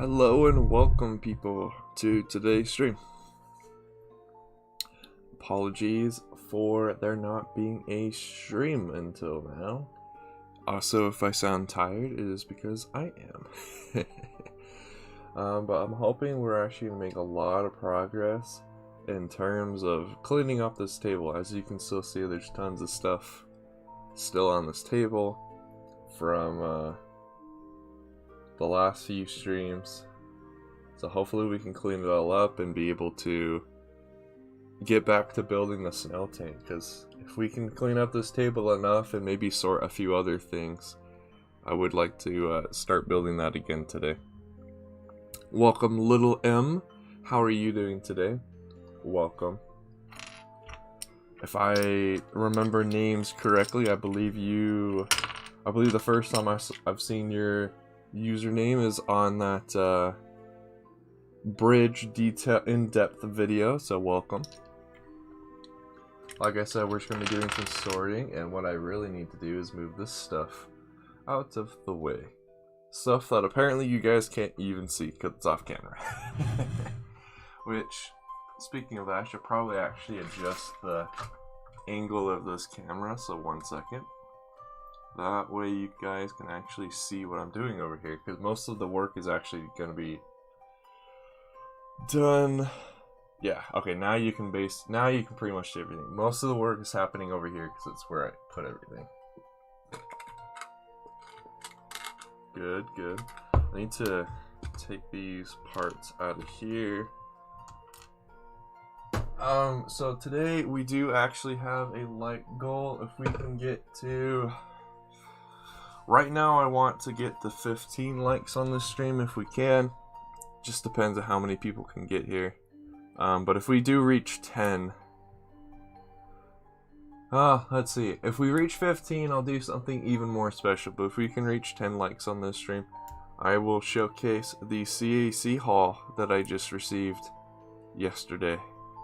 Hello and welcome people to today's stream. Apologies for there not being a stream until now. Also, if I sound tired, it is because I am. But I'm hoping we're actually going to make a lot of progress in terms of cleaning up this table. As you can still see, there's tons of stuff still on this table from the last few streams. So hopefully we can clean it all up and be able to get back to building the Snail Tank, because if we can clean up this table enough and maybe sort a few other things, I would like to start building that again today. Welcome, Little M. How are you doing today? Welcome. If I remember names correctly, I believe the first time I've seen your username is on that bridge detail in-depth video, so welcome. Like I said, we're just going to be doing some sorting, and what I really need to do is move this stuff out of the way. Stuff that apparently you guys can't even see because it's off camera. Which, speaking of that, I should probably actually adjust the angle of this camera, so 1 second. That way you guys can actually see what I'm doing over here, because most of the work is actually going to be done. Yeah, okay, now you can pretty much do everything. Most of the work is happening over here because it's where I put everything. Good, good. I need to take these parts out of here. So today we do actually have a like goal. If we can get to... Right now I want to get to 15 likes on this stream if we can. Just depends on how many people can get here. But if we do reach 10... let's see. If we reach 15, I'll do something even more special. But if we can reach 10 likes on this stream, I will showcase the CAC haul that I just received yesterday.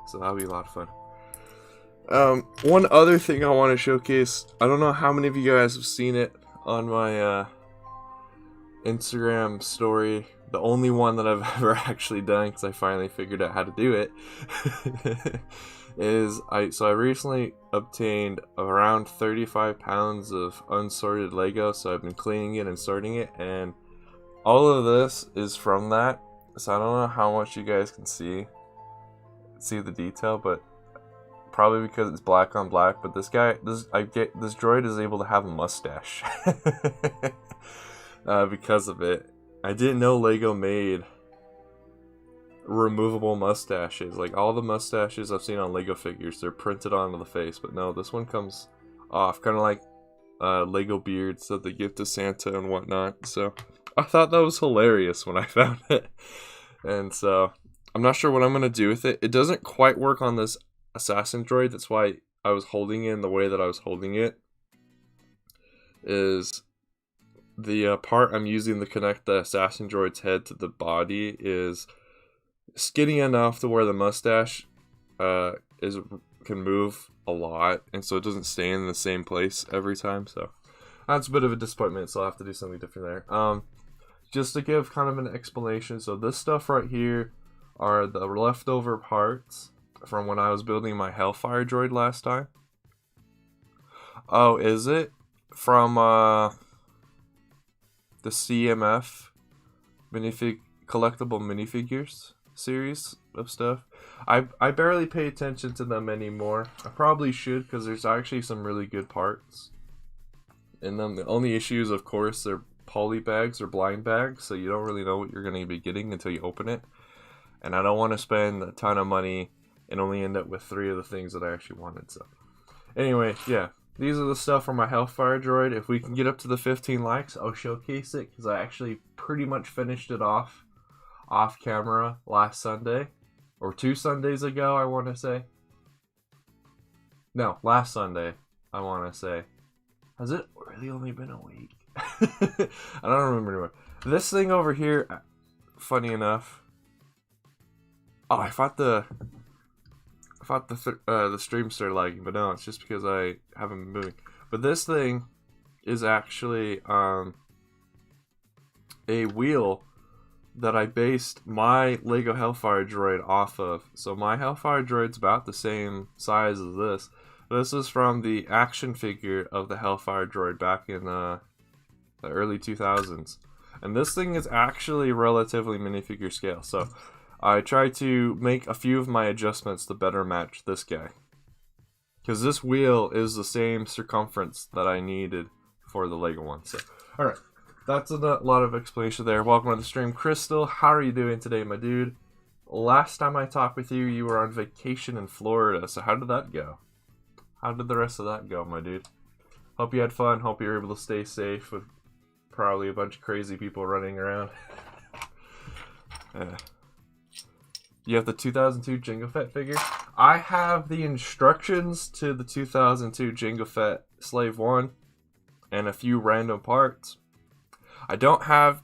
So that'll be a lot of fun. One other thing I want to showcase. I don't know how many of you guys have seen it on my Instagram story. The only one that I've ever actually done, because I finally figured out how to do it, is I recently obtained around 35 pounds of unsorted Lego, so I've been cleaning it and sorting it, and all of this is from that. So I don't know how much you guys can see the detail, but probably because it's black on black. But this droid is able to have a mustache because of it. I didn't know Lego made removable mustaches. Like all the mustaches I've seen on Lego figures, they're printed onto the face, but no, this one comes off, kind of like Lego beards that they give to Santa and whatnot. So I thought that was hilarious when I found it, and so I'm not sure what I'm gonna do with it. It doesn't quite work on this assassin droid. That's why I was holding it in the way that I was holding it. Is the part I'm using to connect the assassin droid's head to the body is skinny enough to where the mustache can move a lot, and so it doesn't stay in the same place every time. So that's a bit of a disappointment, so I'll have to do something different there. Just to give kind of an explanation, so this stuff right here are the leftover parts from when I was building my Hellfire droid last time. Oh, is it? From the CMF collectible minifigures series of stuff. I barely pay attention to them anymore. I probably should, because there's actually some really good parts in them. The only issues, of course, they're poly bags or blind bags, so you don't really know what you're going to be getting until you open it. And I don't want to spend a ton of money and only end up with 3 of the things that I actually wanted. So anyway, yeah. These are the stuff from my Hellfire droid. If we can get up to the 15 likes, I'll showcase it, because I actually pretty much finished it off camera last Sunday. Or 2 Sundays ago, I want to say. No, last Sunday, I want to say. Has it really only been a week? I don't remember anymore. This thing over here, funny enough. Oh, I thought the stream started lagging, but no, it's just because I haven't been moving. But this thing is actually a wheel that I based my Lego Hellfire droid off of. So my Hellfire droid's about the same size as this. This is from the action figure of the Hellfire droid back in the early 2000s. And this thing is actually relatively minifigure scale. So I tried to make a few of my adjustments to better match this guy. Because this wheel is the same circumference that I needed for the Lego one. So, alright. That's a lot of explanation there. Welcome to the stream. Crystal, how are you doing today, my dude? Last time I talked with you, you were on vacation in Florida. So how did that go? How did the rest of that go, my dude? Hope you had fun. Hope you were able to stay safe with probably a bunch of crazy people running around. You have the 2002 Jango Fett figure? I have the instructions to the 2002 Jango Fett Slave 1 and a few random parts. I don't have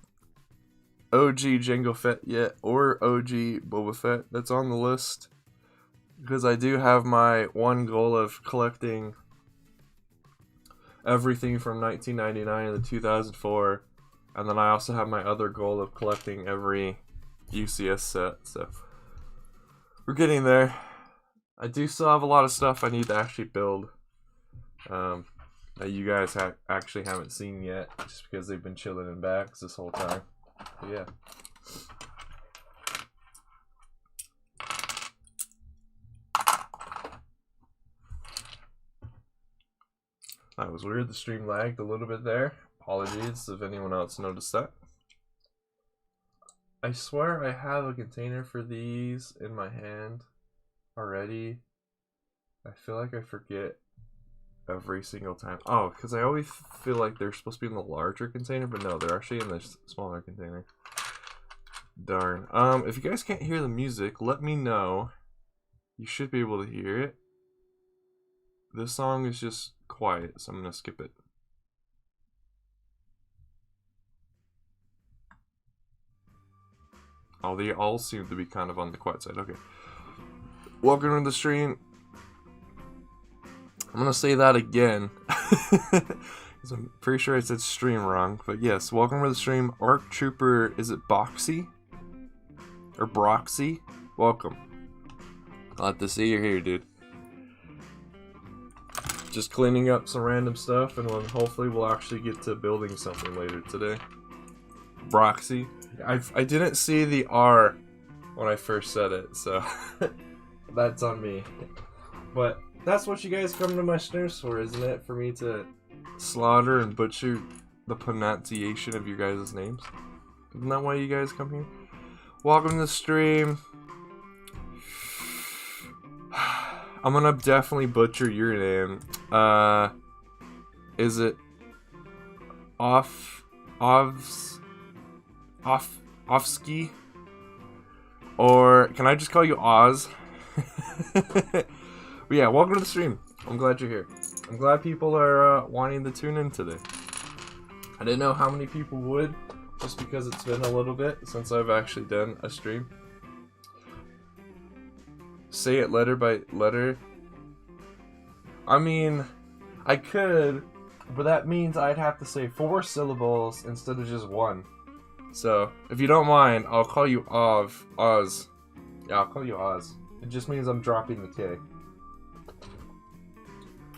OG Jango Fett yet, or OG Boba Fett. That's on the list. Because I do have my one goal of collecting everything from 1999 to 2004. And then I also have my other goal of collecting every UCS set. So we're getting there. I do still have a lot of stuff I need to actually build. That you guys actually haven't seen yet, just because they've been chilling in bags this whole time. But yeah. That was weird. The stream lagged a little bit there. Apologies if anyone else noticed that. I swear I have a container for these in my hand already. I feel like I forget every single time. Oh, because I always feel like they're supposed to be in the larger container, but no, they're actually in the smaller container. Darn. If you guys can't hear the music, let me know. You should be able to hear it. This song is just quiet, so I'm gonna skip it. Oh, they all seem to be kind of on the quiet side. Okay. Welcome to the stream. I'm gonna say that again. I'm pretty sure I said stream wrong. But yes, welcome to the stream. Arc Trooper, is it Boxy? Or Broxy? Welcome. Glad to see you're here, dude. Just cleaning up some random stuff, and then hopefully we'll actually get to building something later today. Broxy. I didn't see the R when I first said it, so that's on me. But that's what you guys come to my streams for, isn't it? For me to slaughter and butcher the pronunciation of your guys' names. Isn't that why you guys come here? Welcome to the stream. I'm gonna definitely butcher your name. Is it Offski? Or can I just call you Oz? But yeah, welcome to the stream. I'm glad you're here. I'm glad people are wanting to tune in today. I didn't know how many people would, just because it's been a little bit since I've actually done a stream. Say it letter by letter. I mean, I could, but that means I'd have to say 4 syllables instead of just 1. So, if you don't mind, I'll call you Oz. Yeah, I'll call you Oz. It just means I'm dropping the K.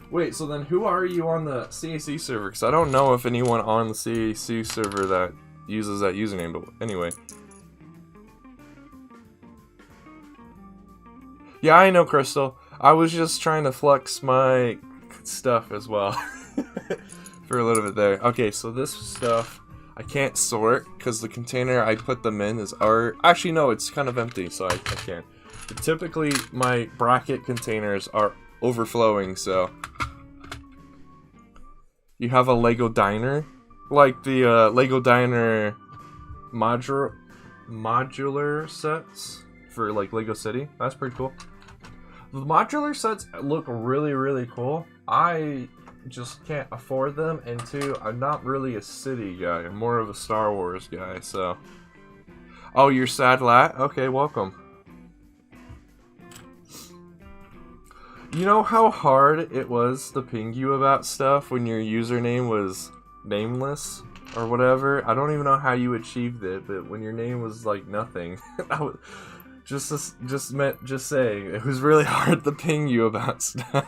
Wait, so then who are you on the CAC server? Because I don't know if anyone on the CAC server that uses that username, but anyway. Yeah, I know, Crystal. I was just trying to flex my stuff as well. For a little bit there. Okay, so this stuff I can't sort because the container I put them in is actually no, it's kind of empty, so I can't. But typically my bracket containers are overflowing, so you have a Lego diner, like the Lego diner modular sets for like Lego City. That's pretty cool. The modular sets look really, really cool. I just can't afford them, and 2, I'm not really a city guy. I'm more of a Star Wars guy, so. Oh, you're Sad Lat? Okay, welcome. You know how hard it was to ping you about stuff when your username was nameless? or whatever. I don't even know how you achieved it, but when your name was like nothing, I was just saying it was really hard to ping you about stuff.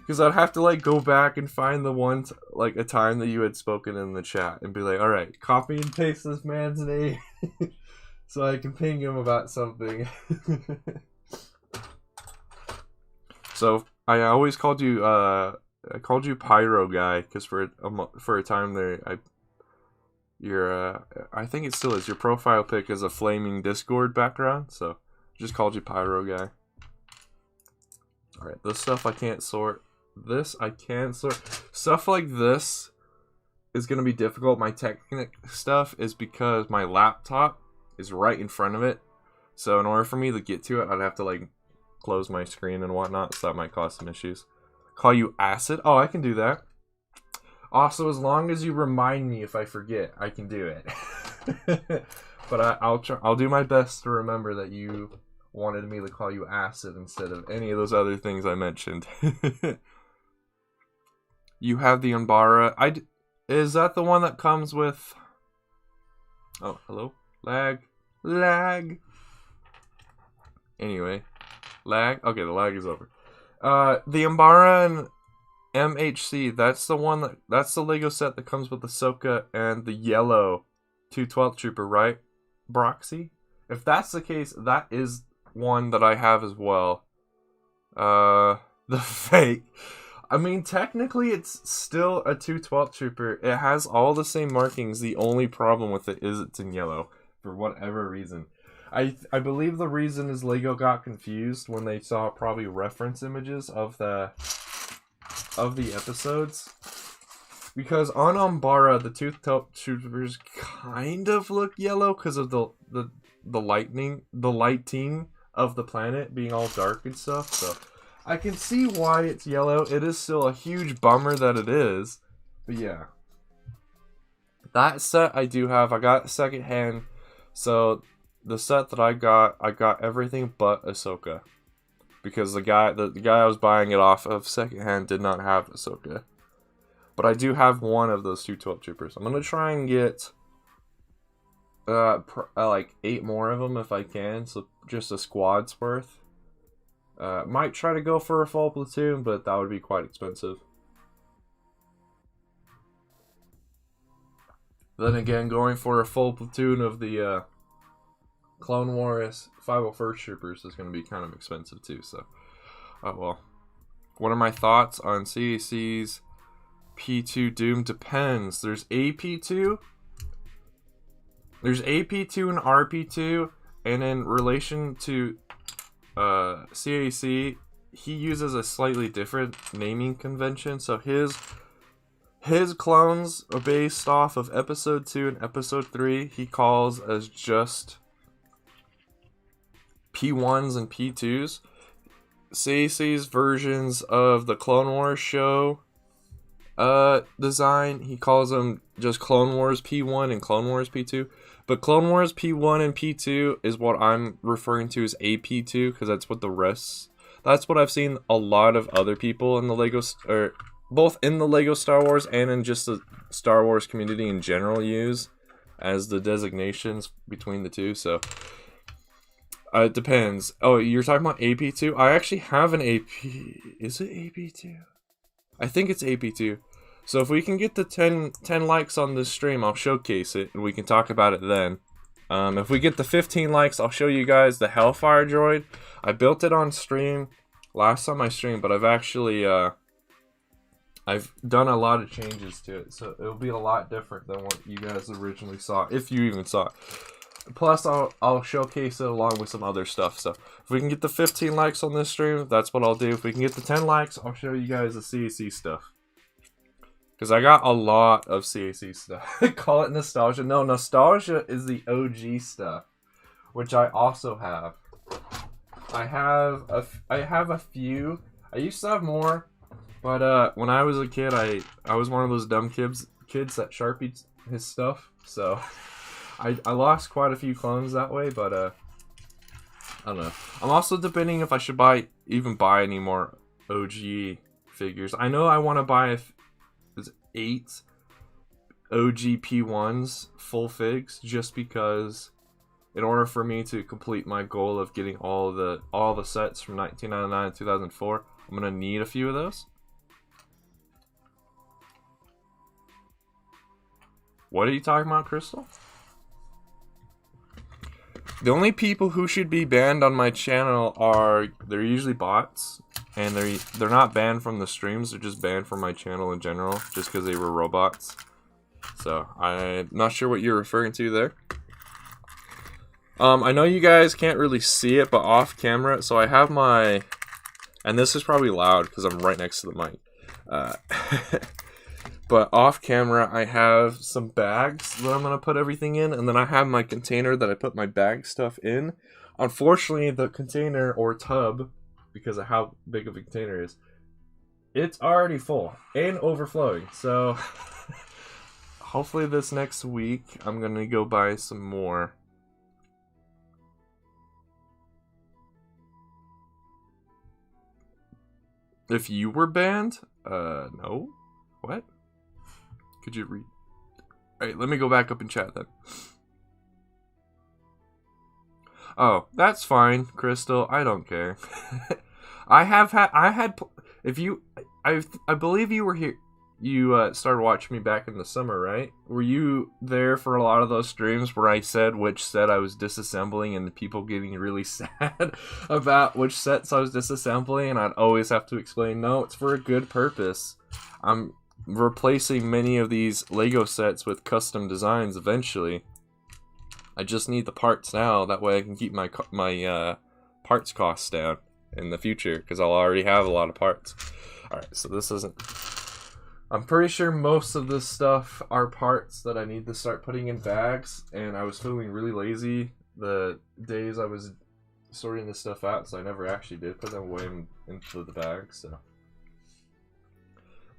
Because I'd have to like go back and find the one like a time that you had spoken in the chat and be like, all right, copy and paste this man's name so I can ping him about something. So I always called you I called you Pyro Guy because for a time there I think it still is, your profile pic is a flaming Discord background, so just called you Pyro Guy. All right, this stuff I can't sort. This I can sort. Stuff like this is gonna be difficult. My Technic stuff is because my laptop is right in front of it, so in order for me to get to it, I'd have to like close my screen and whatnot, so that might cause some issues. Call you Acid? Oh, I can do that. Also, as long as you remind me if I forget, I can do it. But I'll do my best to remember that you wanted me to call you Acid instead of any of those other things I mentioned. You have the Umbara. Is that the one that comes with... Oh, hello? Lag. Anyway. Lag? Okay, the lag is over. The Umbara and MHC, that's the one that's the Lego set that comes with the Ahsoka and the yellow 212th Trooper, right? Broxy? If that's the case, that is one that I have as well. The fake. I mean, technically it's still a 212th Trooper. It has all the same markings. The only problem with it is it's in yellow for whatever reason. I believe the reason is Lego got confused when they saw probably reference images of the episodes, because on Umbara the 212th Troopers kind of look yellow because of the lighting of the planet being all dark and stuff. So I can see why it's yellow. It is still a huge bummer that it is, but yeah. That set I do have. I got secondhand, so the set that I got everything but Ahsoka, because the guy I was buying it off of secondhand did not have Ahsoka. But I do have one of those 212 Troopers. I'm gonna try and get like 8 more of them if I can, so just a squad's worth. Might try to go for a full platoon, but that would be quite expensive. Then again, going for a full platoon of the Clone Wars 501st Troopers is going to be kind of expensive too, so oh well. What are my thoughts on CAC's P2 Doom? Depends. There's AP2, there's AP2 and RP2, and in relation to CAC, he uses a slightly different naming convention, so his clones are based off of Episode 2 and Episode 3. He calls as just P1s and P2s. CAC's versions of the Clone Wars show design, he calls them just Clone Wars P1 and Clone Wars P2. But Clone Wars P1 and P2 is what I'm referring to as AP2, because that's what I've seen a lot of other people in the Lego, or both in the Lego Star Wars and in just the Star Wars community in general, use as the designations between the two. So it depends. Oh, you're talking about AP2? I actually have an AP. Is it AP2? I think it's AP2. So if we can get the 10 likes on this stream, I'll showcase it and we can talk about it then. If we get the 15 likes, I'll show you guys the Hellfire droid. I built it on stream last time I streamed, but I've actually I've done a lot of changes to it, so it'll be a lot different than what you guys originally saw, if you even saw it. Plus, I'll showcase it along with some other stuff. So if we can get the 15 likes on this stream, that's what I'll do. If we can get the 10 likes, I'll show you guys the CAC stuff. Because I got a lot of CAC stuff. Call it nostalgia. No, nostalgia is the OG stuff, which I also have. I have a few. I used to have more, but when I was a kid, I was one of those dumb kids that sharpied his stuff. So I lost quite a few clones that way. But I don't know. I'm also debating if I should even buy any more OG figures. I know I want to buy 8 OGP1s full figs, just because in order for me to complete my goal of getting all the sets from 1999 to 2004, I'm gonna need a few of those. What are you talking about, Crystal? The only people who should be banned on my channel they're usually bots, and they're not banned from the streams, they're just banned from my channel in general, just because they were robots. So, I'm not sure what you're referring to there. I know you guys can't really see it, but off camera, so I have my, and this is probably loud because I'm right next to the mic. But off camera, I have some bags that I'm going to put everything in, and then I have my container that I put my bag stuff in. Unfortunately, the container or tub, because of how big of a container is, it's already full and overflowing. So hopefully this next week, I'm going to go buy some more. If you were banned? No. What? Could you read? Alright, let me go back up and chat then. Oh, that's fine, Crystal. I don't care. I believe you were here. You started watching me back in the summer, right? Were you there for a lot of those streams where I said which set I was disassembling and the people getting really sad about which sets I was disassembling, and I'd always have to explain, no, it's for a good purpose. I'm replacing many of these Lego sets with custom designs eventually. I just need the parts now, that way I can keep my parts costs down in the future, because I'll already have a lot of parts. Alright, so this isn't... I'm pretty sure most of this stuff are parts that I need to start putting in bags, and I was feeling really lazy the days I was sorting this stuff out, so I never actually did put them away into the bag, so...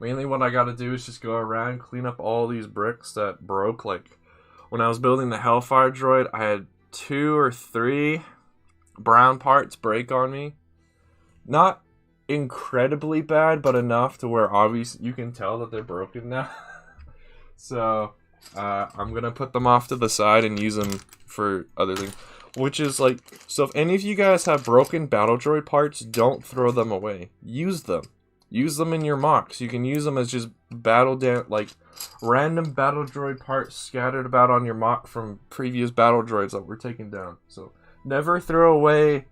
Mainly what I gotta do is just go around, clean up all these bricks that broke. Like, when I was building the Hellfire droid, I had 2 or 3 brown parts break on me. Not incredibly bad, but enough to where obviously you can tell that they're broken now. So, I'm gonna put them off to the side and use them for other things. Which is like, so if any of you guys have broken battle droid parts, don't throw them away. Use them. Use them in your mocks. You can use them as just like random battle droid parts scattered about on your mock from previous battle droids that were taken down. So never throw away,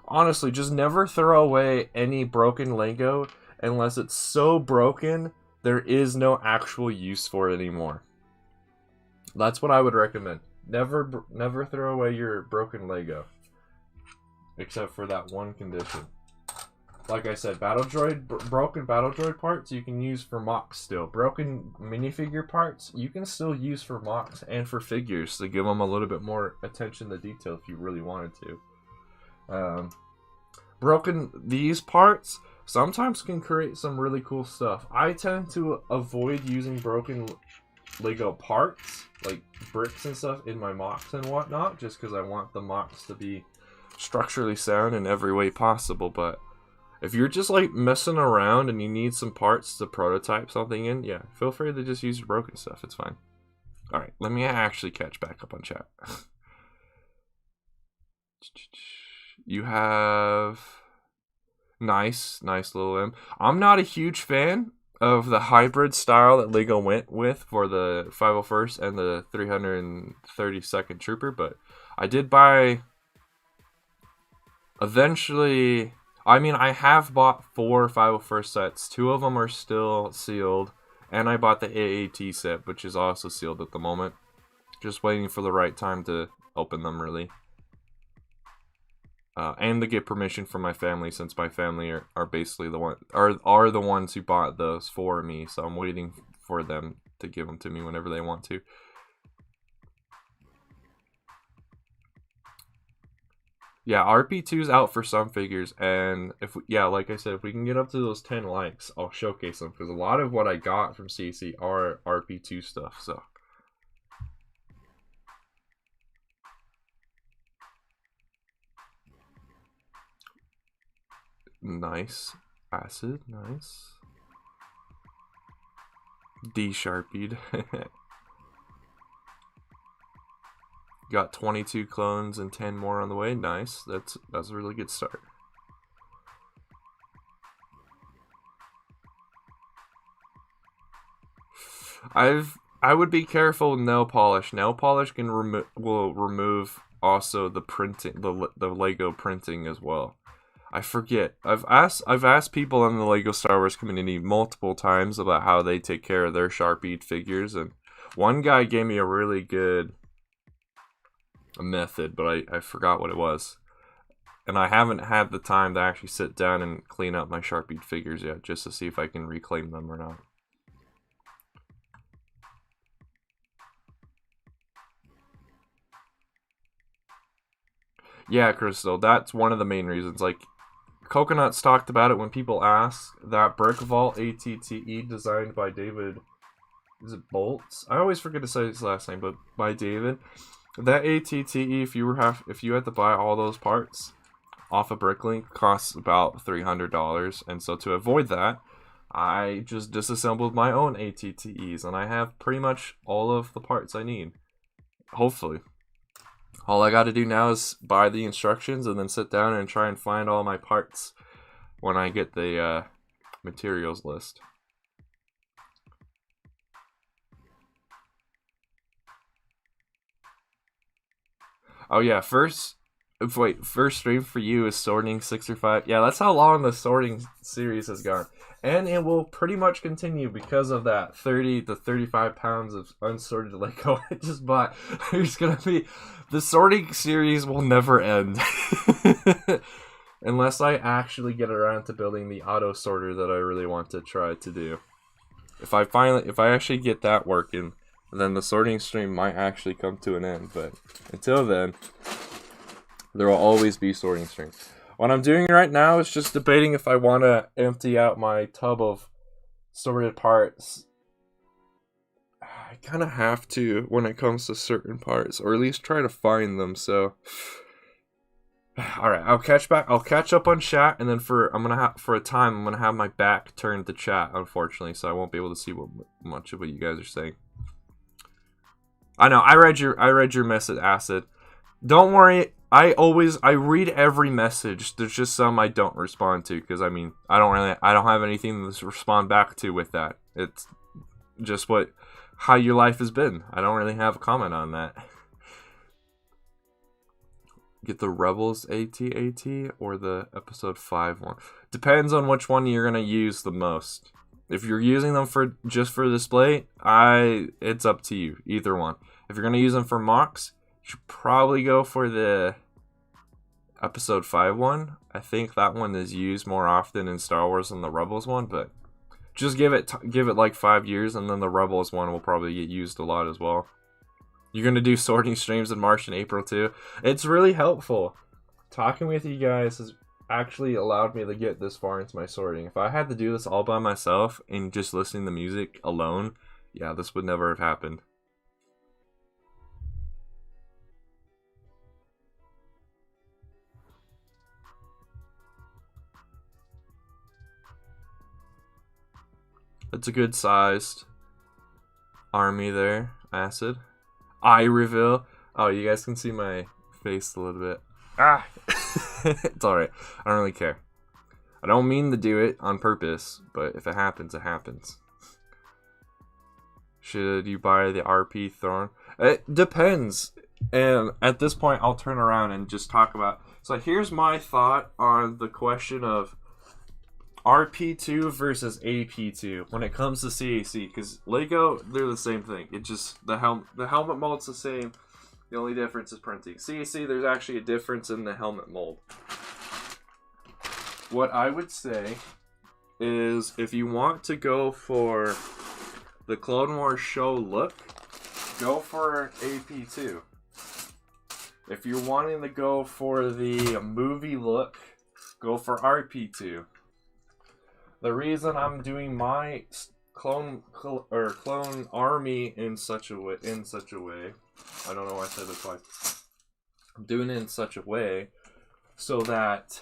honestly, just never throw away any broken Lego unless it's so broken there is no actual use for it anymore. That's what I would recommend. Never throw away your broken Lego, except for that one condition. Like I said, broken battle droid parts you can use for mocks still. Broken minifigure parts you can still use for mocks and for figures to give them a little bit more attention to detail if you really wanted to. Broken these parts sometimes can create some really cool stuff. I tend to avoid using broken Lego parts, like bricks and stuff, in my mocks and whatnot, just because I want the mocks to be structurally sound in every way possible, but if you're just like messing around and you need some parts to prototype something in, yeah, feel free to just use your broken stuff. It's fine. Alright, let me actually catch back up on chat. You have... Nice little M. I'm not a huge fan of the hybrid style that Lego went with for the 501st and the 332nd Trooper, but I did buy... Eventually... I mean, I have bought 4 501st sets. 2 of them are still sealed. And I bought the AAT set, which is also sealed at the moment. Just waiting for the right time to open them, really. And to get permission from my family, since my family are basically the ones who bought those for me. So I'm waiting for them to give them to me whenever they want to. Yeah, RP2's out for some figures, and like I said, if we can get up to those 10 likes, I'll showcase them, because a lot of what I got from CC are RP2 stuff, so. Nice. Acid, nice. De-sharpied. Got 22 clones and 10 more on the way. Nice. That's a really good start. I would be careful with nail polish. Nail polish will remove also the printing, the Lego printing as well. I forget. I've asked people in the Lego Star Wars community multiple times about how they take care of their Sharpied figures, and one guy gave me a really good method, but I forgot what it was. And I haven't had the time to actually sit down and clean up my Sharpied figures yet, just to see if I can reclaim them or not. Yeah, Crystal, that's one of the main reasons. Like, Coconuts talked about it when people ask that Brick Vault ATTE designed by David, is it Bolts? I always forget to say his last name, but by David. That ATTE, if you had to buy all those parts off of Bricklink, costs about $300, and so to avoid that, I just disassembled my own ATTEs, and I have pretty much all of the parts I need. Hopefully. All I got to do now is buy the instructions and then sit down and try and find all my parts when I get the materials list. Oh yeah, first stream for you is sorting 6 or 5. Yeah, that's how long the sorting series has gone. And it will pretty much continue because of that 30 to 35 pounds of unsorted Lego I just bought. There's gonna be... The sorting series will never end. Unless I actually get around to building the auto sorter that I really want to try to do. If I actually get that working, then the sorting stream might actually come to an end. But until then, there will always be sorting streams. What I'm doing right now is just debating if I want to empty out my tub of sorted parts. I kind of have to when it comes to certain parts, or at least try to find them. So, all right, I'll catch up on chat, and then for a time I'm gonna have my back turned to chat, unfortunately, so I won't be able to see much of what you guys are saying. I know I read your message, Acid. Don't worry. I read every message. There's just some I don't respond to because I don't have anything to respond back to with that. It's just how your life has been. I don't really have a comment on that. Get the Rebels AT-AT or the episode 5 one. Depends on which one you're gonna use the most. If you're using them just for display, it's up to you. Either one. If you're gonna use them for mocks, you should probably go for the episode 5 one. I think that one is used more often in Star Wars than the Rebels one, but just give it like 5 years, and then the Rebels one will probably get used a lot as well. You're gonna do sorting streams in March and April too. It's really helpful. Talking with you guys has actually allowed me to get this far into my sorting. If I had to do this all by myself and just listening to music alone, yeah, this would never have happened. It's a good sized army there, Acid. Eye reveal. Oh, you guys can see my face a little bit. Ah! It's alright. I don't really care. I don't mean to do it on purpose, but if it happens, it happens. Should you buy the RP Thorn? It depends. And at this point, I'll turn around and just talk about... So here's my thought on the question of RP2 versus AP2 when it comes to CAC, because Lego, they're the same thing. It just the helmet mold's the same. The only difference is printing. CAC, there's actually a difference in the helmet mold. What I would say is if you want to go for the Clone Wars show look, go for AP2. If you're wanting to go for the movie look, go for RP2. The reason I'm doing my clone army in such a way, I don't know why I said this twice. I'm doing it in such a way so that,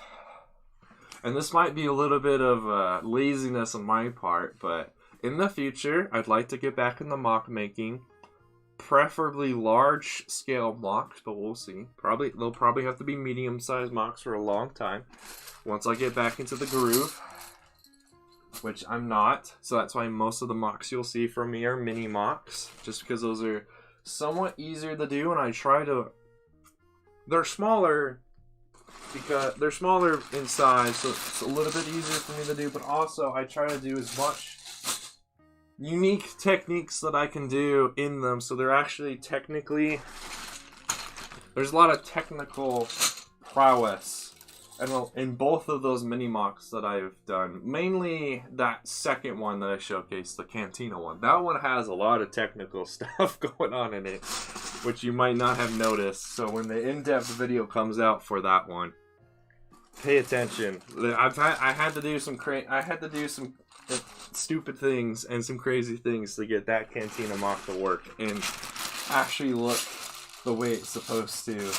and this might be a little bit of laziness on my part, but in the future, I'd like to get back into mock making. Preferably large scale mocks, but we'll see. They'll probably have to be medium-sized mocks for a long time. Once I get back into the groove, which I'm not, so that's why most of the mocks you'll see from me are mini mocks, just because those are somewhat easier to do, and I try to. They're smaller because they're smaller in size, so it's a little bit easier for me to do. But also, I try to do as much unique techniques that I can do in them, so they're actually technically, there's a lot of technical prowess in both of those mini mocks that I've done. Mainly that second one that I showcased, the Cantina one. That one has a lot of technical stuff going on in it, which you might not have noticed. So when the in-depth video comes out for that one, pay attention. I had to do some stupid things and some crazy things to get that Cantina mock to work and actually look the way it's supposed to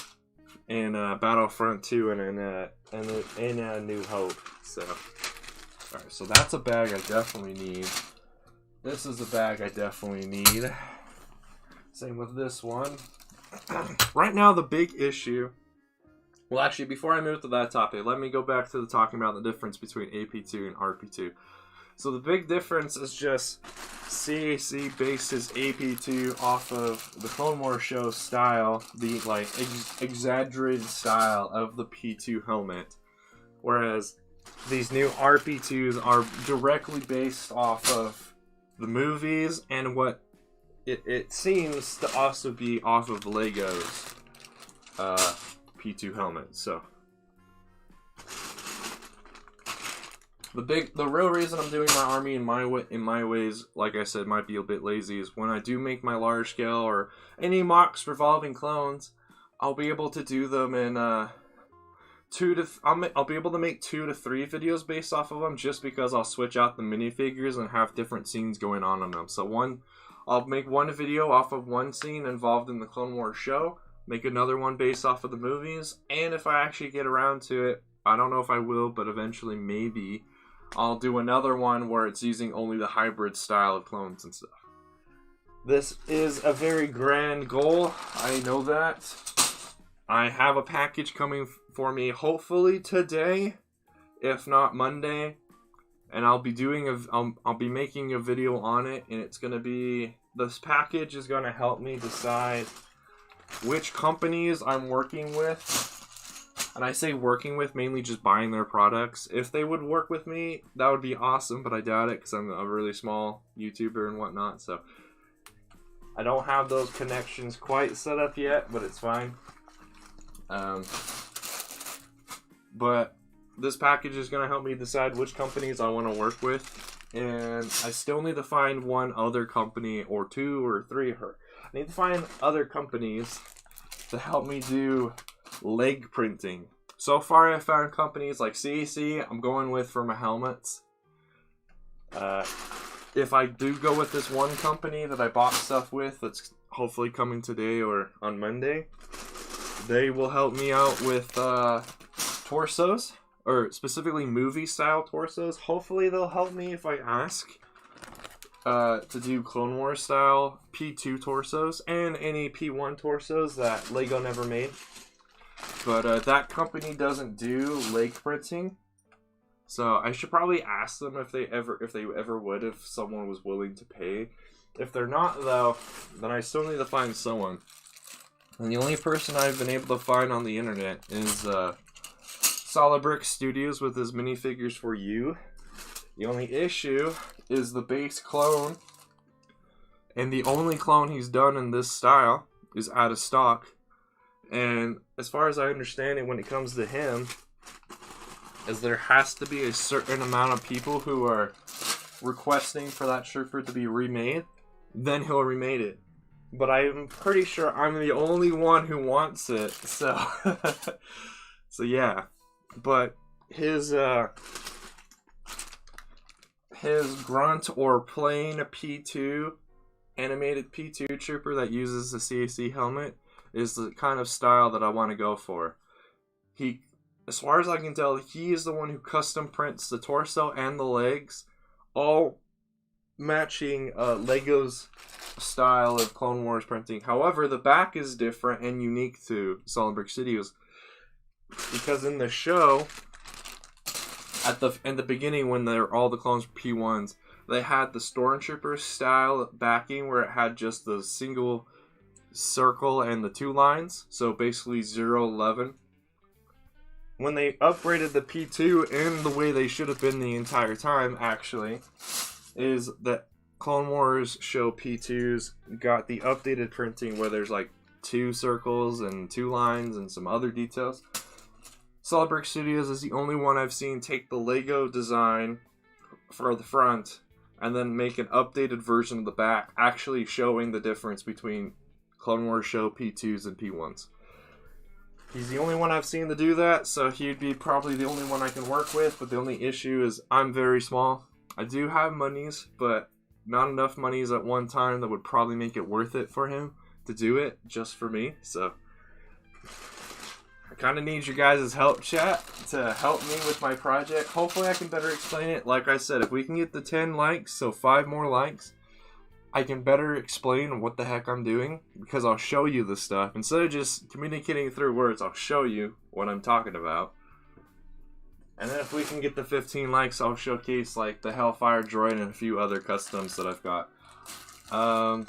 in Battlefront 2 and in New Hope. So, alright, so that's a bag I definitely need. This is a bag I definitely need. Same with this one. Right now, the big issue. Well, actually, before I move to that topic, let me go back to talking about the difference between AP2 and RP2. So the big difference is just CAC bases AP2 off of the Clone Wars show style, the exaggerated style of the P2 helmet, whereas these new RP2s are directly based off of the movies and what it seems to also be off of Lego's P2 helmet. So the real reason I'm doing my army in my ways, like I said, might be a bit lazy, is when I do make my large scale or any mocks revolving clones, I'll be able to do them in I'll be able to make 2 to 3 videos based off of them, just because I'll switch out the minifigures and have different scenes going on them. So I'll make one video off of one scene involved in the Clone Wars show, make another one based off of the movies, and if I actually get around to it, I don't know if I will, but eventually maybe, I'll do another one where it's using only the hybrid style of clones and stuff. This is a very grand goal, I know that. I have a package coming for me hopefully today, if not Monday, and I'll be making a video on it, and it's going to be, this package is going to help me decide which companies I'm working with. And I say working with, mainly just buying their products. If they would work with me, that would be awesome, but I doubt it because I'm a really small YouTuber and whatnot, so I don't have those connections quite set up yet, but it's fine. But this package is going to help me decide which companies I want to work with, and I still need to find one other company, or 2 or 3. I need to find other companies to help me do leg printing. So far, I found companies like CAC I'm going with for my helmets. If I do go with this one company that I bought stuff with, that's hopefully coming today or on Monday, they will help me out with torsos, or specifically movie style torsos. Hopefully they'll help me if I ask to do Clone Wars style P2 torsos and any P1 torsos that Lego never made. But that company doesn't do leg printing, so I should probably ask them if they ever would, if someone was willing to pay. If they're not, though, then I still need to find someone. And the only person I've been able to find on the internet is Solid Brick Studios with his minifigures for you. The only issue is the base clone, and the only clone he's done in this style is out of stock. And as far as I understand it, when it comes to him, is there has to be a certain amount of people who are requesting for that trooper to be remade, then he'll remade it. But I'm pretty sure I'm the only one who wants it, so so yeah. But his grunt or plain P2 animated P2 trooper that uses the CAC helmet is the kind of style that I want to go for. He, as far as I can tell, he is the one who custom prints the torso and the legs, all matching Lego's style of Clone Wars printing. However, the back is different and unique to Solid Brick Studios, because in the show, in the beginning when all the clones were P1s, they had the Stormtrooper style backing where it had just the single circle and the 2 lines, so basically 0, 11. When they upgraded the P2, and the way they should have been the entire time, actually, is that Clone Wars show P2s got the updated printing where there's like 2 circles and 2 lines and some other details. Solid Brick Studios is the only one I've seen take the Lego design for the front and then make an updated version of the back, actually showing the difference between Clone Wars show P2s and P1s. He's the only one I've seen to do that, so he'd be probably the only one I can work with, but the only issue is I'm very small. I do have monies, but not enough monies at one time that would probably make it worth it for him to do it just for me, so I kind of need your guys' help, chat, to help me with my project. Hopefully I can better explain it. Like I said, if we can get the 10 likes, so 5 more likes, I can better explain what the heck I'm doing, because I'll show you the stuff. Instead of just communicating through words, I'll show you what I'm talking about. And then if we can get the 15 likes, I'll showcase like the Hellfire droid and a few other customs that I've got. I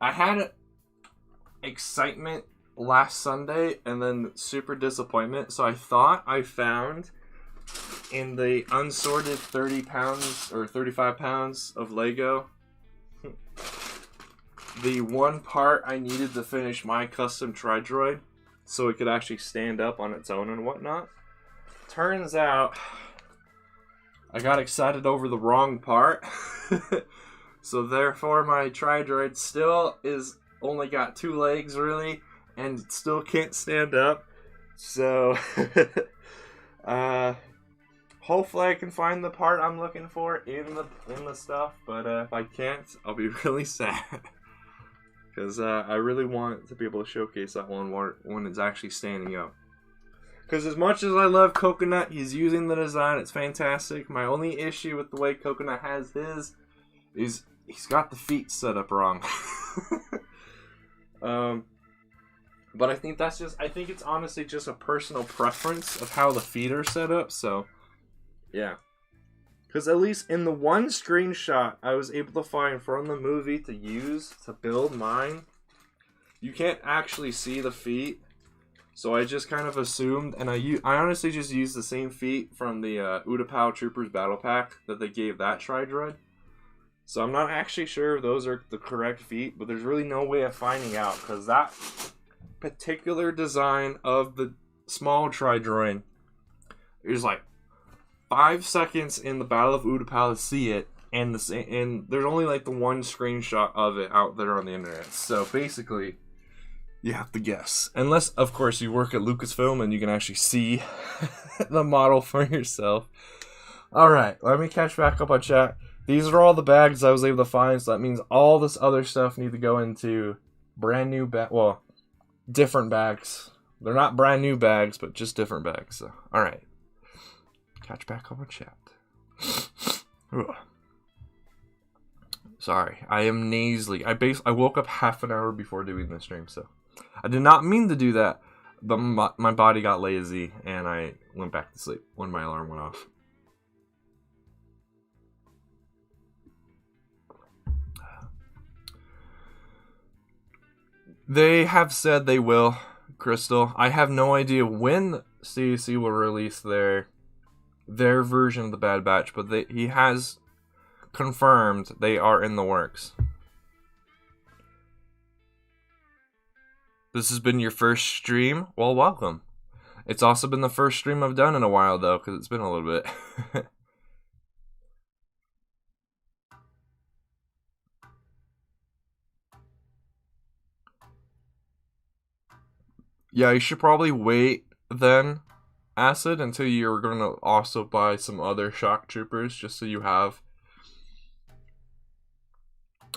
had excitement last Sunday and then super disappointment. So I thought I found in the unsorted 30 pounds or 35 pounds of Lego the one part I needed to finish my custom Tri-Droid so it could actually stand up on its own and whatnot. Turns out I got excited over the wrong part. So therefore my Tri-Droid still is only got 2 legs really and still can't stand up. So hopefully I can find the part I'm looking for in the stuff, but if I can't, I'll be really sad. Because I really want to be able to showcase that one when it's actually standing up. Because as much as I love Coconut, he's using the design, it's fantastic. My only issue with the way Coconut has his is he's got the feet set up wrong. But I think it's honestly just a personal preference of how the feet are set up, so yeah. Because at least in the one screenshot I was able to find from the movie to use to build mine, you can't actually see the feet. So I just kind of assumed, and I honestly just used the same feet from the Utapau Troopers Battle Pack that they gave that Tri-Droid. So I'm not actually sure if those are the correct feet, but there's really no way of finding out, because that particular design of the small Tri-Droid is like 5 seconds in the Battle of Utapau to see it, and there's only like the one screenshot of it out there on the internet. So basically, you have to guess. Unless, of course, you work at Lucasfilm and you can actually see the model for yourself. Alright, let me catch back up on chat. These are all the bags I was able to find, so that means all this other stuff need to go into brand new different bags. They're not brand new bags, but just different bags. So, alright. Catch back up on chat. Sorry, I am nasally. I woke up half an hour before doing the stream, so I did not mean to do that, but my body got lazy and I went back to sleep when my alarm went off. They have said they will, Crystal. I have no idea when CEC will release their version of the Bad Batch, but he has confirmed they are in the works. This has been your first stream? Well, welcome. It's also been the first stream I've done in a while, though, because it's been a little bit. Yeah, you should probably wait, then, Acid, until you're going to also buy some other shock troopers, just so you have...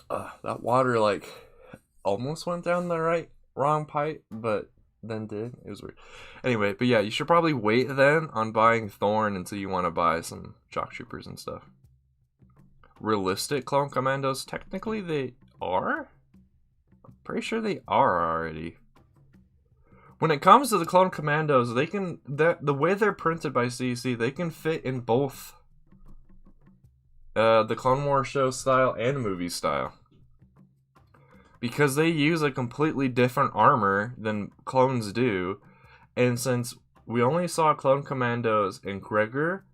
that water, like, almost went down the wrong pipe, but then did. It was weird. Anyway, but yeah, you should probably wait then on buying Thorn until you want to buy some shock troopers and stuff. realistic Clone Commandos? Technically, they are. I'm pretty sure they are already. When it comes to the Clone Commandos, they can the way they're printed by CEC, they can fit in both the Clone Wars show style and movie style. Because they use a completely different armor than clones do. And since we only saw Clone Commandos and Gregor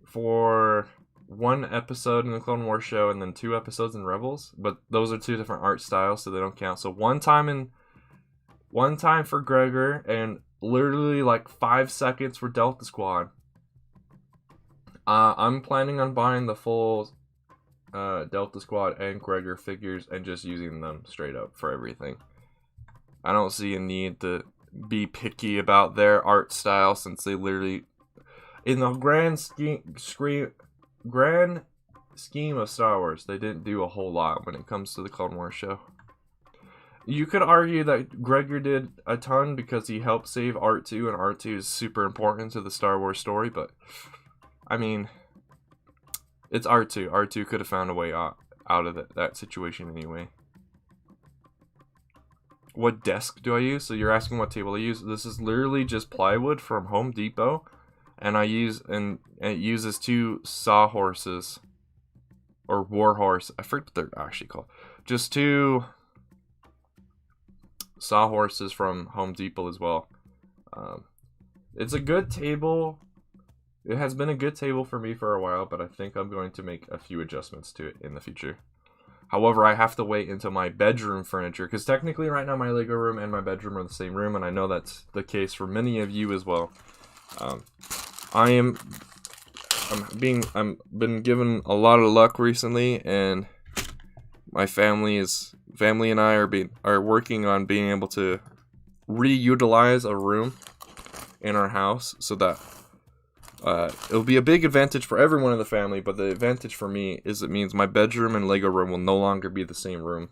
for one episode in the Clone Wars show and then 2 episodes in Rebels, but those are 2 different art styles, so they don't count. So one time for Gregor and literally like 5 seconds for Delta Squad. I'm planning on buying the full Delta Squad and Gregor figures and just using them straight up for everything. I don't see a need to be picky about their art style since they literally, in the grand scheme of Star Wars, they didn't do a whole lot when it comes to the Clone Wars show. You could argue that Gregor did a ton because he helped save R2, and R2 is super important to the Star Wars story, but I mean, it's R2. R2 could have found a way out of that situation anyway. What desk do I use? So you're asking what table I use. This is literally just plywood from Home Depot, and it uses 2 sawhorses or warhorse. I forget what they're actually called. Just 2 sawhorses from Home Depot as well. It's a good table. It has been a good table for me for a while, but I think I'm going to make a few adjustments to it in the future. However, I have to wait until my bedroom furniture, because technically right now my Lego room and my bedroom are the same room, and I know that's the case for many of you as well. I'm been given a lot of luck recently, and my family and I are working on being able to reutilize a room in our house so that it'll be a big advantage for everyone in the family, but the advantage for me is it means my bedroom and Lego room will no longer be the same room.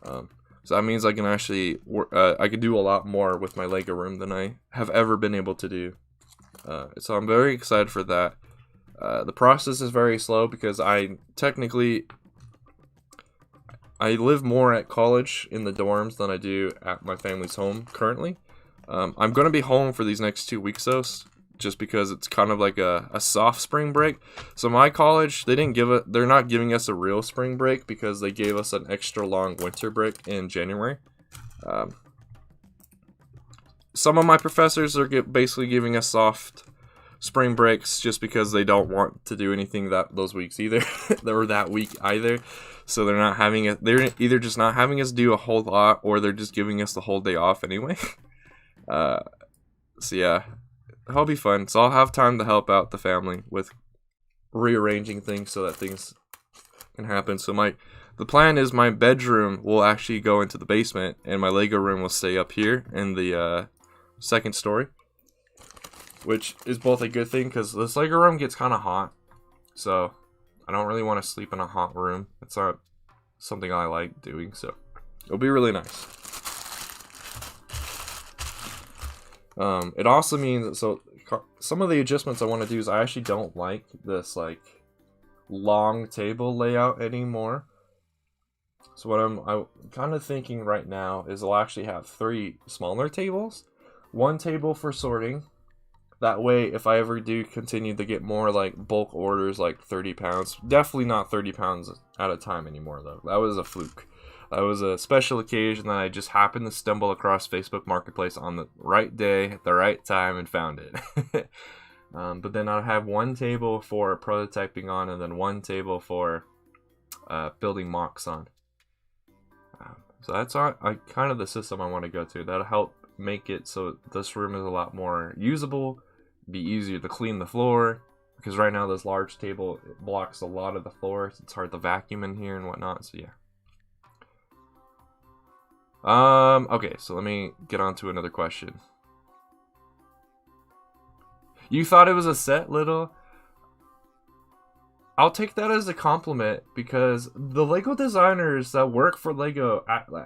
So that means I can actually I can do a lot more with my Lego room than I have ever been able to do. So I'm very excited for that. The process is very slow because I live more at college in the dorms than I do at my family's home currently. I'm going to be home for these next 2 weeks though, just because it's kind of like a soft spring break. So my college, they're not giving us a real spring break because they gave us an extra long winter break in January. Some of my professors are basically giving us soft spring breaks just because they don't want to do anything those weeks either, or that week either. So they're either just not having us do a whole lot, or they're just giving us the whole day off anyway. So yeah, it'll be fun. So I'll have time to help out the family with rearranging things so that things can happen. So the plan is my bedroom will actually go into the basement, and my Lego room will stay up here in the second story, which is both a good thing because this Lego room gets kind of hot. So I don't really want to sleep in a hot room. It's not something I like doing, so it'll be really nice. It also means, so some of the adjustments I want to do is I actually don't like this like long table layout anymore. So what I'm kind of thinking right now is I'll actually have 3 smaller tables, 1 table for sorting. That way, if I ever do continue to get more like bulk orders, like 30 pounds, definitely not 30 pounds at a time anymore though. That was a fluke. That was a special occasion that I just happened to stumble across Facebook Marketplace on the right day at the right time and found it. But then I'll have 1 table for prototyping on, and then 1 table for building mocks on. So that's kind of the system I want to go to. That'll help make it so this room is a lot more usable, be easier to clean the floor, because right now this large table, it blocks a lot of the floor. It's hard to vacuum in here and whatnot, so yeah. Okay, so let me get on to another question. You thought it was a set, Little? I'll take that as a compliment, because the Lego designers that work for Lego,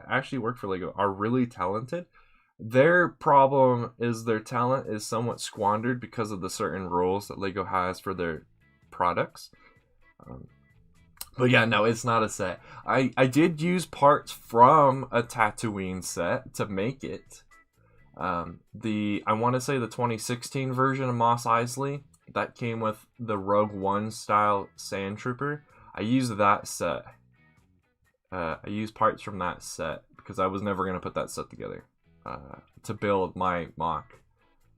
actually work for Lego, are really talented. Their problem is their talent is somewhat squandered because of the certain rules that Lego has for their products. But yeah, no, it's not a set. I did use parts from a Tatooine set to make it. I want to say the 2016 version of Mos Eisley that came with the Rogue One style Sand Trooper. I used that set. I used parts from that set because I was never gonna put that set together to build my mock.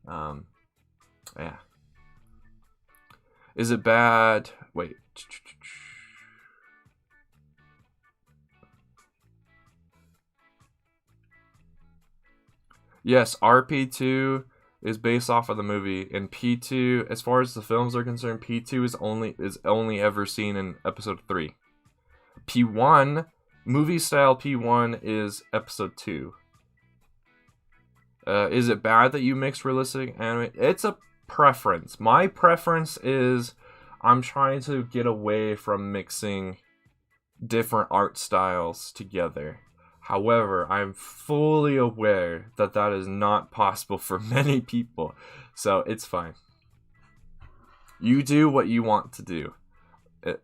Yeah. Is it bad? Wait. Yes, RP2 is based off of the movie, and P2, as far as the films are concerned, P2 is only ever seen in episode 3. P1, movie style P1 is episode 2. Is it bad that you mix realistic anime? It's a preference. My preference is I'm trying to get away from mixing different art styles together. However, I'm fully aware that that is not possible for many people, so it's fine. You do what you want to do.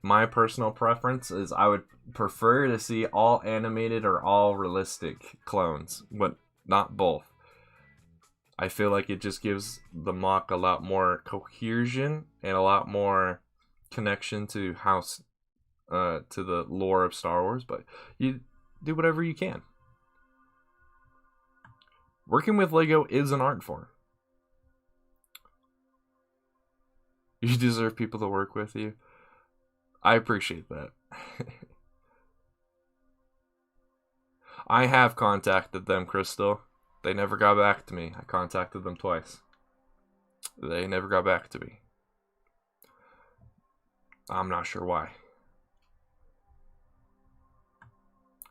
My personal preference is I would prefer to see all animated or all realistic clones, but not both. I feel like it just gives the mock a lot more cohesion and a lot more connection to to the lore of Star Wars, but you do whatever you can. Working with Lego is an art form. You deserve people to work with you. I appreciate that. I have contacted them, Crystal. They never got back to me. I contacted them twice. They never got back to me. I'm not sure why.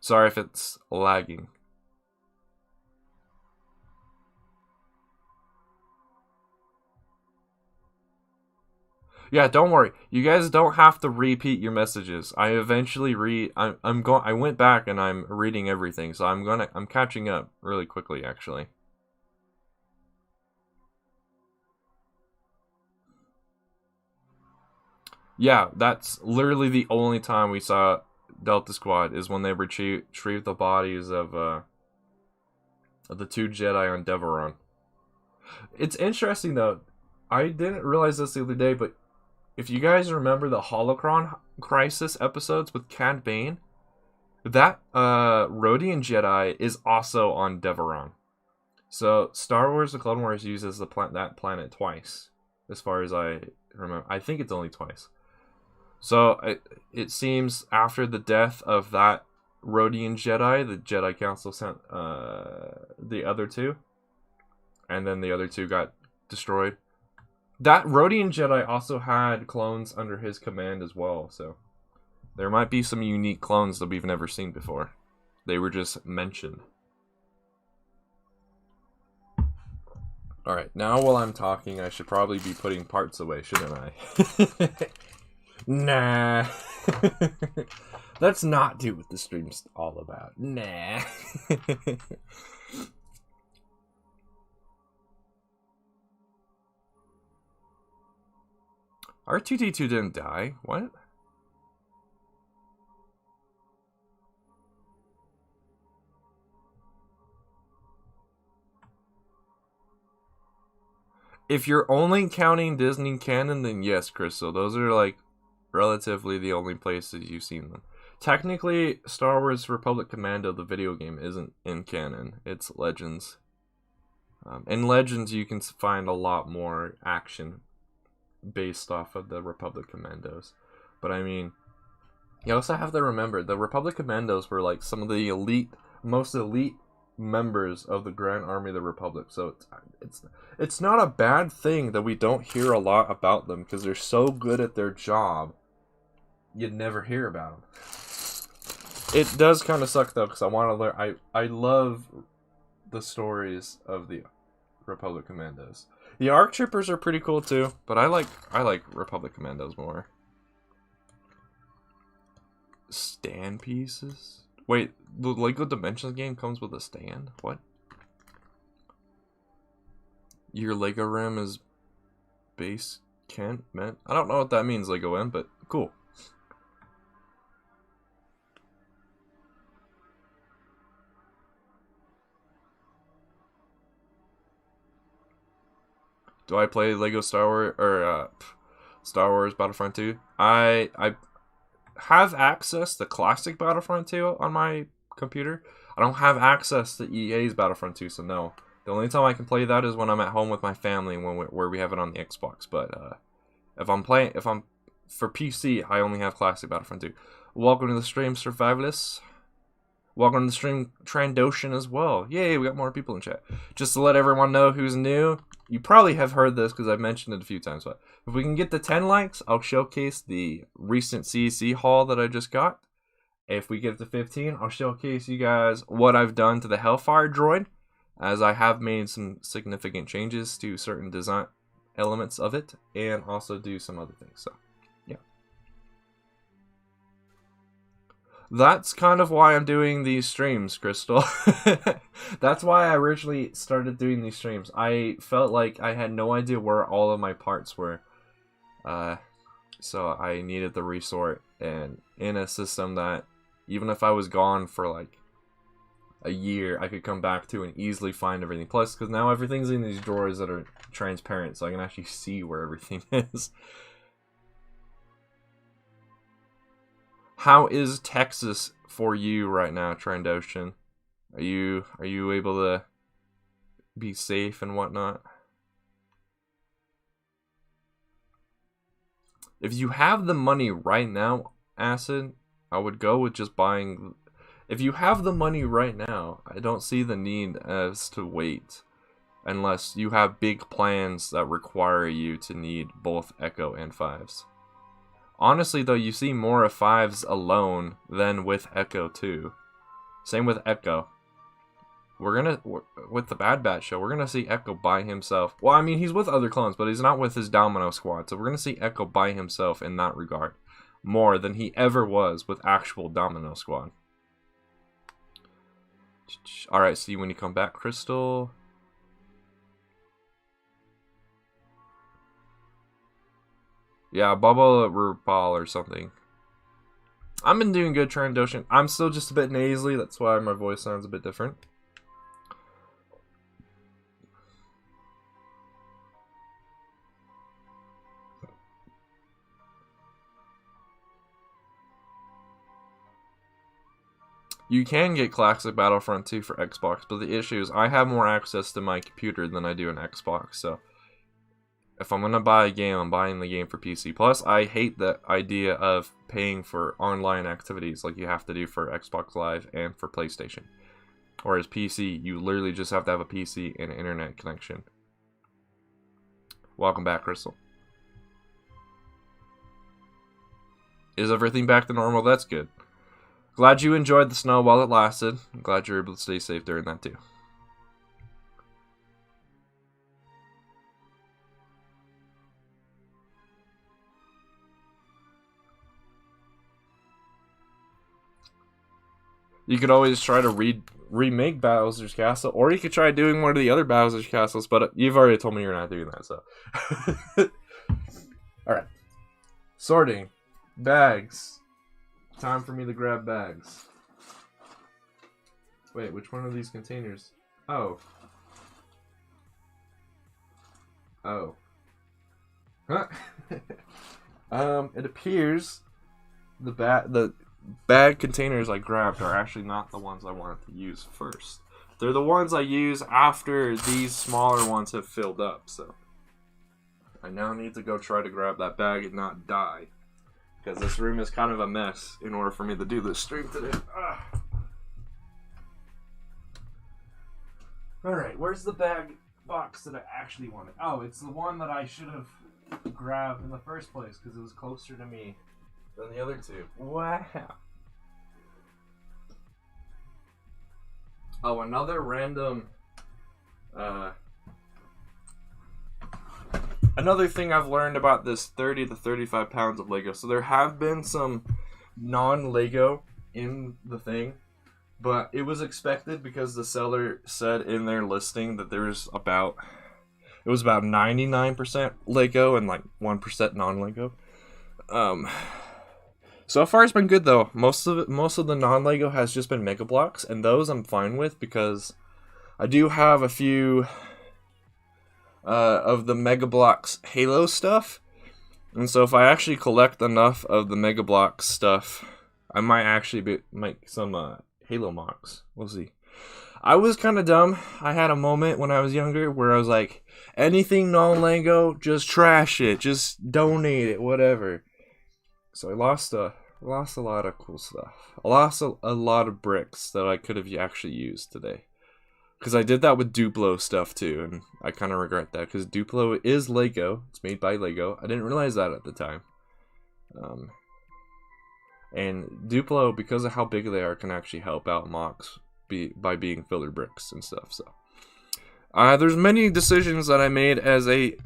Sorry if it's lagging. Yeah, don't worry. You guys don't have to repeat your messages. I eventually I went back and I'm reading everything, so I'm catching up really quickly actually. Yeah, that's literally the only time we saw Delta Squad is when they retrieved the bodies of the 2 Jedi on Deveron. It's interesting though. I didn't realize this the other day, but if you guys remember the Holocron Crisis episodes with Cad Bane, that Rodian Jedi is also on Deveron. So Star Wars: The Clone Wars uses that planet twice, as far as I remember. I think it's only twice. So it seems after the death of that Rodian Jedi, the Jedi Council sent the other 2, and then the other 2 got destroyed. That Rodian Jedi also had clones under his command as well, so there might be some unique clones that we've never seen before. They were just mentioned. Alright, now while I'm talking, I should probably be putting parts away, shouldn't I? Nah. Let's not do what the stream's all about. Nah. R2-D2 didn't die. What? If you're only counting Disney canon, then yes, Crystal. Those are like relatively the only places you've seen them. Technically, Star Wars Republic Commando, the video game, isn't in canon. It's Legends. In Legends, you can find a lot more action based off of the Republic Commandos. But I mean, you also have to remember, the Republic Commandos were like some of the most elite members of the Grand Army of the Republic. So it's not a bad thing that we don't hear a lot about them, because they're so good at their job, you'd never hear about them. It does kind of suck though, because I want to learn. I love the stories of the Republic Commandos. The ARC Troopers are pretty cool too, but I like Republic Commandos more. Stand pieces? Wait, the Lego Dimensions game comes with a stand? What? Your Lego Rim is base Kent meant? I don't know what that means, Lego M, but cool. Do I play Lego Star Wars or Star Wars Battlefront 2? I have access to classic Battlefront 2 on my computer. I don't have access to EA's Battlefront 2, so no. The only time I can play that is when I'm at home with my family, where we have it on the Xbox. But if I'm for PC, I only have classic Battlefront 2. Welcome to the stream, Survivalists. Welcome to the stream, Trandoshan, as well. Yay, we got more people in chat. Just to let everyone know who's new, you probably have heard this because I've mentioned it a few times, but if we can get to 10 likes, I'll showcase the recent CEC haul that I just got. If we get to 15, I'll showcase you guys what I've done to the Hellfire droid, as I have made some significant changes to certain design elements of it, and also do some other things. So, yeah. That's kind of why I'm doing these streams, Crystal. That's why I originally started doing these streams. I felt like I had no idea where all of my parts were. So I needed the resort, and in a system that, even if I was gone for like a year, I could come back to and easily find everything. Plus, because now everything's in these drawers that are transparent, so I can actually see where everything is. How is Texas for you right now, Trandoshan? Are you able to be safe and whatnot? If you have the money right now, Acid, I would go with just buying. If you have the money right now, I don't see the need as to wait, unless you have big plans that require you to need both Echo and 5s. Honestly, though, you see more of 5s alone than with Echo too. Same with Echo. With the Bad Batch show, we're gonna see Echo by himself. Well, I mean, he's with other clones, but he's not with his Domino squad. So we're gonna see Echo by himself in that regard, more than he ever was with actual Domino squad. All right, see you when you come back, Crystal. Yeah, Bubba Rupal or something. I've been doing good, Trandoshan. I'm still just a bit nasally. That's why my voice sounds a bit different. You can get Classic Battlefront 2 for Xbox, but the issue is I have more access to my computer than I do an Xbox, so if I'm gonna buy a game, I'm buying the game for PC. Plus, I hate the idea of paying for online activities like you have to do for Xbox Live and for PlayStation. Whereas PC, you literally just have to have a PC and an internet connection. Welcome back, Crystal. Is everything back to normal? That's good. Glad you enjoyed the snow while it lasted. I'm glad you were able to stay safe during that too. You could always try to remake Bowser's Castle, or you could try doing one of the other Bowser's Castles, but you've already told me you're not doing that, so. Alright. Sorting. Bags. Time for me to grab bags. Wait, which one of these containers? Oh. Oh. Huh? It appears the bag containers I grabbed are actually not the ones I wanted to use first. They're the ones I use after these smaller ones have filled up, so I now need to go try to grab that bag and not die. Because this room is kind of a mess in order for me to do this stream today. Alright, where's the bag box that I actually wanted? Oh, it's the one that I should have grabbed in the first place because it was closer to me than the other two. Wow. Oh, another random another thing I've learned about this 30 to 35 pounds of Lego. So there have been some non-Lego in the thing, but it was expected because the seller said in their listing that there's about, it was about 99% Lego and like 1% non-Lego. So far it's been good though. Most of the non-Lego has just been Mega Bloks, and those I'm fine with because I do have a few of the Mega Bloks Halo stuff. And so if I actually collect enough of the Mega Bloks stuff, I might actually make some Halo mocks. We'll see. I was kind of dumb. I had a moment when I was younger where I was like, anything non-Lego, just trash it. Just donate it, whatever. So I lost a lot of cool stuff. I lost a lot of bricks that I could have actually used today. Because I did that with Duplo stuff too, and I kind of regret that, because Duplo is Lego. It's made by Lego. I didn't realize that at the time. And Duplo, because of how big they are, can actually help out mocks by being filler bricks and stuff. So there's many decisions that I made as a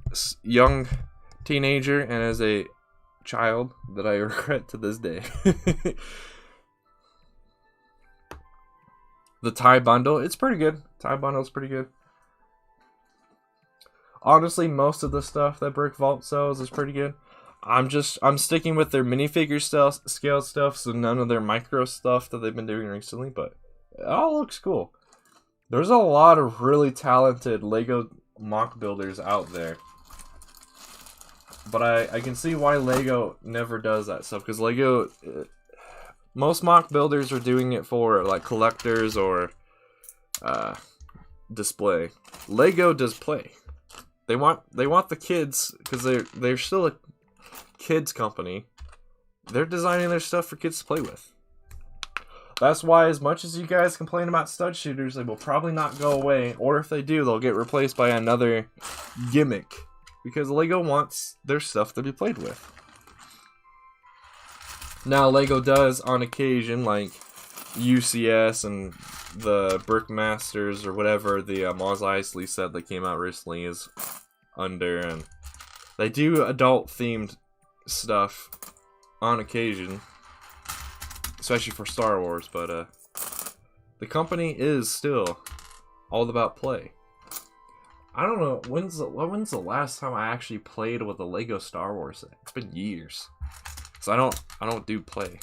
young teenager and as a child that I regret to this day. The tie bundle, it's pretty good. Tie bundle's pretty good. Honestly, most of the stuff that Brick Vault sells is pretty good. I'm sticking with their minifigure scale stuff, so none of their micro stuff that they've been doing recently, but it all looks cool. There's a lot of really talented Lego mock builders out there. But I can see why Lego never does that stuff, because Lego, most mock builders are doing it for like collectors or display. Lego does play. They want the kids, because they're still a kids company. They're designing their stuff for kids to play with. That's why, as much as you guys complain about stud shooters, they will probably not go away, or if they do, they'll get replaced by another gimmick, because Lego wants their stuff to be played with. Now, Lego does, on occasion, like UCS and the Brickmasters or whatever the Mos Eisley set that came out recently is under, and they do adult-themed stuff on occasion, especially for Star Wars, but the company is still all about play. I don't know, when's the last time I actually played with a Lego Star Wars set? It's been years. So I don't do play.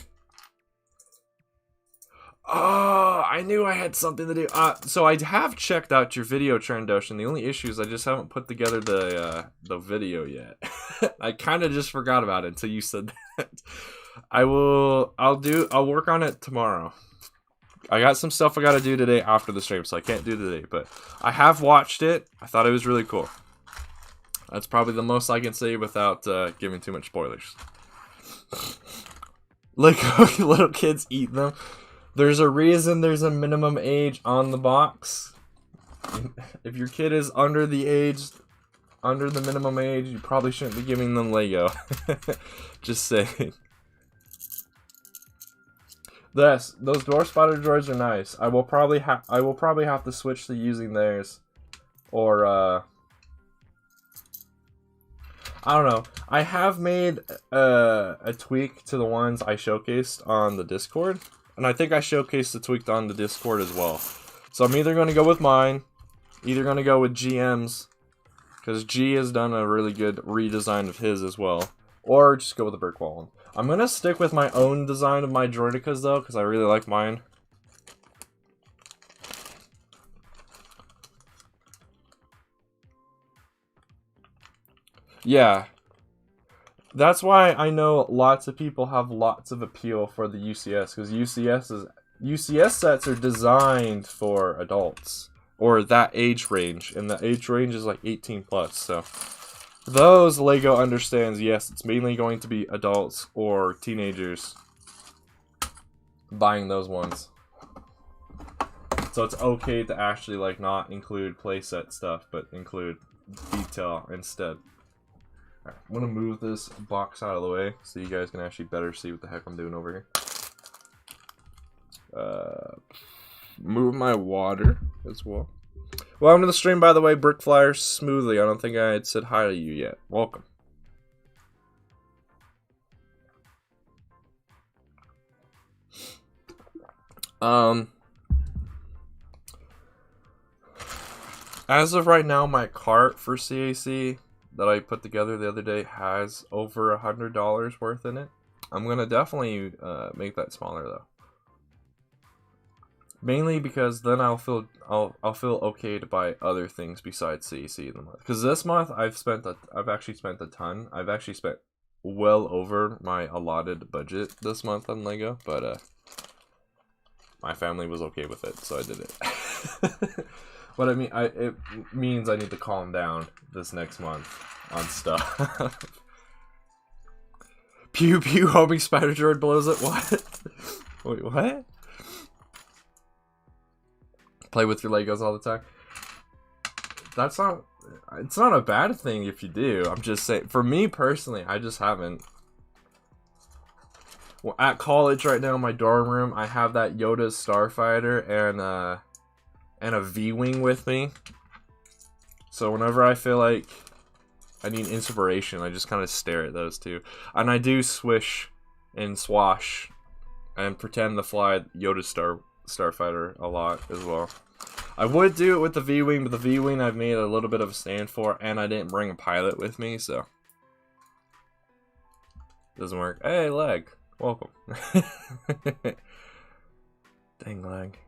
Oh, I knew I had something to do. So I have checked out your video, Trendoshan. The only issue is I just haven't put together the video yet. I kind of just forgot about it until you said that. I'll work on it tomorrow. I got some stuff I got to do today after the stream, so I can't do it today. But I have watched it. I thought it was really cool. That's probably the most I can say without giving too much spoilers. Like, little kids eat them. There's a reason there's a minimum age on the box. If your kid is under the minimum age, you probably shouldn't be giving them Lego. Just saying. Those dwarf spider droids are nice. I will probably have to switch to using theirs, or I don't know. I have made a tweak to the ones I showcased on the Discord, and I think I showcased the tweak on the Discord as well. So I'm either going to go with mine, either going to go with GM's, because G has done a really good redesign of his as well, or just go with the brick wall one. I'm going to stick with my own design of my Droidicas though, because I really like mine. Yeah. That's why I know lots of people have lots of appeal for the UCS, because UCS sets are designed for adults, or that age range, and the age range is like 18 plus, so those Lego understands, yes, it's mainly going to be adults or teenagers buying those ones. So it's okay to actually like not include playset stuff, but include detail instead. Alright, I'm gonna move this box out of the way so you guys can actually better see what the heck I'm doing over here. Move my water as well. Welcome to the stream, by the way, Brick Flyer Smoothly. I don't think I had said hi to you yet. Welcome. As of right now, my cart for CAC that I put together the other day has over $100 worth in it. I'm gonna definitely make that smaller though. Mainly because then I'll feel okay to buy other things besides CEC in the month. Because this month I've actually spent a ton. I've actually spent well over my allotted budget this month on Lego, but my family was okay with it, so I did it. But I mean, it means I need to calm down this next month on stuff. Pew pew, hoping Spider Droid blows it. What? Wait, what? Play with your Legos all the time. That's not. It's not a bad thing if you do. I'm just saying. For me personally, I just haven't. Well, at college right now in my dorm room, I have that Yoda's Starfighter and a V-wing with me. So whenever I feel like I need inspiration, I just kind of stare at those two. And I do swish and swash and pretend to fly Yoda's Starfighter a lot as well. I would do it with the V-wing, but the V-wing I've made a little bit of a stand for, and I didn't bring a pilot with me, so doesn't work. Hey, lag. Welcome. Dang lag.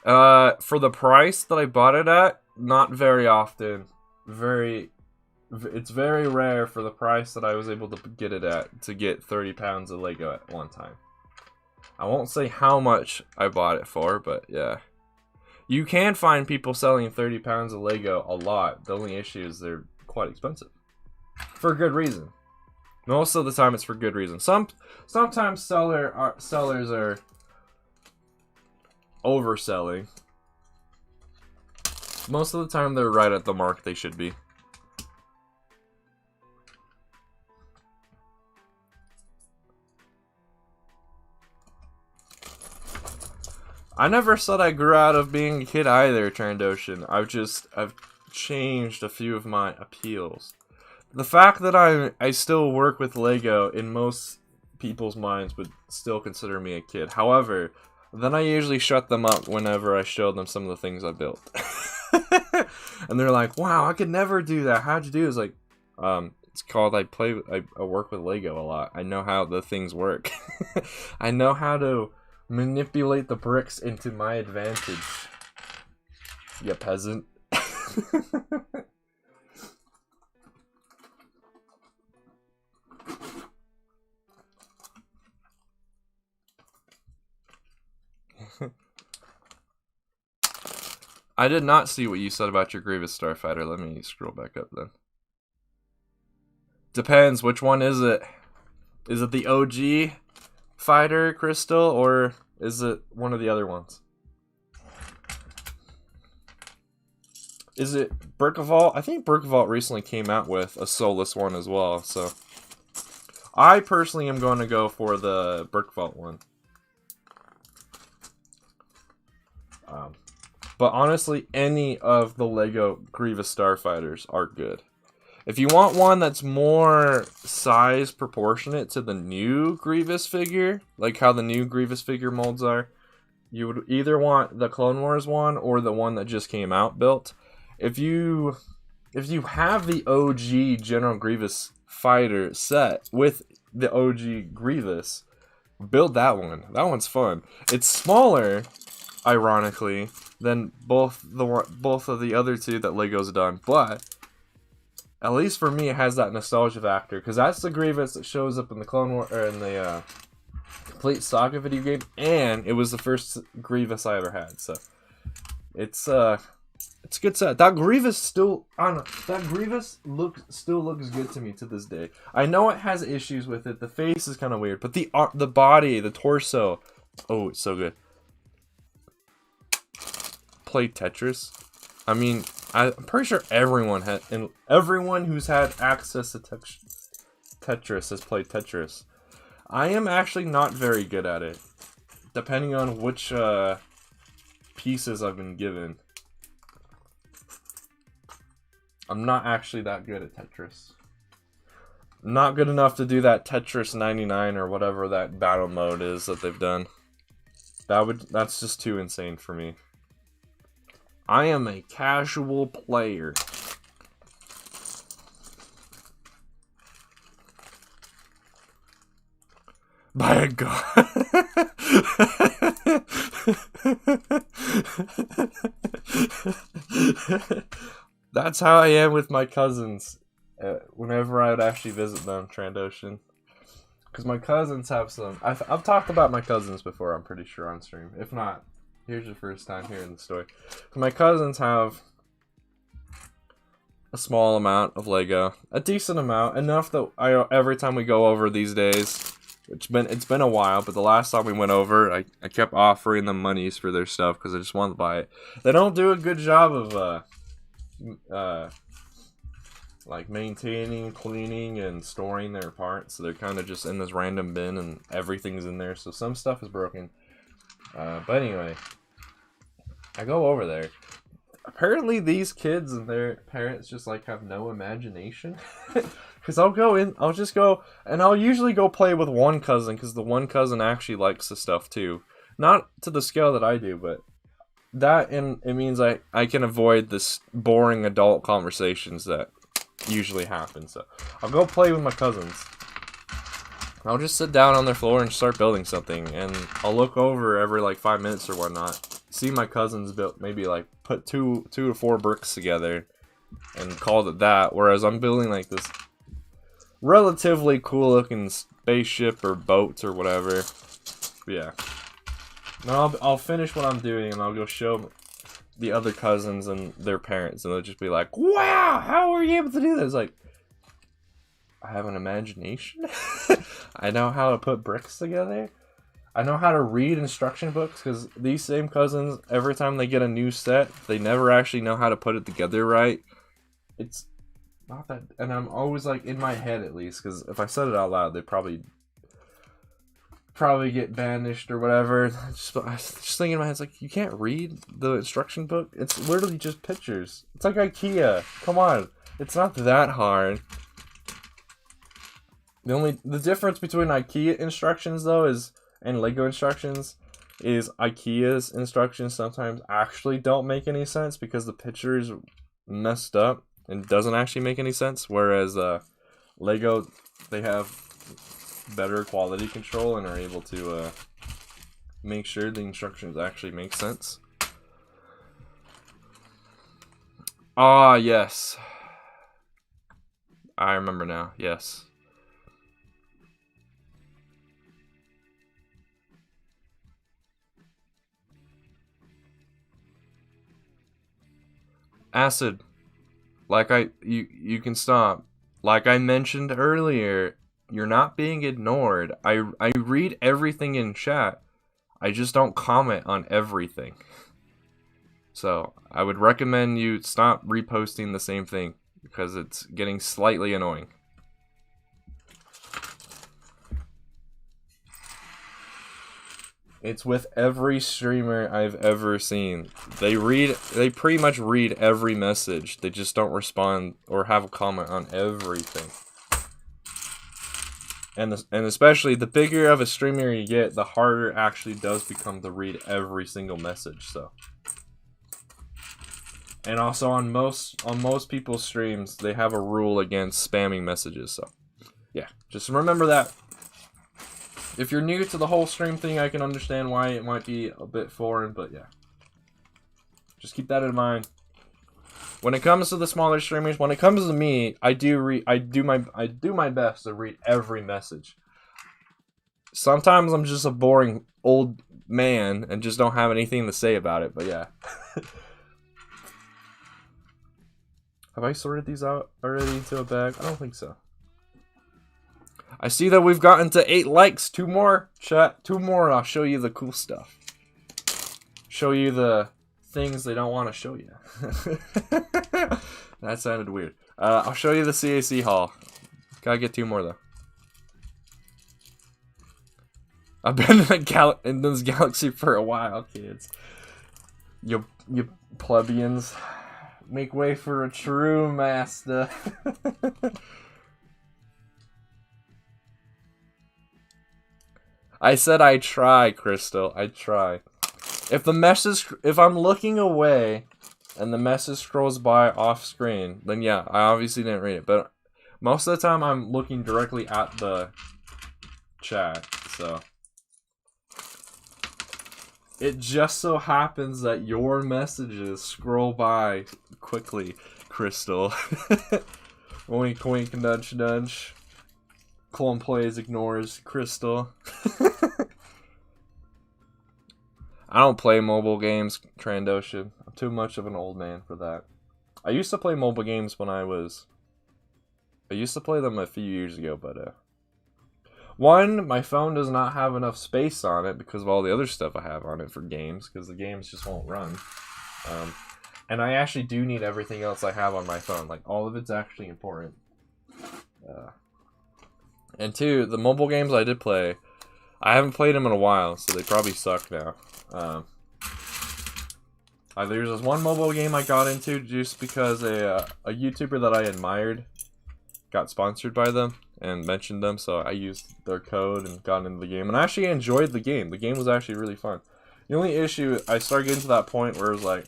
For the price that I bought it at, not very often. It's very rare for the price that I was able to get it at to get 30 pounds of Lego at one time. I won't say how much I bought it for, but yeah. You can find people selling 30 pounds of Lego a lot. The only issue is they're quite expensive. For good reason. Most of the time it's for good reason. Sometimes sellers are overselling. Most of the time they're right at the mark they should be. I never said I grew out of being a kid either, Trandoshan. I've changed a few of my appeals. The fact that I still work with Lego in most people's minds would still consider me a kid. However, then I usually shut them up whenever I show them some of the things I built. And they're like, wow, I could never do that. How'd you do it? It's like, it's called I work with Lego a lot. I know how the things work. I know how to manipulate the bricks into my advantage. You peasant. I did not see what you said about your Grievous Starfighter. Let me scroll back up then. Depends. Which one is it? Is it the OG fighter Crystal, or is it one of the other ones? Is it Brickable? I think Brickable recently came out with a soulless one as well, so I personally am going to go for the Brickable one. But honestly, any of the Lego Grievous Starfighters are good. If you want one that's more size proportionate to the new Grievous figure, like how the new Grievous figure molds are, you would either want the Clone Wars one or the one that just came out built. If you have the OG General Grievous fighter set with the OG Grievous, build that one. That one's fun. It's smaller, ironically, than both of the other two that Lego's done, but at least for me, it has that nostalgia factor, because that's the Grievous that shows up in the Clone War or in the Complete Saga video game, and it was the first Grievous I ever had. So it's a good set. That Grievous still looks good to me to this day. I know it has issues with it. The face is kind of weird, but the body, the torso, oh, it's so good. Play Tetris. I mean, I'm pretty sure everyone who's had access to Tetris has played Tetris. I am actually not very good at it, depending on which pieces I've been given. I'm not actually that good at Tetris. Not good enough to do that Tetris 99 or whatever that battle mode is that they've done. That's just too insane for me. I am a casual player. By a god. That's how I am with my cousins. Whenever I would actually visit them, Trandoshan. Because my cousins have some... I've talked about my cousins before, I'm pretty sure, on stream. If not, here's your first time hearing the story. My cousins have a small amount of Lego. A decent amount. Enough that every time we go over these days... It's been a while, but the last time we went over, I kept offering them monies for their stuff because I just wanted to buy it. They don't do a good job of like maintaining, cleaning, and storing their parts. So they're kind of just in this random bin, and everything's in there. So some stuff is broken. But anyway, I go over there. Apparently, these kids and their parents just like have no imagination. Because I'll just go, and I'll usually go play with one cousin, because the one cousin actually likes the stuff too. Not to the scale that I do, but that, and it means I can avoid this boring adult conversations that usually happen. So I'll go play with my cousins. I'll just sit down on their floor and start building something, and I'll look over every like 5 minutes or whatnot, see my cousins build, maybe like put two to four bricks together, and called it that. Whereas I'm building like this relatively cool looking spaceship or boats or whatever. But yeah. Now I'll finish what I'm doing and I'll go show the other cousins and their parents, and they'll just be like, "Wow, how are you able to do this?" Like, I have an imagination. I know how to put bricks together. I know how to read instruction books, because these same cousins, every time they get a new set, they never actually know how to put it together right. It's not that, and I'm always like in my head at least, because if I said it out loud, they'd probably get banished or whatever. Just thinking in my head, it's like, you can't read the instruction book. It's literally just pictures. It's like IKEA. Come on, it's not that hard. The difference between IKEA instructions though and Lego instructions is IKEA's instructions sometimes actually don't make any sense because the picture is messed up and doesn't actually make any sense, whereas Lego, they have better quality control and are able to make sure the instructions actually make sense. Ah, yes. I remember now, yes. Acid. You can stop. Like I mentioned earlier, you're not being ignored. I read everything in chat. I just don't comment on everything. So I would recommend you stop reposting the same thing, because it's getting slightly annoying. It's with every streamer I've ever seen. They pretty much read every message. They just don't respond or have a comment on everything. And especially the bigger of a streamer you get, the harder it actually does become to read every single message. So, and also on most people's streams, they have a rule against spamming messages. So, yeah, just remember that. If you're new to the whole stream thing, I can understand why it might be a bit foreign, but yeah. Just keep that in mind. When it comes to the smaller streamers, when it comes to me, I do my best to read every message. Sometimes I'm just a boring old man and just don't have anything to say about it, but yeah. Have I sorted these out already into a bag? I don't think so. I see that we've gotten to 8 likes. 2 more, chat. 2 more and I'll show you the cool stuff. Show you the things they don't want to show you. That sounded weird. I'll show you the CAC haul. Gotta get 2 more though. I've been in this galaxy for a while, kids. You plebeians. Make way for a true master. I said I try, Crystal. I try. If I'm looking away and the message scrolls by off screen, then yeah, I obviously didn't read it. But most of the time I'm looking directly at the chat. so it just so happens that your messages scroll by quickly, Crystal. Wink, wink, nudge, nudge. ClonePlays ignores Crystal. I don't play mobile games, Trandoshan. I'm too much of an old man for that. I used to play mobile games when I used to play them a few years ago, but one, my phone does not have enough space on it because of all the other stuff I have on it for games, because the games just won't run. And I actually do need everything else I have on my phone. Like, all of it's actually important. And two, the mobile games I did play, I haven't played them in a while, so they probably suck now. There's this one mobile game I got into just because a YouTuber that I admired got sponsored by them and mentioned them, so I used their code and got into the game, and I actually enjoyed the game. The game was actually really fun. The only issue, I started getting to that point where it was like,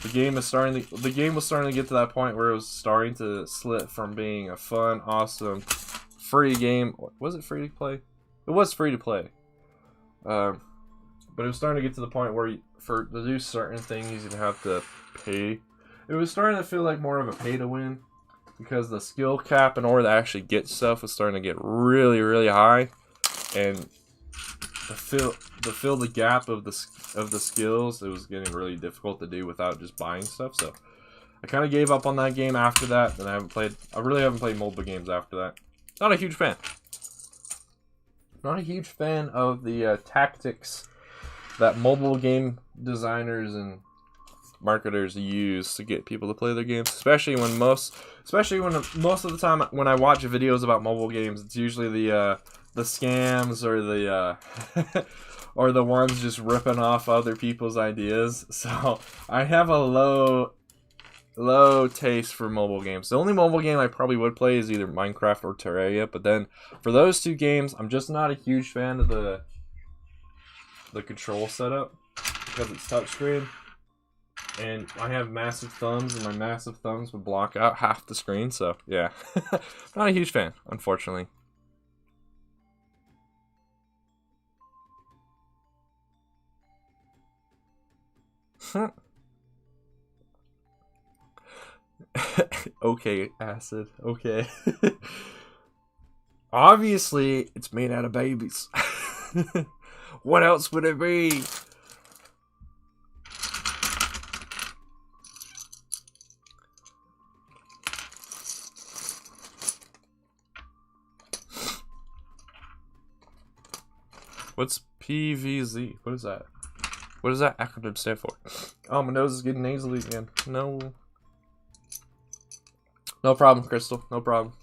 the game was starting to get to that point where it was starting to slip from being a fun, awesome, free game. Was it free to play? It was free to play. But it was starting to get to the point where to do certain things you'd have to pay. It was starting to feel like more of a pay to win, because the skill cap in order to actually get stuff was starting to get really, really high, and to fill the gap of the skills, it was getting really difficult to do without just buying stuff. So I kind of gave up on that game after that, and I really haven't played mobile games after that. Not a huge fan. Not a huge fan of the tactics that mobile game designers and marketers use to get people to play their games, especially when most of the time when I watch videos about mobile games, it's usually the scams or the or the ones just ripping off other people's ideas. So I have a low taste for mobile games. The only mobile game I probably would play is either Minecraft or Terraria, but then for those two games, I'm just not a huge fan of the control setup because it's touchscreen, and I have massive thumbs, and my massive thumbs would block out half the screen. So yeah, not a huge fan, unfortunately. Okay, acid. Okay. Obviously, it's made out of babies. What else would it be? What's PVZ? What is that? What does that acronym stand for? Oh, my nose is getting nasally again. No. No problem, Crystal. No problem.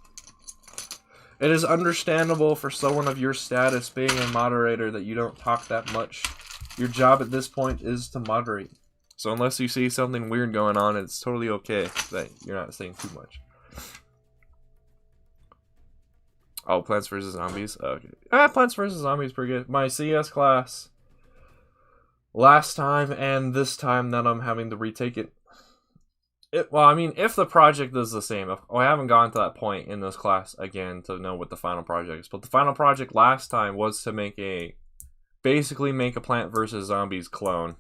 It is understandable for someone of your status being a moderator that you don't talk that much. Your job at this point is to moderate. So unless you see something weird going on, it's totally okay that you're not saying too much. Oh, Plants vs. Zombies? Okay. Plants vs. Zombies is pretty good. My CS class, last time and this time that I'm having to retake it. Well, I mean, if the project is the same, I haven't gotten to that point in this class again to know what the final project is. But the final project last time was to basically make a Plant vs. Zombies clone.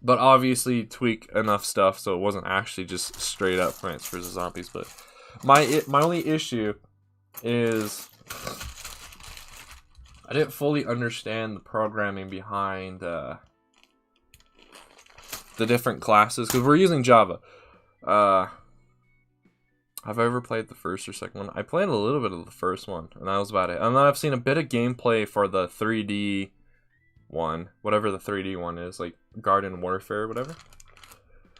But obviously tweak enough stuff so it wasn't actually just straight up Plants vs. Zombies. But my only issue is I didn't fully understand the programming behind the different classes, because we're using Java. Have I ever played the first or second one? I played a little bit of the first one, and that was about it. And then I've seen a bit of gameplay for the 3D one, whatever the 3D one is, like Garden Warfare or whatever.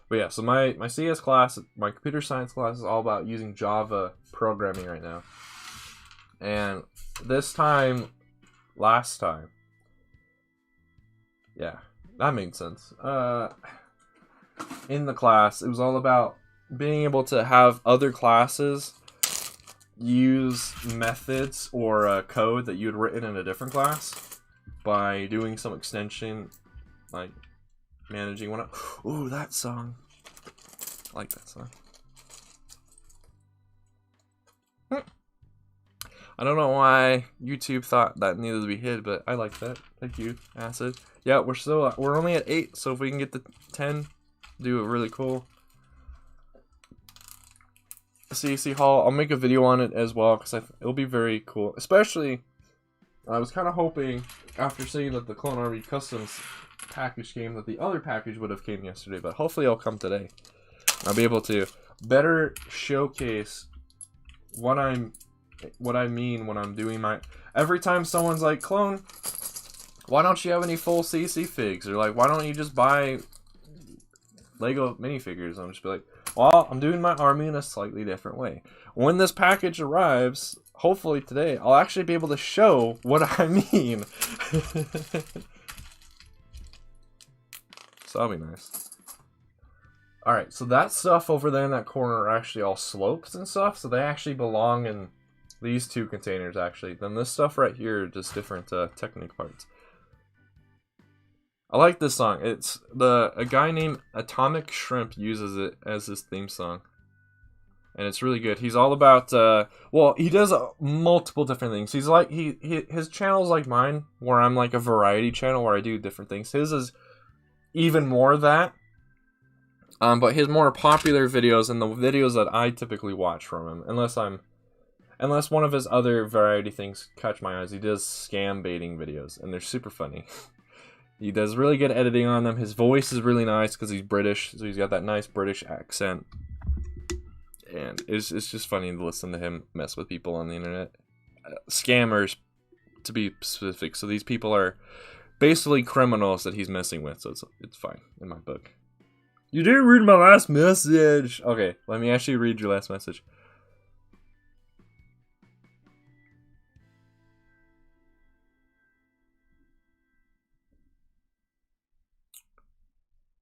But yeah, so my CS class, my computer science class is all about using Java programming right now. And last time, yeah, that made sense. In the class, it was all about being able to have other classes use methods or code that you had written in a different class by doing some extension, like managing one. Ooh, that song. I like that song. I don't know why YouTube thought that needed to be hid, but I like that. Thank you, Acid. Yeah, we're only at 8, so if we can get to 10, do it really cool. CC Hall, I'll make a video on it as well, because it'll be very cool. Especially, I was kind of hoping, after seeing that the Clone Army Customs package came, that the other package would have came yesterday, but hopefully it'll come today. I'll be able to better showcase what I mean when I'm doing my... Every time someone's like, Clone, why don't you have any full CC figs? Or like, why don't you just buy Lego minifigures? I'm just be like, well, I'm doing my army in a slightly different way. When this package arrives, hopefully today, I'll actually be able to show what I mean. So that'll be nice. Alright, so that stuff over there in that corner are actually all slopes and stuff, so they actually belong in these 2 containers, actually. Then this stuff right here are just different Technic parts. I like this song. It's a guy named Atomic Shrimp uses it as his theme song. And it's really good. He's all about, well, he does multiple different things. He's like, his channel's like mine, where I'm like a variety channel where I do different things. His is even more that. But his more popular videos and the videos that I typically watch from him, unless one of his other variety things catch my eyes, he does scam baiting videos, and they're super funny. He does really good editing on them. His voice is really nice because he's British, so he's got that nice British accent. And it's just funny to listen to him mess with people on the internet. Scammers, to be specific. So these people are basically criminals that he's messing with, so it's fine in my book. You didn't read my last message! Okay, let me actually read your last message.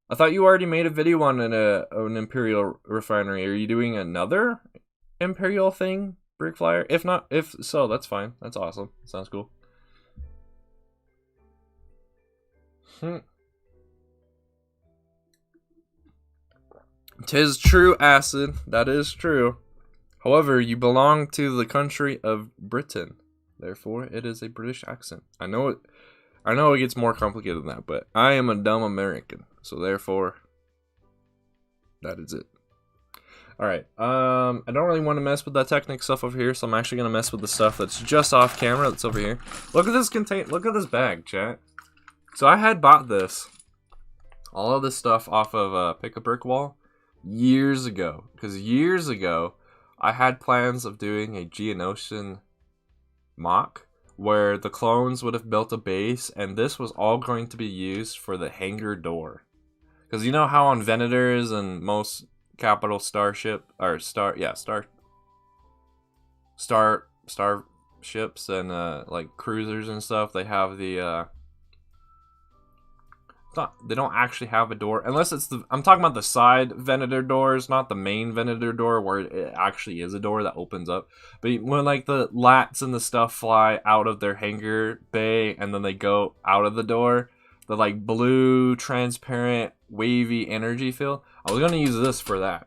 I thought you already made a video on an Imperial refinery. Are you doing another Imperial thing, Brickflyer? If so, that's fine. That's awesome. Sounds cool. Tis true, Acid. That is true. However, you belong to the country of Britain. Therefore, it is a British accent. I know it gets more complicated than that, but I am a dumb American. So therefore, that is it. Alright, I don't really want to mess with that Technic stuff over here, so I'm actually going to mess with the stuff that's just off camera that's over here. Look at this look at this bag, chat. So I had bought this, all of this stuff off of Pick a Brick Wall years ago. Because years ago, I had plans of doing a Geonosian mock, where the clones would have built a base, and this was all going to be used for the hangar door. Because you know how on Venators and most capital starships and like cruisers and stuff, they have the they don't actually have a door, unless it's I'm talking about the side Venator doors, not the main Venator door where it actually is a door that opens up. But when like the lats and the stuff fly out of their hangar bay and then they go out of the door, the like blue transparent wavy energy field, I was gonna use this for that.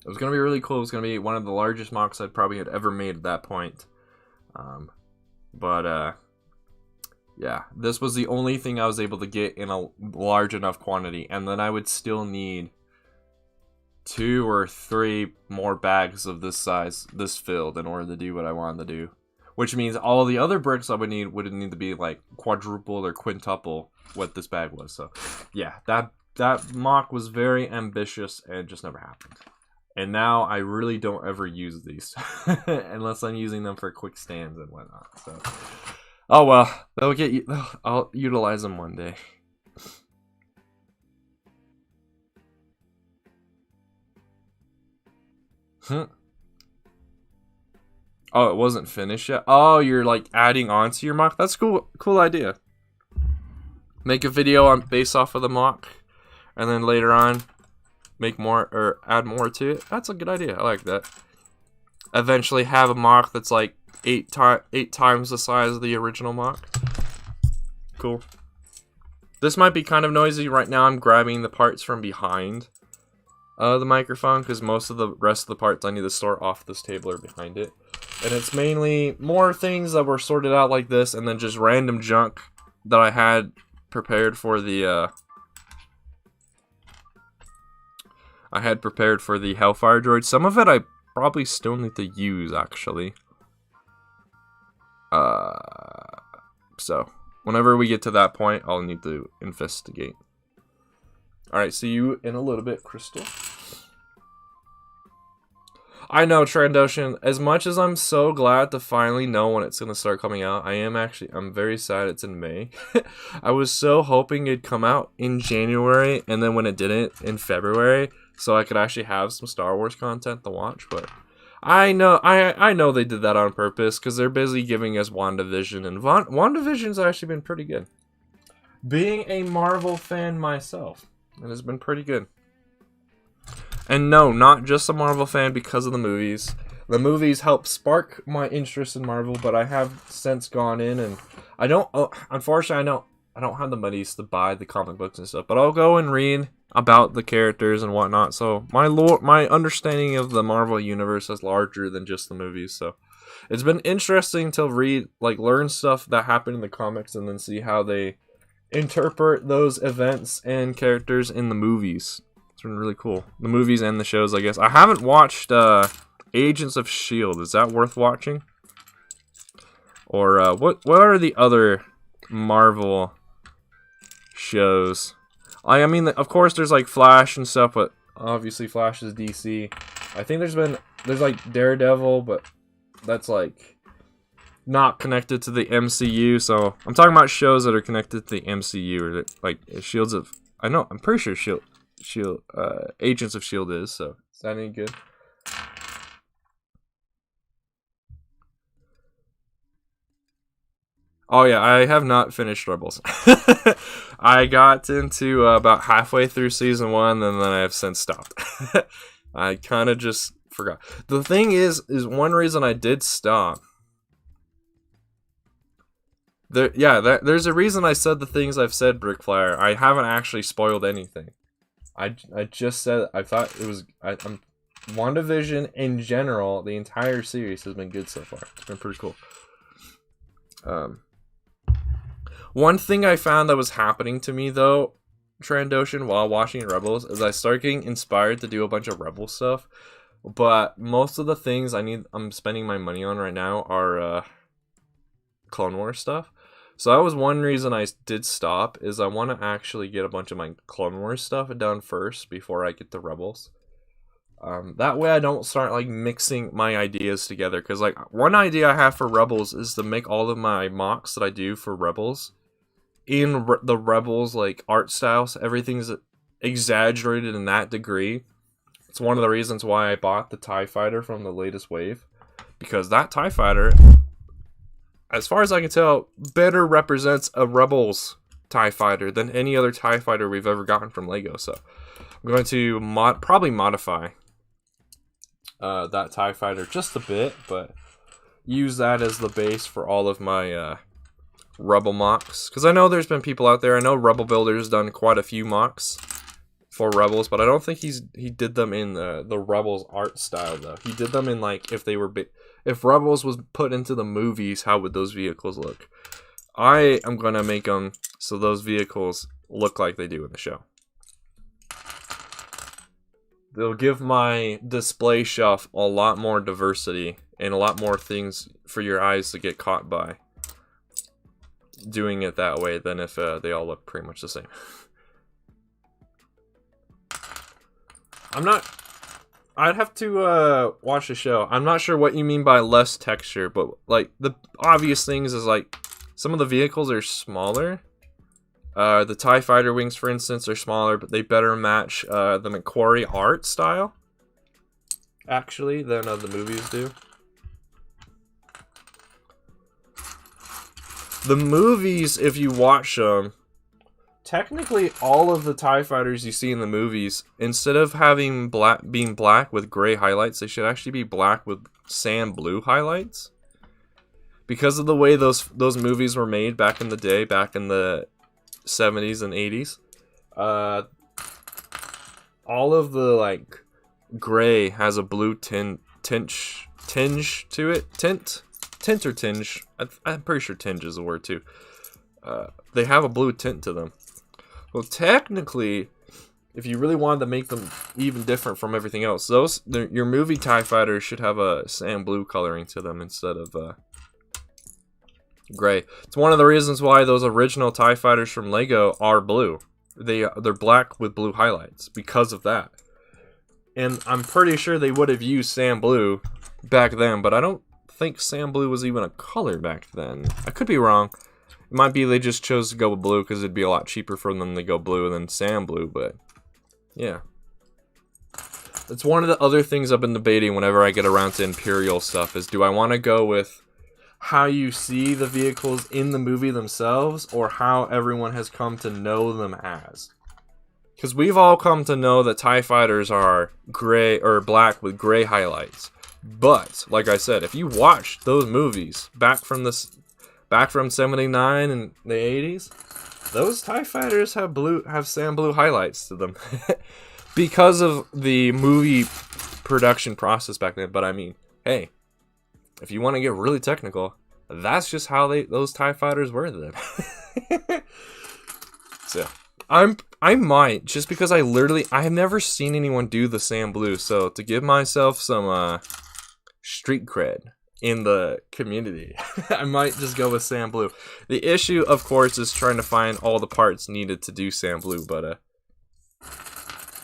It was gonna be really cool. It was gonna be one of the largest mocks I'd probably had ever made at that point. Yeah, this was the only thing I was able to get in a large enough quantity, and then I would still need 2 or 3 more bags of this size, this filled, in order to do what I wanted to do. Which means all the other bricks I would need to be like quadruple or quintuple what this bag was. So yeah, that mock was very ambitious and just never happened. And now I really don't ever use these unless I'm using them for quick stands and whatnot. So oh well, I'll utilize them one day. Oh, it wasn't finished yet? Oh, you're like adding on to your mock? That's cool. Cool idea. Make a video based off of the mock, and then later on make more or add more to it. That's a good idea. I like that. Eventually have a mock that's like 8 times the size of the original mock. Cool. This might be kind of noisy right now. I'm grabbing the parts from behind, the microphone, because most of the rest of the parts I need to store off this table or behind it. And it's mainly more things that were sorted out like this, and then just random junk that I had prepared for the Hellfire droid. Some of it I probably still need to use, actually. So whenever we get to that point, I'll need to investigate. Alright, see you in a little bit, Crystal. I know, Trandoshan, as much as I'm so glad to finally know when it's going to start coming out, I'm very sad it's in May. I was so hoping it'd come out in January, and then when it didn't, in February, so I could actually have some Star Wars content to watch, but I know they did that on purpose, because they're busy giving us WandaVision, and WandaVision's actually been pretty good. Being a Marvel fan myself, it has been pretty good. And no, not just a Marvel fan because of the movies. The movies helped spark my interest in Marvel, but I have since gone in and I don't, unfortunately, I don't have the money to buy the comic books and stuff, but I'll go and read about the characters and whatnot. So my understanding of the Marvel universe is larger than just the movies. So it's been interesting to learn stuff that happened in the comics and then see how they interpret those events and characters in the movies. It's been really cool. The movies and the shows, I guess. I haven't watched Agents of S.H.I.E.L.D. Is that worth watching? Or what are the other Marvel shows? I mean, of course there's like Flash and stuff, but obviously Flash is DC. I think there's like Daredevil, but that's like not connected to the MCU. So I'm talking about shows that are connected to the MCU, or that, like Shields of. I'm pretty sure Agents of S.H.I.E.L.D. is. So is that any good? Oh yeah, I have not finished Rebels. I got into about halfway through season 1, and then I have since stopped. I kind of just forgot. The thing is one reason I did stop. There's a reason I said the things I've said, Brickflyer. I haven't actually spoiled anything. I just said I thought it was. WandaVision in general, the entire series has been good so far. It's been pretty cool. One thing I found that was happening to me though, Trandoshan, while watching Rebels, is I start getting inspired to do a bunch of Rebel stuff, but most of the things I'm spending my money on right now are Clone Wars stuff. So that was one reason I did stop, is I want to actually get a bunch of my Clone Wars stuff done first before I get to Rebels. That way I don't start like mixing my ideas together, because like one idea I have for Rebels is to make all of my mocks that I do for Rebels in the Rebels like art style, so everything's exaggerated in that degree. It's one of the reasons why I bought the TIE Fighter from the latest wave, because that TIE Fighter, as far as I can tell, better represents a Rebels TIE Fighter than any other TIE Fighter we've ever gotten from LEGO. So I'm going to probably modify that TIE Fighter just a bit, but use that as the base for all of my Rebel mocks. Because I know there's been people out there, I know Rebel Builder's done quite a few mocks for Rebels, but I don't think he did them in the Rebels art style though. He did them in like if Rebels was put into the movies, how would those vehicles look? I am gonna make them so those vehicles look like they do in the show. They'll give my display shelf a lot more diversity and a lot more things for your eyes to get caught by doing it that way than if they all look pretty much the same. I'd have to watch the show. I'm not sure what you mean by less texture, but like the obvious things is like some of the vehicles are smaller. The TIE Fighter wings, for instance, are smaller, but they better match the McQuarrie art style, actually, than the movies do. The movies, if you watch them, technically all of the TIE Fighters you see in the movies, instead of having being black with gray highlights, they should actually be black with sand blue highlights. Because of the way those movies were made back in the day, back in the 70s and 80s. all of the like gray has a blue tinge to it. Tint or tinge. I'm pretty sure tinge is a word too. They have a blue tint to them. Well, technically, if you really wanted to make them even different from everything else, your movie TIE fighters should have a sand blue coloring to them instead of gray. It's one of the reasons why those original TIE fighters from Lego are blue. They're black with blue highlights because of that. And I'm pretty sure they would have used sand blue back then, but I don't think sand blue was even a color back then. I could be wrong. It might be they just chose to go with blue because it'd be a lot cheaper for them to go blue than sand blue, but yeah. It's one of the other things I've been debating whenever I get around to Imperial stuff is, do I want to go with how you see the vehicles in the movie themselves or how everyone has come to know them as? Because we've all come to know that TIE fighters are gray or black with gray highlights. But, like I said, if you watch those movies back from 79 and the 80s, those TIE fighters have sand blue highlights to them. Because of the movie production process back then. But I mean, hey, if you want to get really technical, that's just how those TIE fighters were then. So, I might, just because I have never seen anyone do the sand blue, so to give myself some street cred in the community, I might just go with sand blue. The issue, of course, is trying to find all the parts needed to do sand blue, but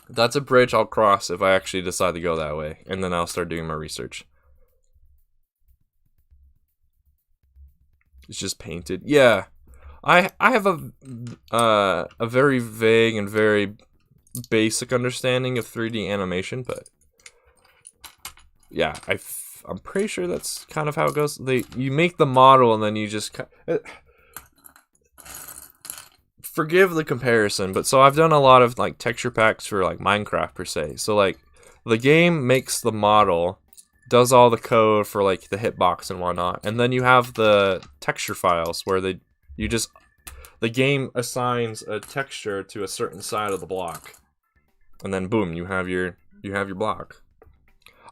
that's a bridge I'll cross if I actually decide to go that way, and then I'll start doing my research. It's just painted. Yeah, I have a very vague and very basic understanding of 3D animation, but yeah, I'm pretty sure that's kind of how it goes. You make the model and then you just forgive the comparison, but so I've done a lot of like texture packs for like Minecraft per se. So like the game makes the model, does all the code for like the hitbox and whatnot, and then you have the texture files where the game assigns a texture to a certain side of the block, and then boom, you have your block.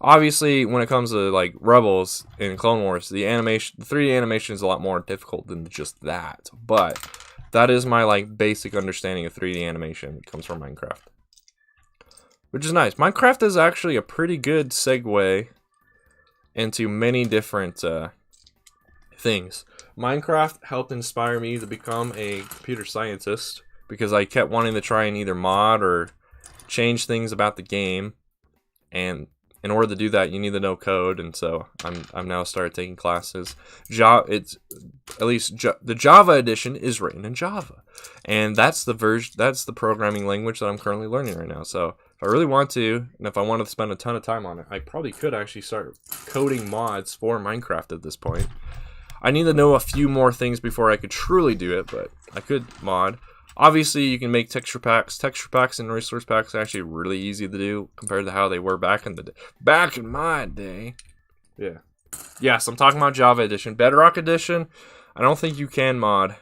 Obviously, when it comes to like Rebels in Clone Wars, the 3D animation is a lot more difficult than just that. But that is my like basic understanding of 3D animation. It comes from Minecraft, which is nice. Minecraft is actually a pretty good segue into many different things. Minecraft helped inspire me to become a computer scientist because I kept wanting to try and either mod or change things about the game, and in order to do that, you need to know code, and so I'm now started taking classes. The Java edition is written in Java, and that's the programming language that I'm currently learning right now. So if I really want to, and if I wanted to spend a ton of time on it, I probably could actually start coding mods for Minecraft at this point. I need to know a few more things before I could truly do it, but I could mod. Obviously, you can make texture packs. Texture packs and resource packs are actually really easy to do compared to how they were back in my day. Yeah. Yes, I'm talking about Java Edition. Bedrock Edition, I don't think you can mod.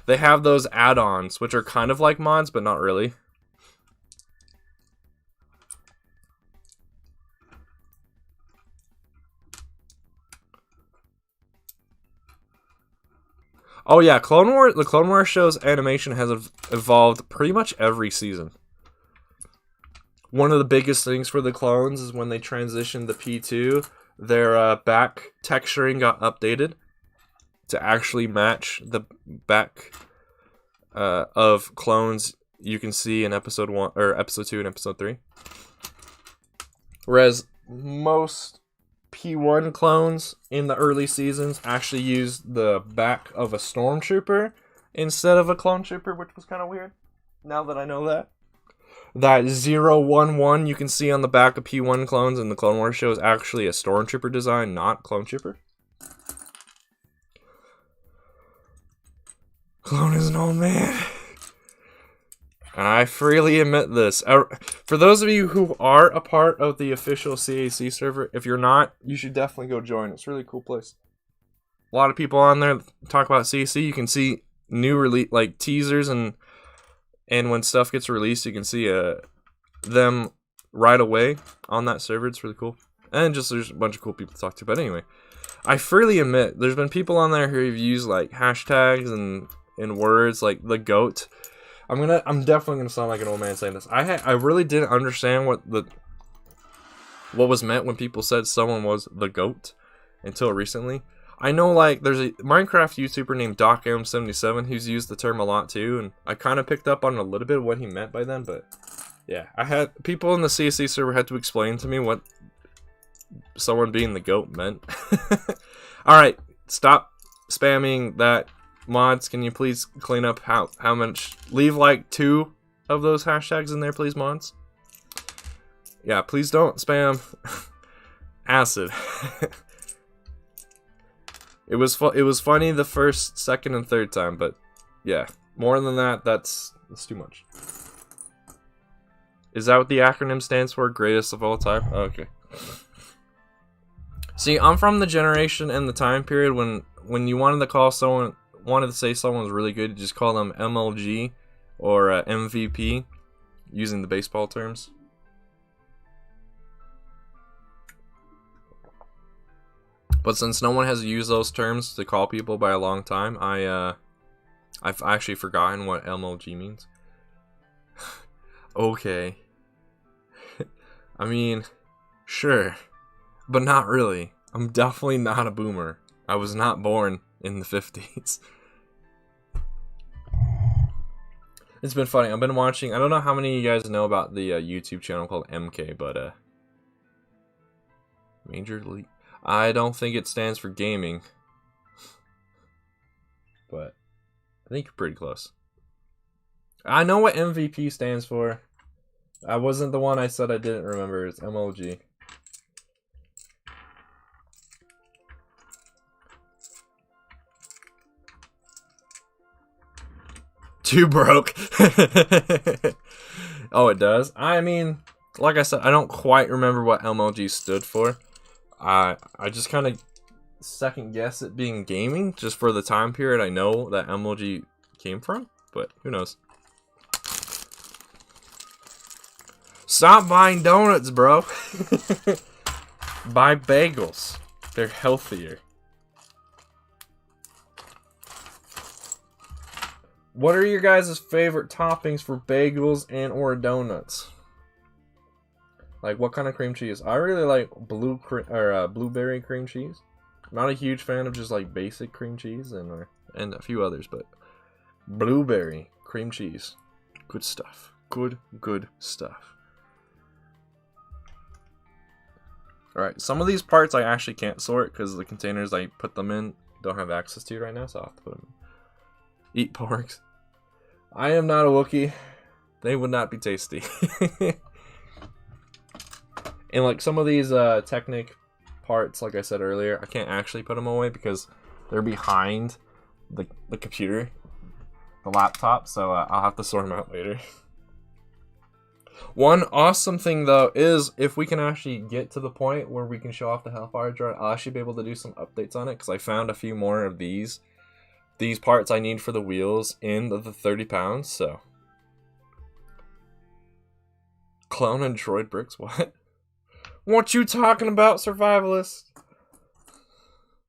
They have those add-ons, which are kind of like mods, but not really. Oh yeah, the Clone Wars show's animation has evolved pretty much every season. One of the biggest things for the clones is when they transitioned to P2, their back texturing got updated to actually match the back of clones you can see in episode 1 or episode 2 and episode 3. Whereas most P1 clones in the early seasons actually used the back of a stormtrooper instead of a clone trooper, which was kind of weird. Now that I know that. That 011 you can see on the back of P1 clones in the Clone Wars show is actually a stormtrooper design, not clone trooper. Clone is an old man. And I freely admit this. For those of you who are a part of the official CAC server, if you're not, you should definitely go join. It's a really cool place. A lot of people on there talk about CAC. You can see new teasers, and when stuff gets released, you can see them right away on that server. It's really cool. And just there's a bunch of cool people to talk to. But anyway, I freely admit there's been people on there who have used like hashtags and words like the GOAT. I'm definitely gonna sound like an old man saying this. I really didn't understand what was meant when people said someone was the GOAT until recently. I know like there's a Minecraft YouTuber named DocM77 who's used the term a lot too, and I kind of picked up on a little bit of what he meant by then, but yeah, I had people in the CSC server had to explain to me what someone being the GOAT meant. Alright, stop spamming that. Mods, can you please clean up how much? Leave like 2 of those hashtags in there, please, mods. Yeah, please don't spam acid. It was funny the first, second, and third time, but yeah, more than that, that's too much. Is that what the acronym stands for? Greatest of all time? Oh, okay. See, I'm from the generation and the time period when you wanted to say someone was really good, you just call them MLG or MVP, using the baseball terms. But since no one has used those terms to call people by a long time, I've actually forgotten what MLG means. Okay. I mean, sure, but not really. I'm definitely not a boomer. I was not born in the 50s. It's been funny. I've been watching. I don't know how many of you guys know about the YouTube channel called MK, but Major League. I don't think it stands for gaming, but I think you're pretty close. I know what MVP stands for. I wasn't the one I said I didn't remember. It's MLG. Too broke. Oh, it does? I mean, like I said, I don't quite remember what MLG stood for. I just kind of second guess it being gaming, just for the time period I know that MLG came from, but who knows. Stop buying donuts, bro. Buy bagels. They're healthier. What are your guys' favorite toppings for bagels and or donuts? Like, what kind of cream cheese? I really like blueberry cream cheese. I'm not a huge fan of just like basic cream cheese and a few others, but blueberry cream cheese, good stuff. Good stuff. All right, some of these parts I actually can't sort because the containers I put them in don't have access to right now, so I'll have to put them in. Eat porks. I am not a Wookiee. They would not be tasty. And like some of these Technic parts, like I said earlier, I can't actually put them away because they're behind the computer, the laptop, so I'll have to sort them out later. One awesome thing though is if we can actually get to the point where we can show off the Hellfire droid, I'll actually be able to do some updates on it because I found a few more of these parts I need for the wheels in the 30 pounds, so. Clone and droid bricks, what? What you talking about, survivalist?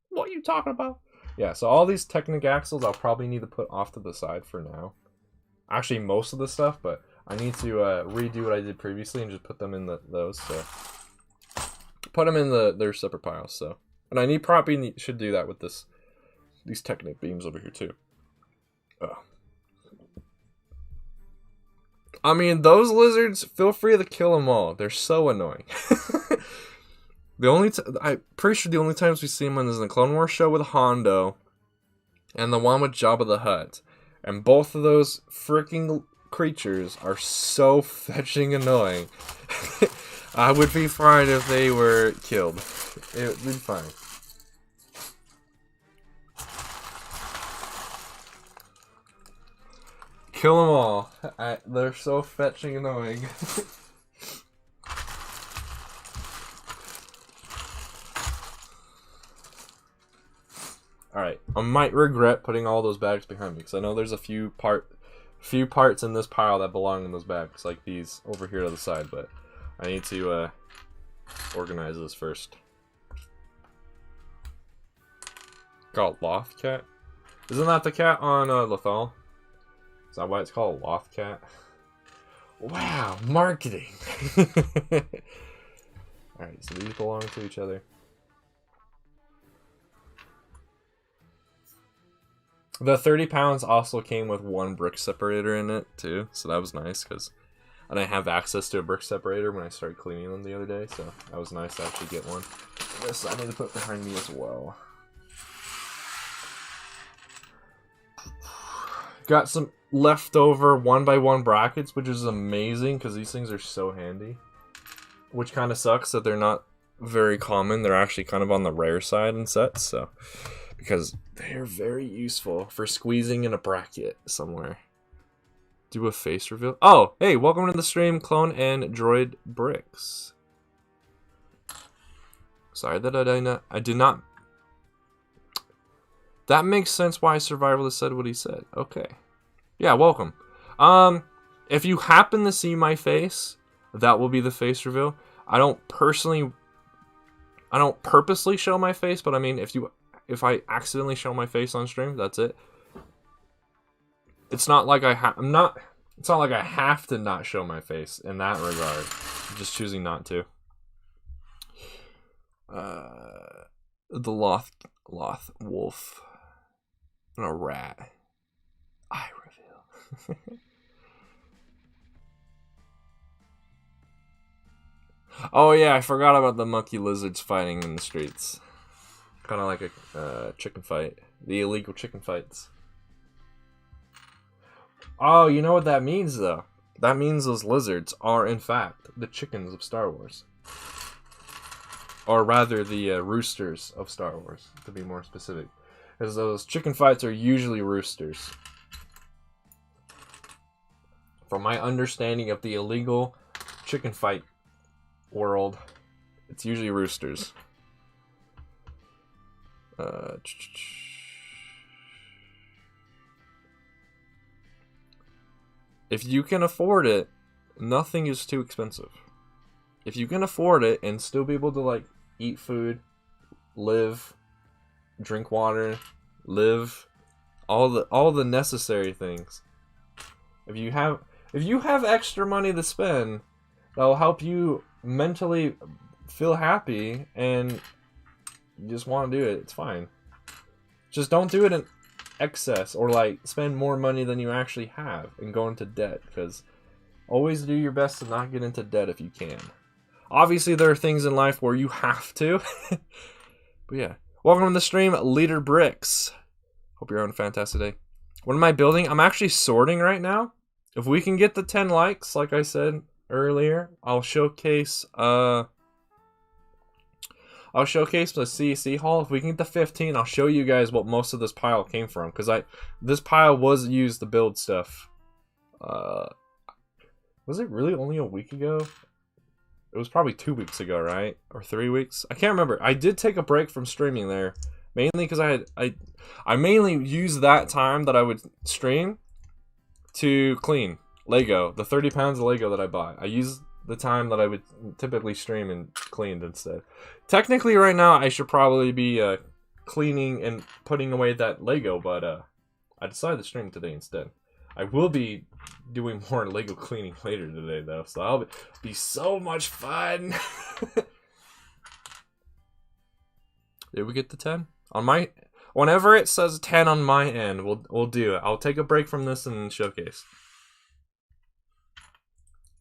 What you talking about? Yeah, so all these Technic axles I'll probably need to put off to the side for now. Actually, most of the stuff, but I need to redo what I did previously and just put them in those. So put them in their separate piles. So, and I probably should do that with these Technic beams over here too. I mean, those lizards, feel free to kill them all. They're so annoying. I'm pretty sure the only times we see them is in the Clone Wars show with Hondo, and the one with Jabba the Hutt. And both of those freaking creatures are so fetching annoying. I would be fine if they were killed. It would be fine. Kill them all. They're so fetching annoying. Alright, I might regret putting all those bags behind me, because I know there's a few few parts in this pile that belong in those bags, like these over here to the side, but I need to organize this first. Called Loth Cat? Isn't that the cat on Lethal? Is that why it's called Loth Cat? Wow, marketing! Alright, so these belong to each other. The 30 pounds also came with one brick separator in it, too. So that was nice, because I didn't have access to a brick separator when I started cleaning them the other day. So that was nice to actually get one. This I need to put behind me as well. Got some leftover 1x1 brackets, which is amazing, because these things are so handy. Which kind of sucks that they're not very common. They're actually kind of on the rare side in sets, so... because they're very useful for squeezing in a bracket somewhere. Do a face reveal. Oh, hey, welcome to the stream, Clone and Droid Bricks. Sorry that I did not. That makes sense why Survivalist said what he said. Okay. Yeah, welcome. If you happen to see my face, that will be the face reveal. I don't purposely show my face, but I mean, if I accidentally show my face on stream, that's it. It's not like it's not like I have to not show my face in that regard. I'm just choosing not to. The Loth wolf and a rat. Eye reveal. Oh yeah, I forgot about the monkey lizards fighting in the streets. Kind of like a chicken fight. The illegal chicken fights. Oh, you know what that means, though? That means those lizards are, in fact, the chickens of Star Wars. Or rather, the roosters of Star Wars, to be more specific. Because those chicken fights are usually roosters. From my understanding of the illegal chicken fight world, it's usually roosters. If you can afford it, nothing is too expensive. If you can afford it and still be able to like eat food, live, drink water, live, all the necessary things. If you have extra money to spend, that'll help you mentally feel happy and you just want to do it, it's fine. Just don't do it in excess or like spend more money than you actually have and go into debt, because always do your best to not get into debt if you can. Obviously there are things in life where you have to. But yeah, welcome to the stream, Leader Bricks. Hope you're having a fantastic day. What am I building? I'm actually sorting right now. If we can get the 10 likes, like I said earlier, I'll showcase the CEC haul. If we can get the 15, I'll show you guys what most of this pile came from. Because this pile was used to build stuff. Was it really only a week ago? It was probably 2 weeks ago, right? Or 3 weeks? I can't remember. I did take a break from streaming there. Mainly because I mainly used that time that I would stream to clean Lego. The 30 pounds of Lego that I bought. I used the time that I would typically stream and cleaned instead. Technically right now I should probably be cleaning and putting away that Lego, but I decided to stream today instead. I will be doing more Lego cleaning later today though, so that'll be so much fun. Did we get the 10? Whenever it says 10 on my end, we'll do it. I'll take a break from this and showcase.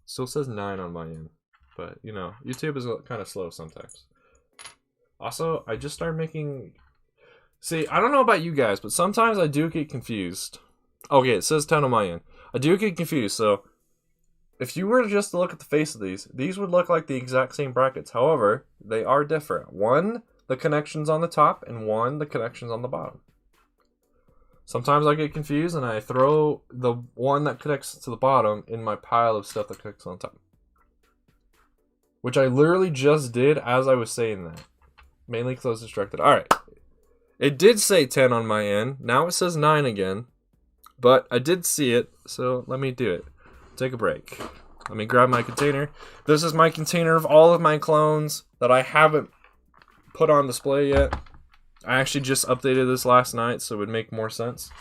Still says 9 on my end, but you know, YouTube is kind of slow sometimes. Also, I just started making... See, I don't know about you guys, but sometimes I do get confused. Okay, it says 10 on my end. I do get confused, so... If you were just to look at the face of these would look like the exact same brackets. However, they are different. One, the connection's on the top, and one, the connection's on the bottom. Sometimes I get confused and I throw the one that connects to the bottom in my pile of stuff that connects on top. Which I literally just did as I was saying that. Mainly because I was distracted. Alright. It did say 10 on my end. Now it says 9 again. But I did see it, so let me do it. Take a break. Let me grab my container. This is my container of all of my clones that I haven't put on display yet. I actually just updated this last night, so it would make more sense.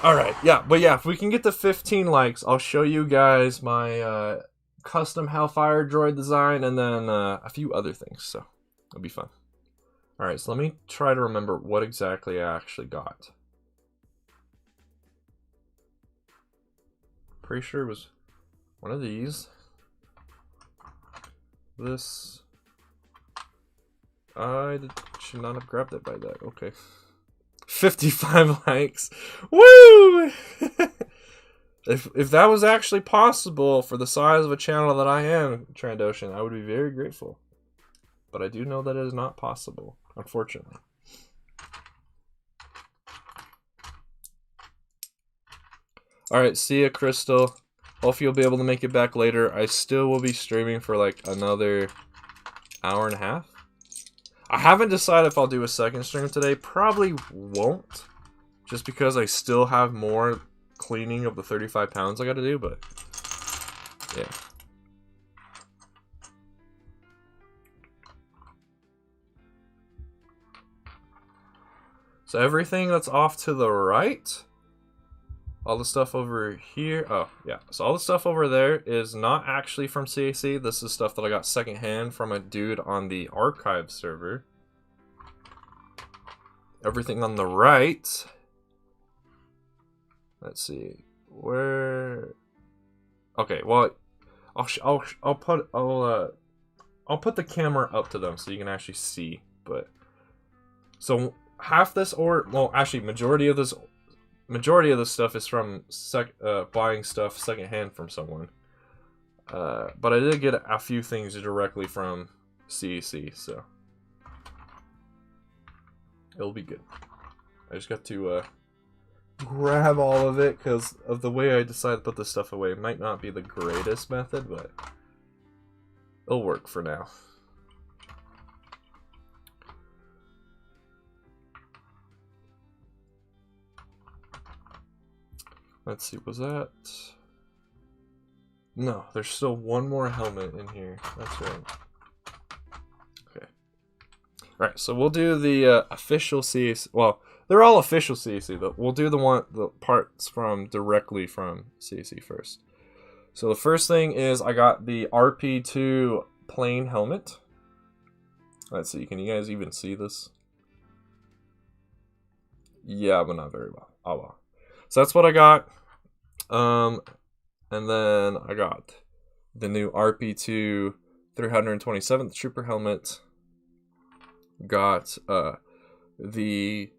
Alright, yeah, but yeah, if we can get to 15 likes, I'll show you guys my custom Hellfire droid design and then a few other things, so it'll be fun. Alright, so let me try to remember what exactly I actually got. Pretty sure it was one of these. This. I should not have grabbed it by that. Okay. 55 likes. Woo! If that was actually possible for the size of a channel that I am, Trandoshan, I would be very grateful. But I do know that it is not possible, unfortunately. Alright, see ya, Crystal. Hope you'll be able to make it back later. I still will be streaming for like another hour and a half. I haven't decided if I'll do a second stream today. Probably won't. Just because I still have more cleaning of the 35 pounds I gotta do, but yeah. So everything that's off to the right, all the stuff over here, oh yeah, so all the stuff over there is not actually from CAC. This is stuff that I got secondhand from a dude on the archive server. Everything on the right, let's see, where, okay, well, I'll put the camera up to them so you can actually see, but, so half this, or, well, actually, majority of this stuff is from buying stuff secondhand from someone. But I did get a few things directly from CAC, so it'll be good. I just got to grab all of it because of the way I decided to put this stuff away. It might not be the greatest method, but it'll work for now. Let's see, was that... No, there's still one more helmet in here. That's right. Okay. Alright, so we'll do the official CAC. Well, they're all official CAC, but we'll do the parts from directly from CAC first. So the first thing is I got the RP2 plain helmet. Let's see, can you guys even see this? Yeah, but not very well. Oh well. So that's what I got. And then I got the new RP2 327th Trooper helmet. Got the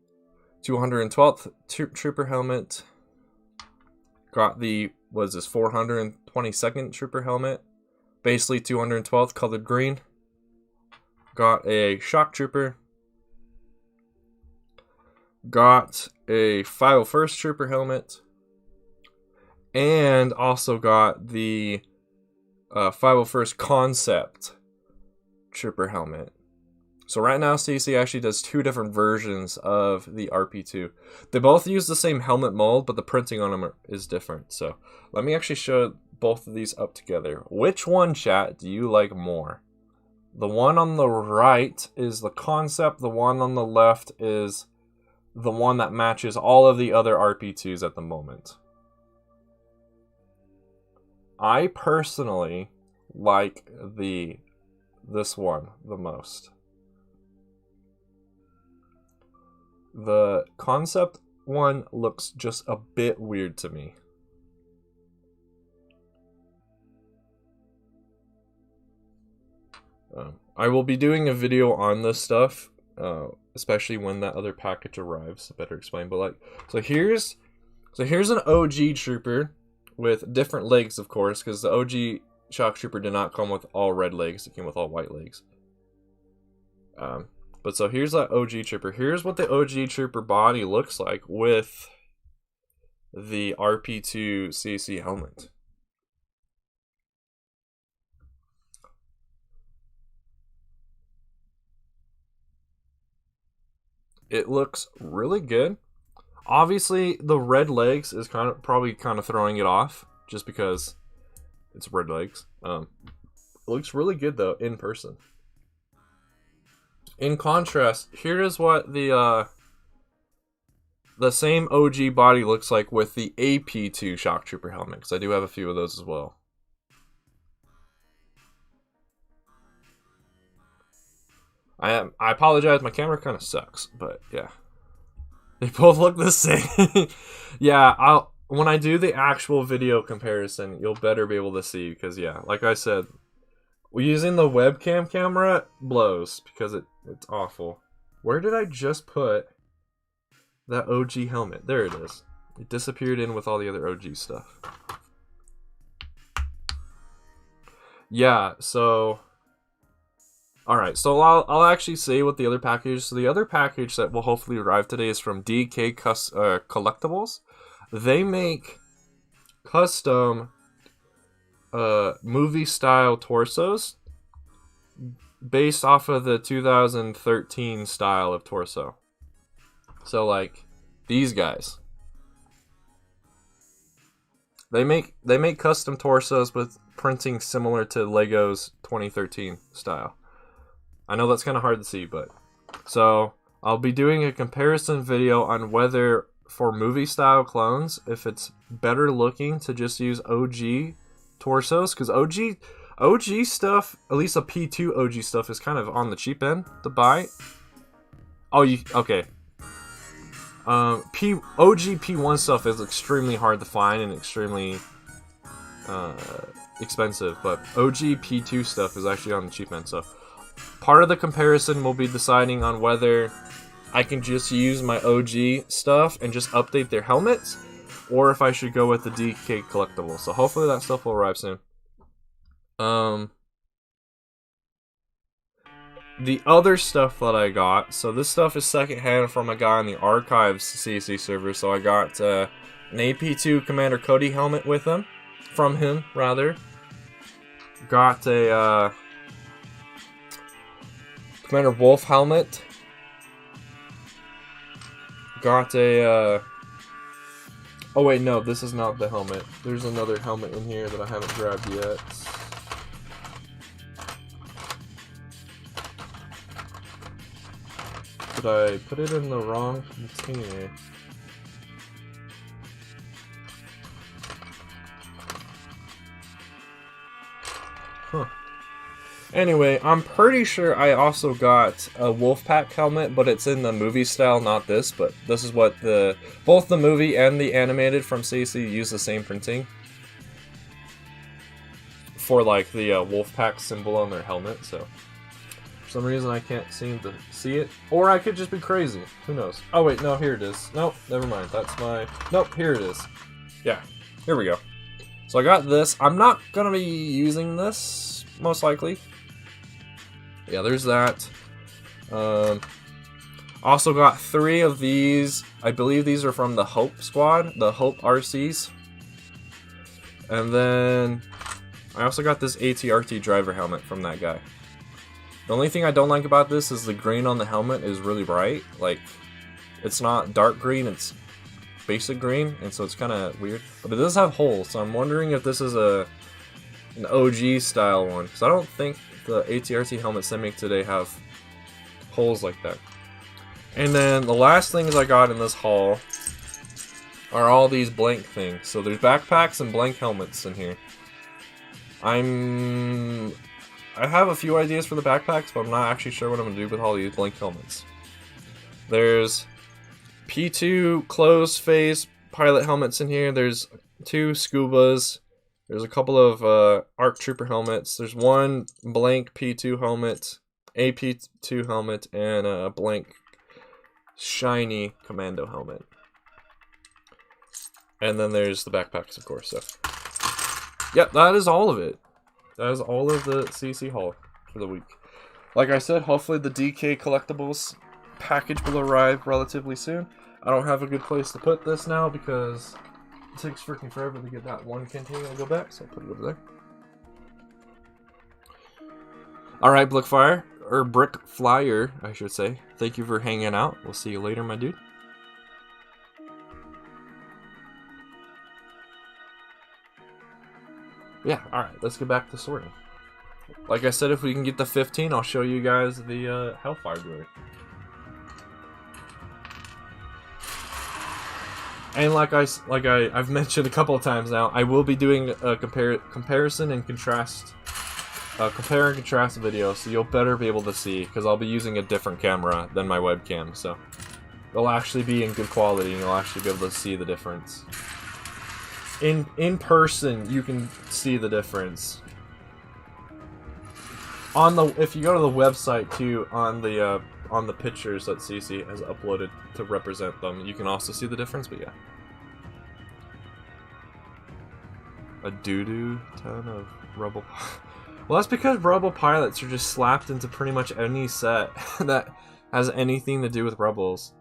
212th Trooper helmet. Got the, what is this, 422nd Trooper helmet. Basically 212th colored green. Got a Shock Trooper. Got a 501st Trooper helmet. And also got the 501st Concept Trooper helmet. So right now, CAC actually does two different versions of the RP2. They both use the same helmet mold, but the printing on them is different. So let me actually show both of these up together. Which one, chat, do you like more? The one on the right is the Concept. The one on the left is the one that matches all of the other RP2s at the moment. I personally like this one the most. The Concept one looks just a bit weird to me. I will be doing a video on this stuff, especially when that other package arrives to better explain. But like, so here's an OG Trooper with different legs, of course, because the OG Shock Trooper did not come with all red legs; it came with all white legs. But so here's that OG Trooper. Here's what the OG Trooper body looks like with the RP2 CAC helmet. It looks really good. Obviously, the red legs is probably kind of throwing it off, just because it's red legs. It looks really good though in person. In contrast, here is what the same OG body looks like with the AP2 Shock Trooper helmet, because I do have a few of those as well. I apologize, my camera kind of sucks, but yeah. They both look the same. Yeah, when I do the actual video comparison, you'll better be able to see, because yeah, like I said, using the webcam camera blows because it's awful. Where did I just put that OG helmet? There it is. It disappeared in with all the other OG stuff. Yeah, so alright, so I'll actually say what the other package. So the other package that will hopefully arrive today is from DK Collectibles. They make custom movie style torsos based off of the 2013 style of torso. So like these guys. They make custom torsos with printing similar to Lego's 2013 style. I know that's kind of hard to see, but so I'll be doing a comparison video on whether for movie style clones, if it's better looking to just use OG torsos, because OG stuff, at least a P2 OG stuff, is kind of on the cheap end to buy. Oh, okay. OG P1 stuff is extremely hard to find and extremely expensive, but OG P2 stuff is actually on the cheap end. So part of the comparison will be deciding on whether I can just use my OG stuff and just update their helmets, or if I should go with the DK collectible. So hopefully that stuff will arrive soon. The other stuff that I got, so this stuff is secondhand from a guy on the Archives CC server. So I got an AP2 Commander Cody helmet from him rather. Got a Commander Wolf helmet. Got a oh wait, no, this is not the helmet. There's another helmet in here that I haven't grabbed yet. Did I put it in the wrong container? Huh. Anyway, I'm pretty sure I also got a Wolfpack helmet, but it's in the movie style, not this, but this is what both the movie and the animated from CC use the same printing for like the Wolfpack symbol on their helmet, so for some reason I can't seem to see it, or I could just be crazy, who knows. Oh wait, no, here it is. Nope, never mind, nope, here it is. Yeah, here we go. So I got this. I'm not gonna be using this, most likely. Yeah, there's that. Also got 3 of these. I believe these are from the Hope Squad, the Hope RCs. And then I also got this ATRT driver helmet from that guy. The only thing I don't like about this is the green on the helmet is really bright. Like, it's not dark green, it's basic green, and so it's kind of weird. But it does have holes, so I'm wondering if this is an OG style one, because I don't think the ATRT helmets they make today have holes like that. And then the last things I got in this haul are all these blank things. So there's backpacks and blank helmets in here. I have a few ideas for the backpacks, but I'm not actually sure what I'm going to do with all these blank helmets. There's P2 closed face pilot helmets in here. There's 2 scubas. There's a couple of ARC Trooper helmets. There's 1 blank P2 helmet, a P2 helmet, and a blank shiny Commando helmet. And then there's the backpacks, of course. So, yeah, that is all of it. That is all of the CC haul for the week. Like I said, hopefully the DK Collectibles package will arrive relatively soon. I don't have a good place to put this now because it takes freaking forever to get that one container to go back, so I'll put it over there. Alright, Blickfire. Brick Flyer, I should say. Thank you for hanging out. We'll see you later, my dude. Yeah, alright, let's get back to sorting. Like I said, if we can get the 15, I'll show you guys the Hellfire Glory. And I've mentioned a couple of times now, I will be doing a comparison and contrast, compare and contrast video, so you'll better be able to see, because I'll be using a different camera than my webcam, so they'll actually be in good quality, and you'll actually be able to see the difference. In person, you can see the difference. If you go to the website too, on the pictures that CC has uploaded to represent them, you can also see the difference, but yeah. A doo-doo ton of rubble. Well, that's because rubble pilots are just slapped into pretty much any set that has anything to do with rebels.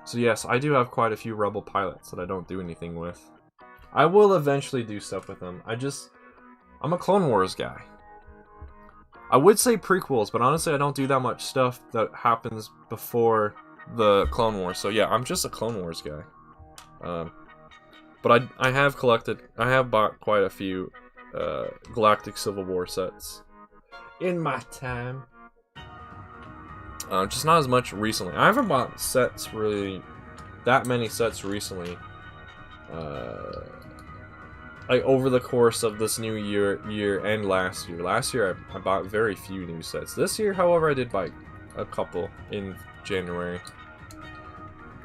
So yes, I do have quite a few rebel pilots that I don't do anything with. I will eventually do stuff with them. I'm a Clone Wars guy. I would say prequels, but honestly I don't do that much stuff that happens before the Clone Wars. So yeah, I'm just a Clone Wars guy. But I have bought quite a few Galactic Civil War sets in my time. Just not as much recently. I haven't bought sets really, that many sets recently. Like over the course of this new year and last year. Last year I bought very few new sets. This year, however, I did buy a couple in January.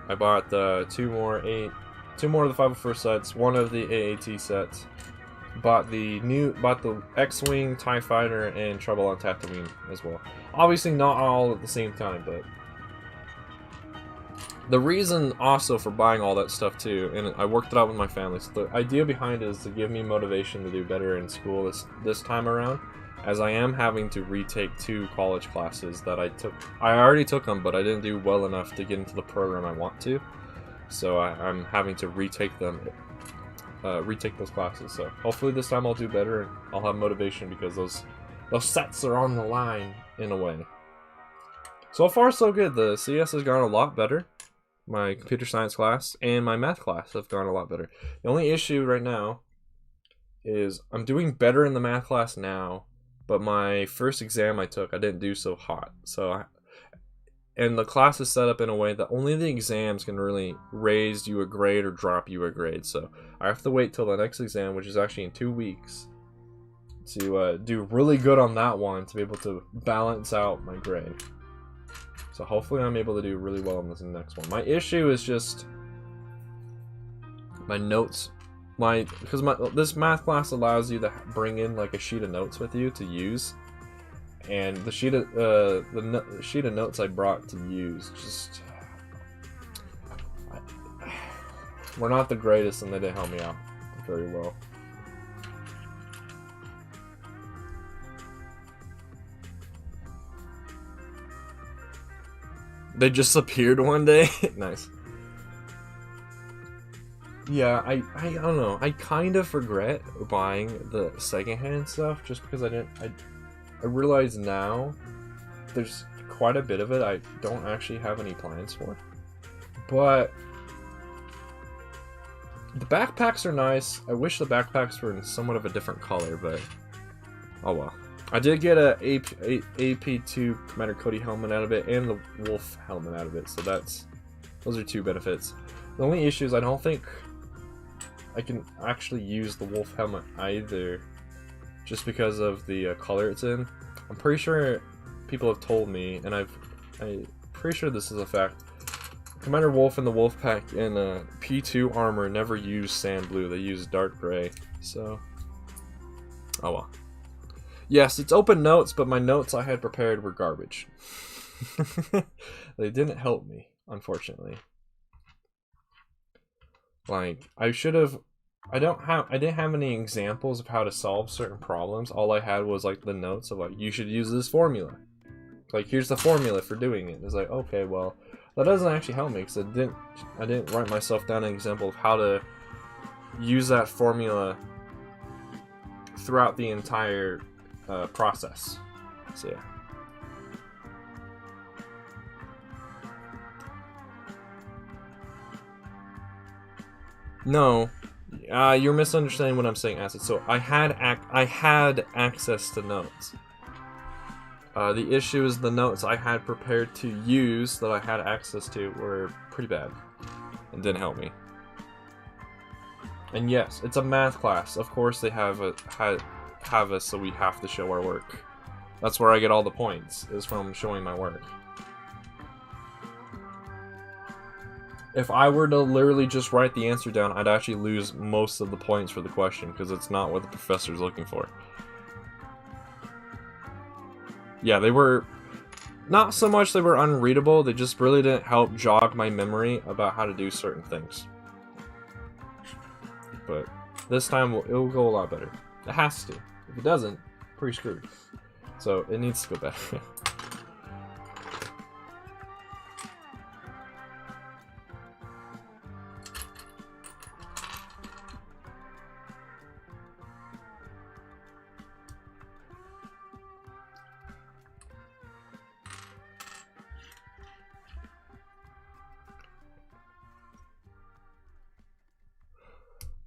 I bought two more of the 501st sets, one of the AAT sets. Bought the X-Wing, TIE Fighter, and Trouble on Tatooine as well. Obviously not all at the same time, but the reason also for buying all that stuff too, and I worked it out with my family, so the idea behind it is to give me motivation to do better in school this time around, as I am having to retake 2 college classes that I already took them, but I didn't do well enough to get into the program I want to, so I'm having to retake those classes. So hopefully this time I'll do better and I'll have motivation, because those sets are on the line in a way. So far so good. The CS has gone a lot better. My computer science class and my math class have gone a lot better. The only issue right now is I'm doing better in the math class now, but my first exam I took, I didn't do so hot. And the class is set up in a way that only the exams can really raise you a grade or drop you a grade. So I have to wait till the next exam, which is actually in 2 weeks, to do really good on that one to be able to balance out my grade. So hopefully I'm able to do really well on this next one. My issue is just my notes. Because this math class allows you to bring in like a sheet of notes with you to use, and the sheet of notes I brought to use just were not the greatest, and they didn't help me out very well. They just appeared one day. Nice. Yeah, I don't know. I kind of regret buying the secondhand stuff just because I realize now there's quite a bit of it I don't actually have any plans for. But the backpacks are nice. I wish the backpacks were in somewhat of a different color, but oh well. I did get a AP2 Commander Cody helmet out of it and the Wolf helmet out of it, so those are 2 benefits. The only issue is I don't think I can actually use the Wolf helmet either, just because of the color it's in. I'm pretty sure people have told me, and I'm pretty sure this is a fact. Commander Wolf and the Wolf Pack in P2 armor never use sand blue; they use dark gray. So, oh well. Yes, it's open notes, but my notes I had prepared were garbage. They didn't help me, unfortunately. Like, I didn't have any examples of how to solve certain problems. All I had was like the notes of like, you should use this formula. Like, here's the formula for doing it. It's like, okay, well, that doesn't actually help me because I didn't write myself down an example of how to use that formula throughout the entire process. So yeah. No, you're misunderstanding what I'm saying, Acid. So I had access to notes. The issue is the notes I had prepared to use that I had access to were pretty bad and didn't help me. And yes, it's a math class. Of course they have us, so we have to show our work. That's where I get all the points, is from showing my work. If I were to literally just write the answer down, I'd actually lose most of the points for the question, because it's not what the professor's looking for. Yeah, they were... Not so much they were unreadable, they just really didn't help jog my memory about how to do certain things. But this time it'll go a lot better. It has to. If it doesn't, pretty screwed. So it needs to go better.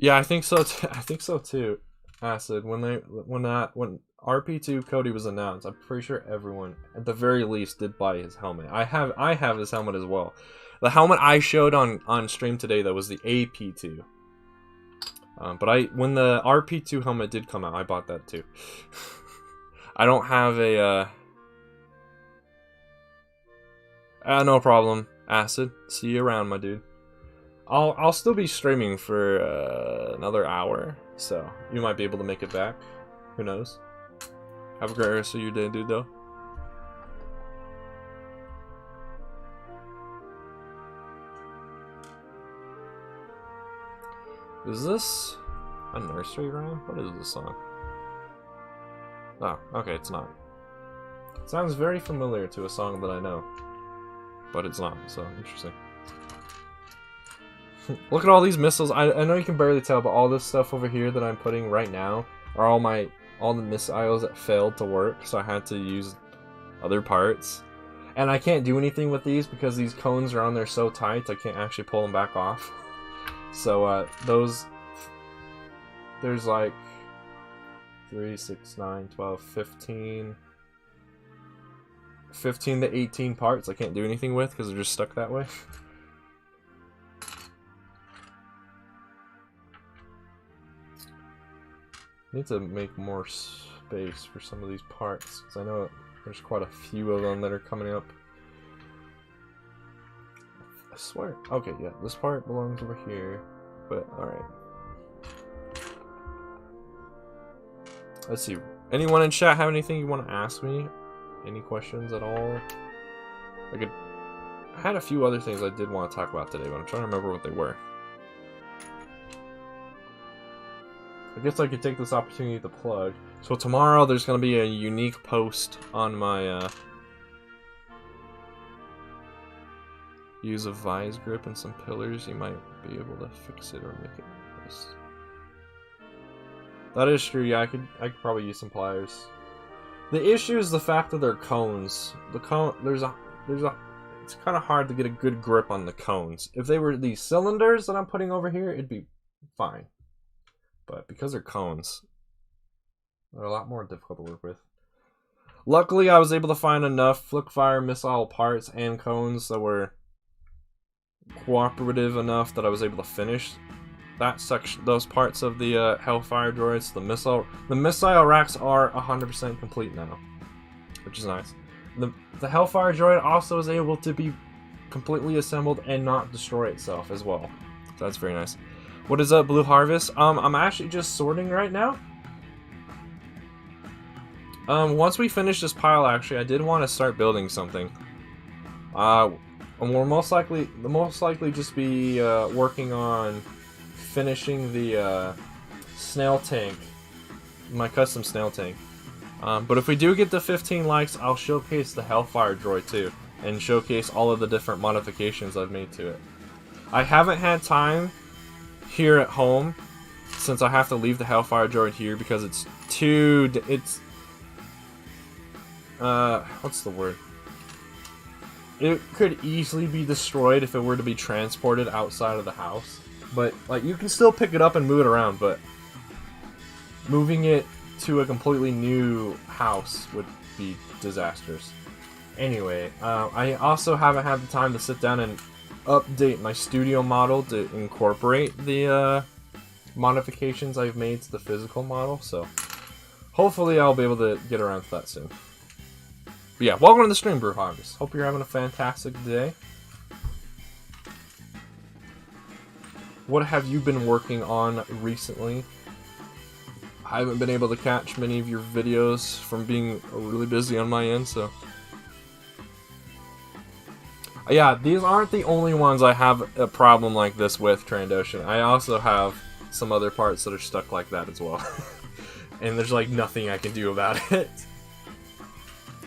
Yeah, I think so. I think so too. Acid. When RP2 Cody was announced, I'm pretty sure everyone, at the very least, did buy his helmet. I have his helmet as well. The helmet I showed on stream today though was the AP2. But when the RP2 helmet did come out, I bought that too. I don't have a no problem. Acid. See you around, my dude. I'll still be streaming for another hour, so you might be able to make it back. Who knows? Have a great rest of your day, dude, though. Is this a nursery rhyme? What is this song? Oh, okay, it's not. It sounds very familiar to a song that I know, but it's not, so interesting. Look at all these missiles. I know you can barely tell, but all this stuff over here that I'm putting right now are all the missiles that failed to work, so I had to use other parts. And I can't do anything with these because these cones are on there so tight, I can't actually pull them back off. So, there's like 3, 6, 9, 12, 15 to 18 parts I can't do anything with because they're just stuck that way. I need to make more space for some of these parts, because I know there's quite a few of them that are coming up. I swear. Okay, yeah, this part belongs over here, but alright. Let's see. Anyone in chat have anything you want to ask me? Any questions at all? I had a few other things I did want to talk about today, but I'm trying to remember what they were. I guess I could take this opportunity to plug. So tomorrow there's going to be a unique post on my use a vise grip and some pillars. You might be able to fix it or make it nice. That is true. Yeah, I could probably use some pliers. The issue is the fact that they're cones. It's kind of hard to get a good grip on the cones. If they were these cylinders that I'm putting over here, it'd be fine. But because they're cones, they're a lot more difficult to work with. Luckily, I was able to find enough Flickr missile parts and cones that were cooperative enough that I was able to finish that section, those parts of the Hellfire droids. The missile racks are 100% complete now, which is nice. The Hellfire droid also is able to be completely assembled and not destroy itself as well. So that's very nice. What is up, Blue Harvest? I'm actually just sorting right now. Once we finish this pile, actually, I did want to start building something. And we'll most likely just be working on finishing the Snail Tank, my custom Snail Tank. But if we do get to 15 likes, I'll showcase the Hellfire droid too, and showcase all of the different modifications I've made to it. I haven't had time here at home, since I have to leave the Hellfire droid here because it's what's the word? It could easily be destroyed if it were to be transported outside of the house. But like you can still pick it up and move it around, but moving it to a completely new house would be disastrous. Anyway, I also haven't had the time to sit down and update my studio model to incorporate the modifications I've made to the physical model, so hopefully I'll be able to get around to that soon. But yeah, welcome to the stream, Brewhoggers. Hope you're having a fantastic day. What have you been working on recently? I haven't been able to catch many of your videos from being really busy on my end, so... Yeah, these aren't the only ones I have a problem like this with, Trandoshan. I also have some other parts that are stuck like that as well. And there's like nothing I can do about it.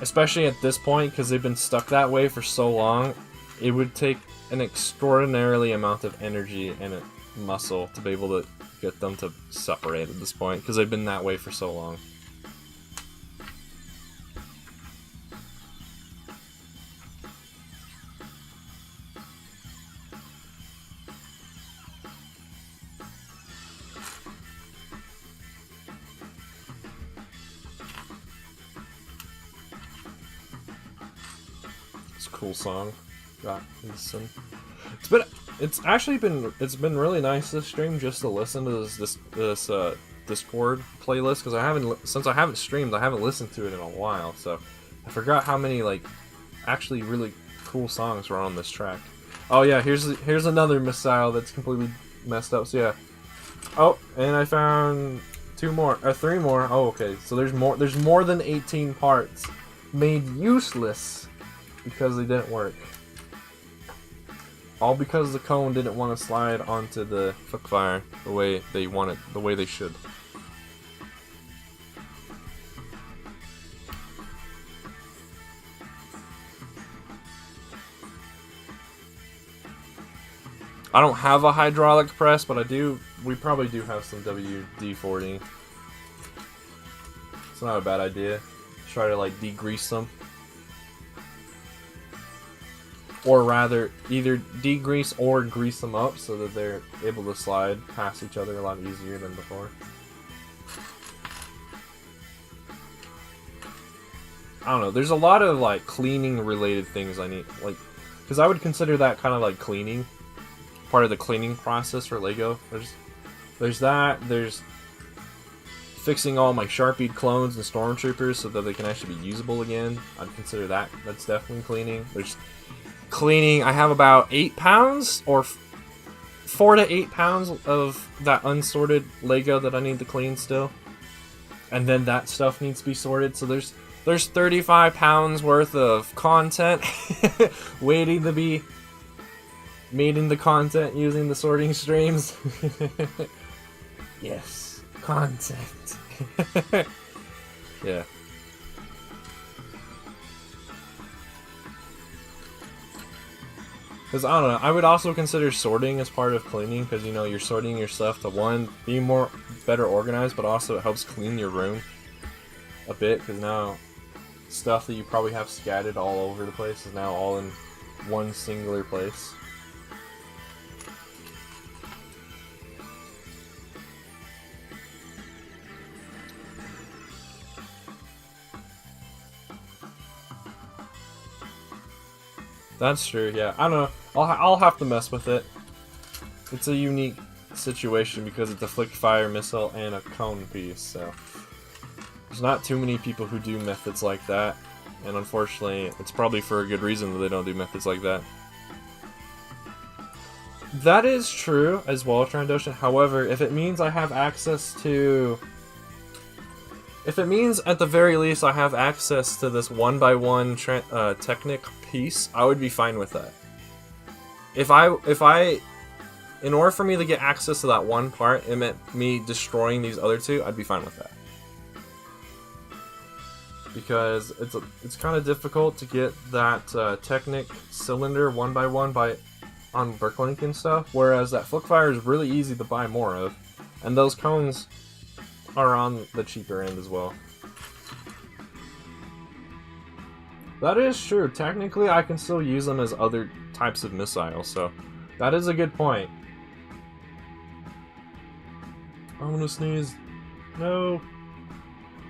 Especially at this point, because they've been stuck that way for so long, it would take an extraordinarily amount of energy and muscle to be able to get them to separate at this point, because they've been that way for so long. It's a cool song. Got listen. It's been really nice this stream just to listen to this Discord playlist, because since I haven't streamed, I haven't listened to it in a while, so I forgot how many like actually really cool songs were on this track. Oh yeah, here's another missile that's completely messed up. So yeah. Oh, and I found 3 more. Oh, okay. So there's more than 18 parts made useless because they didn't work. All because the cone didn't want to slide onto the Flickr the way they want it, the way they should. I don't have a hydraulic press, but we probably do have some WD-40. It's not a bad idea. Try to like degrease them. Or rather, either degrease or grease them up so that they're able to slide past each other a lot easier than before. I don't know, there's a lot of like cleaning related things I need, like, because I would consider that kind of like cleaning, part of the cleaning process for Lego. There's that, there's fixing all my Sharpied clones and Stormtroopers so that they can actually be usable again. I'd consider that's definitely cleaning. There's cleaning, I have about 8 pounds or 4 to 8 pounds of that unsorted Lego that I need to clean still, and then that stuff needs to be sorted. So there's 35 pounds worth of content waiting to be made into content using the sorting streams. Yes, content. Yeah. Because, I don't know, I would also consider sorting as part of cleaning, because, you know, you're sorting your stuff to, one, be better organized, but also it helps clean your room a bit, because now stuff that you probably have scattered all over the place is now all in one singular place. That's true, yeah. I don't know. I'll have to mess with it. It's a unique situation because it's a Flickfire missile and a cone piece, so there's not too many people who do methods like that, and unfortunately, it's probably for a good reason that they don't do methods like that. That is true as well, Trandoshan. However, if it means I have access to... If it means, at the very least, I have access to this 1x1 Technic piece, I would be fine with that. In order for me to get access to that one part, it meant me destroying these other two, I'd be fine with that. Because it's kind of difficult to get that Technic cylinder 1x1 on Bricklink and stuff, whereas that Flickfire is really easy to buy more of, and those cones are on the cheaper end as well. That is true. Technically, I can still use them as other types of missiles, so that is a good point. I'm gonna sneeze. No.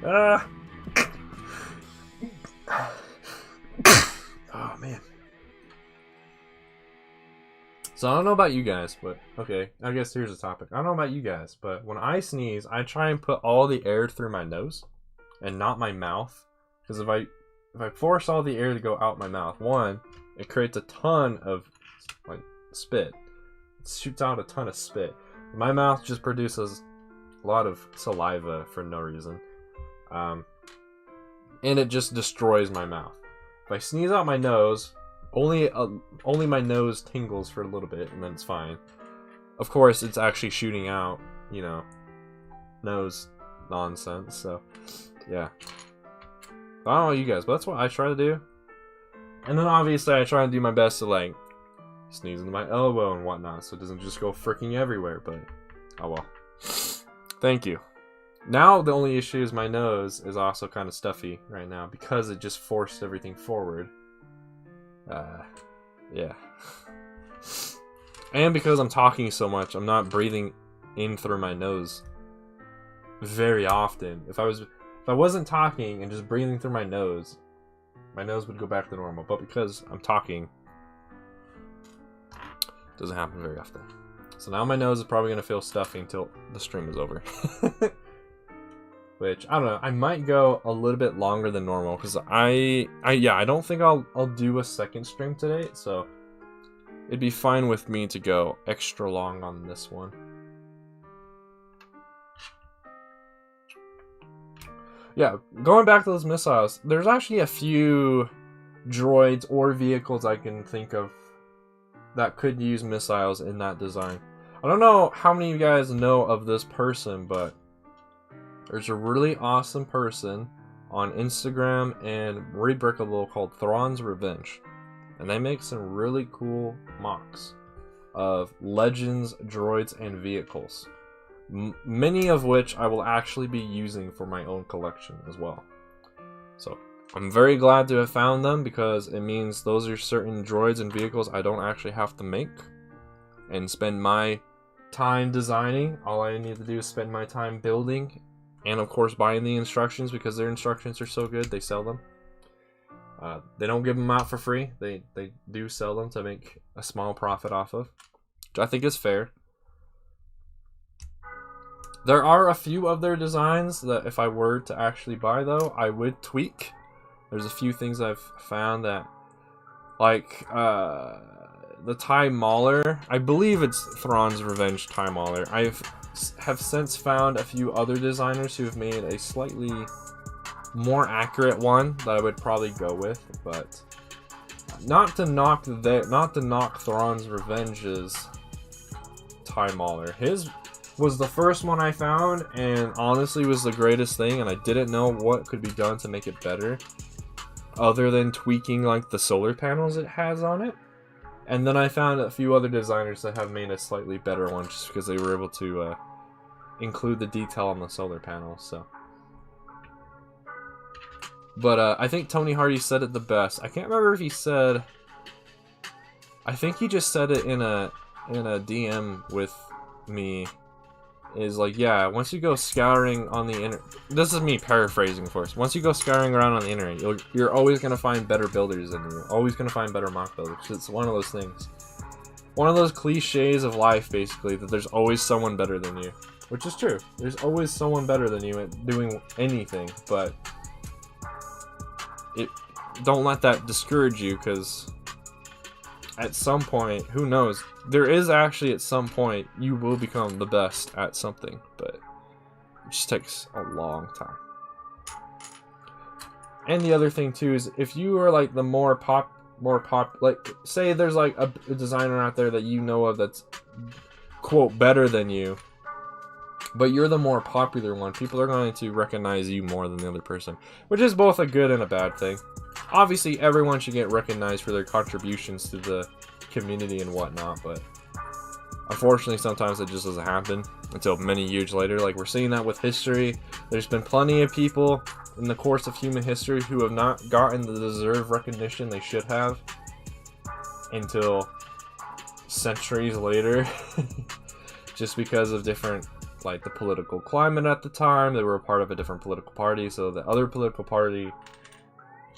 Ah. Oh man. So I don't know about you guys, but okay, I guess here's the topic. I don't know about you guys, but when I sneeze, I try and put all the air through my nose and not my mouth. Because if I force all the air to go out my mouth, one, it creates a ton of like spit. It shoots out a ton of spit. My mouth just produces a lot of saliva for no reason. And it just destroys my mouth. If I sneeze out my nose, only my nose tingles for a little bit, and then it's fine. Of course, it's actually shooting out, you know, nose nonsense. So, yeah. I don't know you guys, but that's what I try to do. And then obviously, I try to do my best to like sneeze into my elbow and whatnot, so it doesn't just go freaking everywhere. But oh well. Thank you. Now the only issue is my nose is also kind of stuffy right now because it just forced everything forward. Yeah. And because I'm talking so much, I'm not breathing in through my nose very often. If I wasn't talking and just breathing through my nose would go back to normal. But because I'm talking, it doesn't happen very often. So now my nose is probably going to feel stuffy until the stream is over. Which, I don't know, I might go a little bit longer than normal, because I don't think I'll do a second stream today, so it'd be fine with me to go extra long on this one. Yeah, going back to those missiles, there's actually a few droids or vehicles I can think of that could use missiles in that design. I don't know how many of you guys know of this person, but there's a really awesome person on Instagram and Rebrickable called Thrawn's Revenge. And they make some really cool mocks of legends, droids, and vehicles. Many of which I will actually be using for my own collection as well. So I'm very glad to have found them, because it means those are certain droids and vehicles I don't actually have to make and spend my time designing. All I need to do is spend my time building, and of course buying the instructions, because their instructions are so good. They sell them. They don't give them out for free. They do sell them to make a small profit off of, which I think is fair. There are a few of their designs that if I were to actually buy, though, I would tweak. There's a few things I've found that, like the TIE Mauler. I believe it's Thrawn's Revenge TIE Mauler. I have since found a few other designers who have made a slightly more accurate one that I would probably go with, but not to knock Thrawn's Revenge's TIE Mauler. His was the first one I found, and honestly was the greatest thing, and I didn't know what could be done to make it better other than tweaking like the solar panels it has on it. And then I found a few other designers that have made a slightly better one just because they were able to include the detail on the solar panels. So, but I think Tony Hardy said it the best. I can't remember if he said, I think he just said it in a DM with me. Is like, yeah, once you go scouring on the internet, this is me paraphrasing of course, once you go scouring around on the internet, you're always going to find better builders than you. You're always going to find better mock builders. It's one of those things. One of those cliches of life, basically, that there's always someone better than you. Which is true. There's always someone better than you at doing anything, but don't let that discourage you, because at some point, who knows, there is actually at some point you will become the best at something, but it just takes a long time. And the other thing too is, if you are like the more pop, like say there's like a designer out there that you know of that's quote better than you, but you're the more popular one, people are going to recognize you more than the other person, which is both a good and a bad thing. Obviously, everyone should get recognized for their contributions to the community and whatnot, but unfortunately, sometimes it just doesn't happen until many years later. Like, we're seeing that with history. There's been plenty of people in the course of human history who have not gotten the deserved recognition they should have until centuries later, just because of different like the political climate at the time. They were a part of a different political party, so the other political party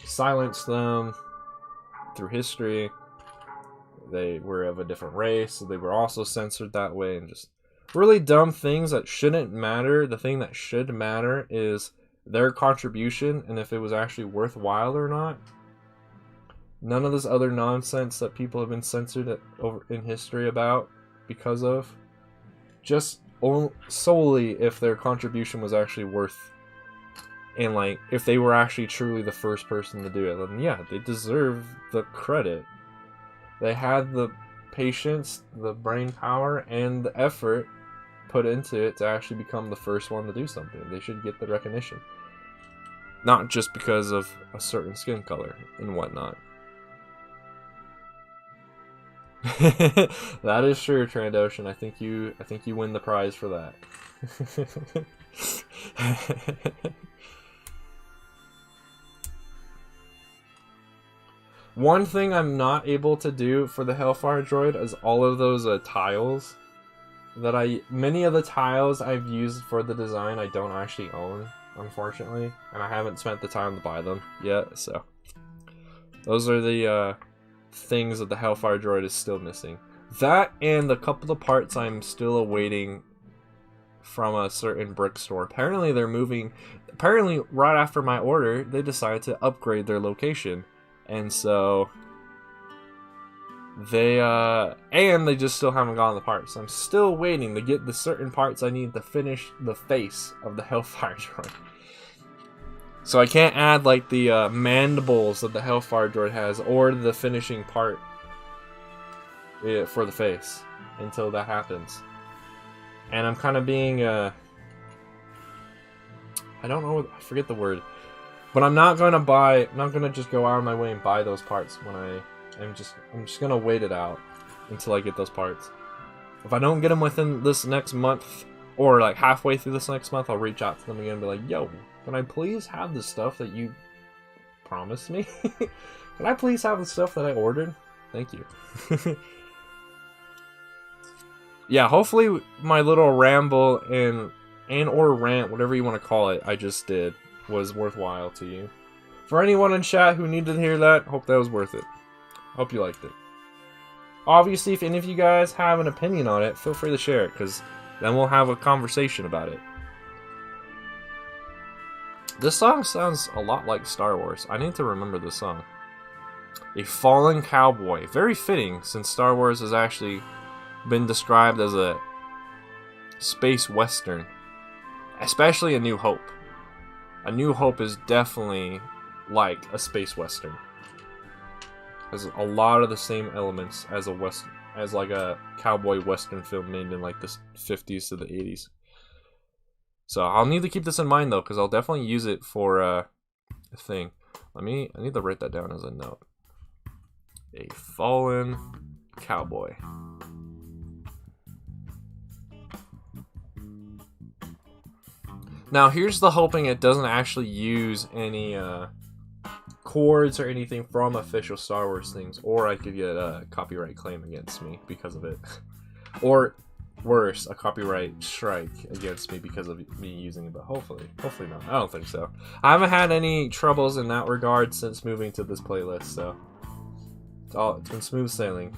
silenced them through history. They were of a different race, so they were also censored that way, and just really dumb things that shouldn't matter. The thing that should matter is their contribution and if it was actually worthwhile or not. None of this other nonsense that people have been censored over in history about because of. Just solely if their contribution was actually worth, and like if they were actually truly the first person to do it, then yeah, they deserve the credit. They had the patience, the brain power, and the effort put into it to actually become the first one to do something. They should get the recognition. Not just because of a certain skin color and whatnot. That is true, Trandoshan. I think you win the prize for that. One thing I'm not able to do for the Hellfire Droid is all of those tiles that many of the tiles I've used for the design I don't actually own, unfortunately, and I haven't spent the time to buy them yet, so those are the things that the Hellfire Droid is still missing. That and a couple of parts I'm still awaiting from a certain brick store. Apparently they're moving, apparently right after my order they decided to upgrade their location, and so they just still haven't gotten the parts. I'm still waiting to get the certain parts I need to finish the face of the Hellfire Droid. So I can't add like the mandibles that the Hellfire Droid has or the finishing part for the face until that happens. And I'm kind of being I don't know, I forget the word, but I'm not gonna just go out of my way and buy those parts when I'm just gonna wait it out until I get those parts. If I don't get them within this next month or like halfway through this next month, I'll reach out to them again and be like, yo, can I please have the stuff that you promised me? Can I please have the stuff that I ordered? Thank you. Yeah, hopefully my little ramble and or rant, whatever you want to call it, I just did, was worthwhile to you. For anyone in chat who needed to hear that, hope that was worth it. Hope you liked it. Obviously, if any of you guys have an opinion on it, feel free to share it, because then we'll have a conversation about it. This song sounds a lot like Star Wars. I need to remember this song. A Fallen Cowboy. Very fitting, since Star Wars has actually been described as a space western. Especially A New Hope. A New Hope is definitely like a space western. Has a lot of the same elements as like a cowboy western film made in like the 50s to the 80s. So I'll need to keep this in mind though, because I'll definitely use it for a thing. I need to write that down as a note. A Fallen Cowboy. Now here's the hoping it doesn't actually use any chords or anything from official Star Wars things, or I could get a copyright claim against me because of it. Or worse, a copyright strike against me because of me using it, but hopefully not. I don't think so. I haven't had any troubles in that regard since moving to this playlist, so it's been smooth sailing.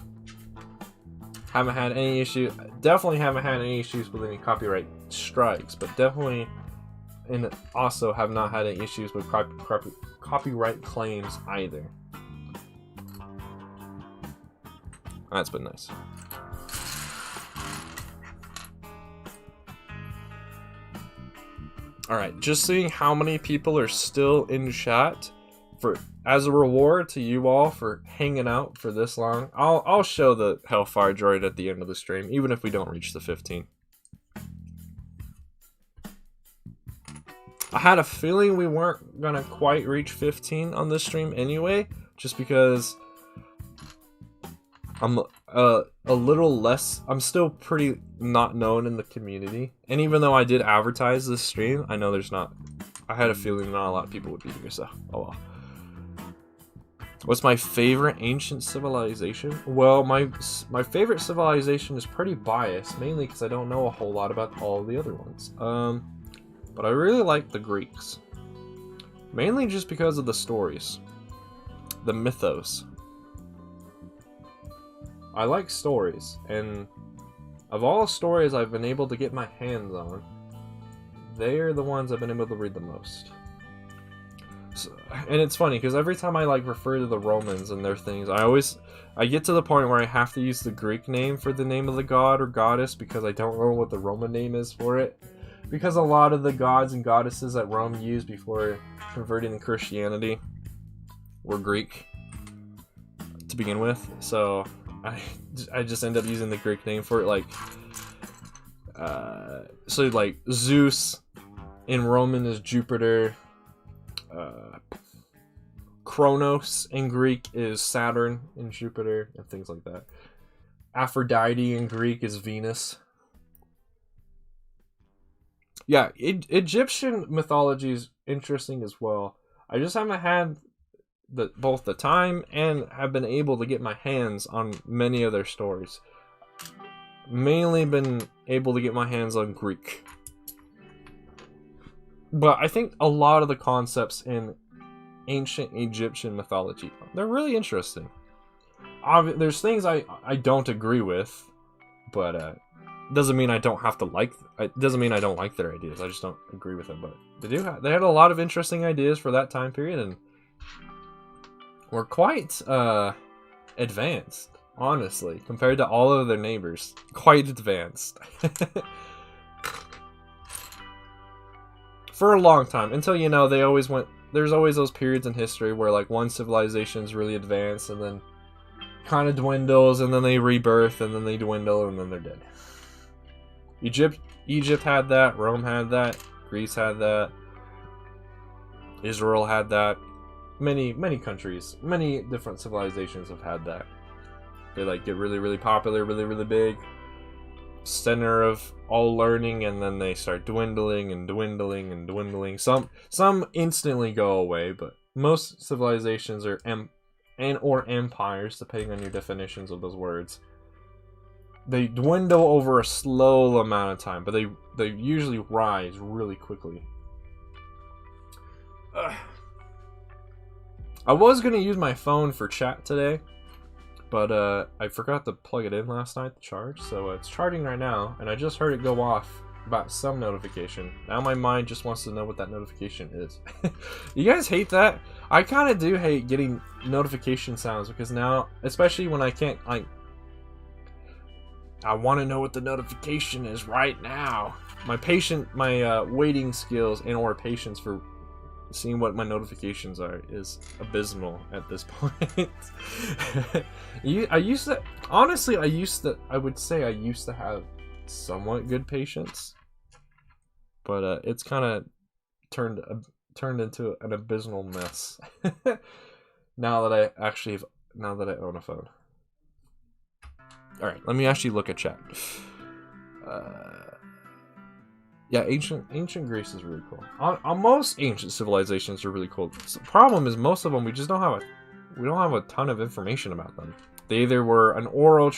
Haven't had any issue. Definitely haven't had any issues with any copyright strikes, but definitely, and also have not had any issues with copyright claims either. That's been nice. Alright, just seeing how many people are still in chat as a reward to you all for hanging out for this long. I'll show the Hellfire Droid at the end of the stream, even if we don't reach the 15. I had a feeling we weren't gonna quite reach 15 on this stream anyway, just because I'm a little less, I'm still pretty not known in the community, and even though I did advertise this stream, I know I had a feeling not a lot of people would be here, so oh well. What's my favorite ancient civilization? Well, my favorite civilization is pretty biased, mainly because I don't know a whole lot about all the other ones. But I really like the Greeks. Mainly just because of the stories. The mythos. I like stories, and of all the stories I've been able to get my hands on, they're the ones I've been able to read the most. So, and it's funny because every time I like refer to the Romans and their things, I get to the point where I have to use the Greek name for the name of the god or goddess because I don't know what the Roman name is for it. Because a lot of the gods and goddesses that Rome used before converting to Christianity were Greek to begin with, so I just end up using the Greek name for it. Like, so like Zeus in Roman is Jupiter. Kronos in Greek is Saturn and Jupiter and things like that. Aphrodite in Greek is Venus. Yeah, Egyptian mythology is interesting as well. I just haven't had both the time and have been able to get my hands on many of their stories. Mainly been able to get my hands on Greek. But I think a lot of the concepts in ancient Egyptian mythology, they're really interesting. There's things I don't agree with, but doesn't mean I don't have to like. It doesn't mean I don't like their ideas. I just don't agree with them. But they had a lot of interesting ideas for that time period, and were quite advanced, honestly, compared to all of their neighbors. Quite advanced. For a long time, until, you know, there's always those periods in history where, like, one civilization's really advanced and then kind of dwindles, and then they rebirth, and then they dwindle, and then they're dead. Egypt had that, Rome had that, Greece had that, Israel had that. Many countries, many different civilizations have had that. They, like, get really, really popular, really, really big, center of all learning, and then they start dwindling and dwindling and dwindling. Some instantly go away, but most civilizations are or empires, depending on your definitions of those words, they dwindle over a slow amount of time, but they usually rise really quickly. I was gonna use my phone for chat today, but I forgot to plug it in last night to charge, so it's charging right now, and I just heard it go off about some notification. Now my mind just wants to know what that notification is. You guys hate that? I kind of do hate getting notification sounds, because now, especially when I can't, I want to know what the notification is right now. My waiting skills and or patience for seeing what my notifications are is abysmal at this point. I would say I used to have somewhat good patience, but it's kind of turned into an abysmal mess. now that I own a phone. All right, let me actually look at chat. Yeah, ancient Greece is really cool. On most ancient civilizations are really cool. The problem is most of them we don't have a ton of information about them. They either were an oral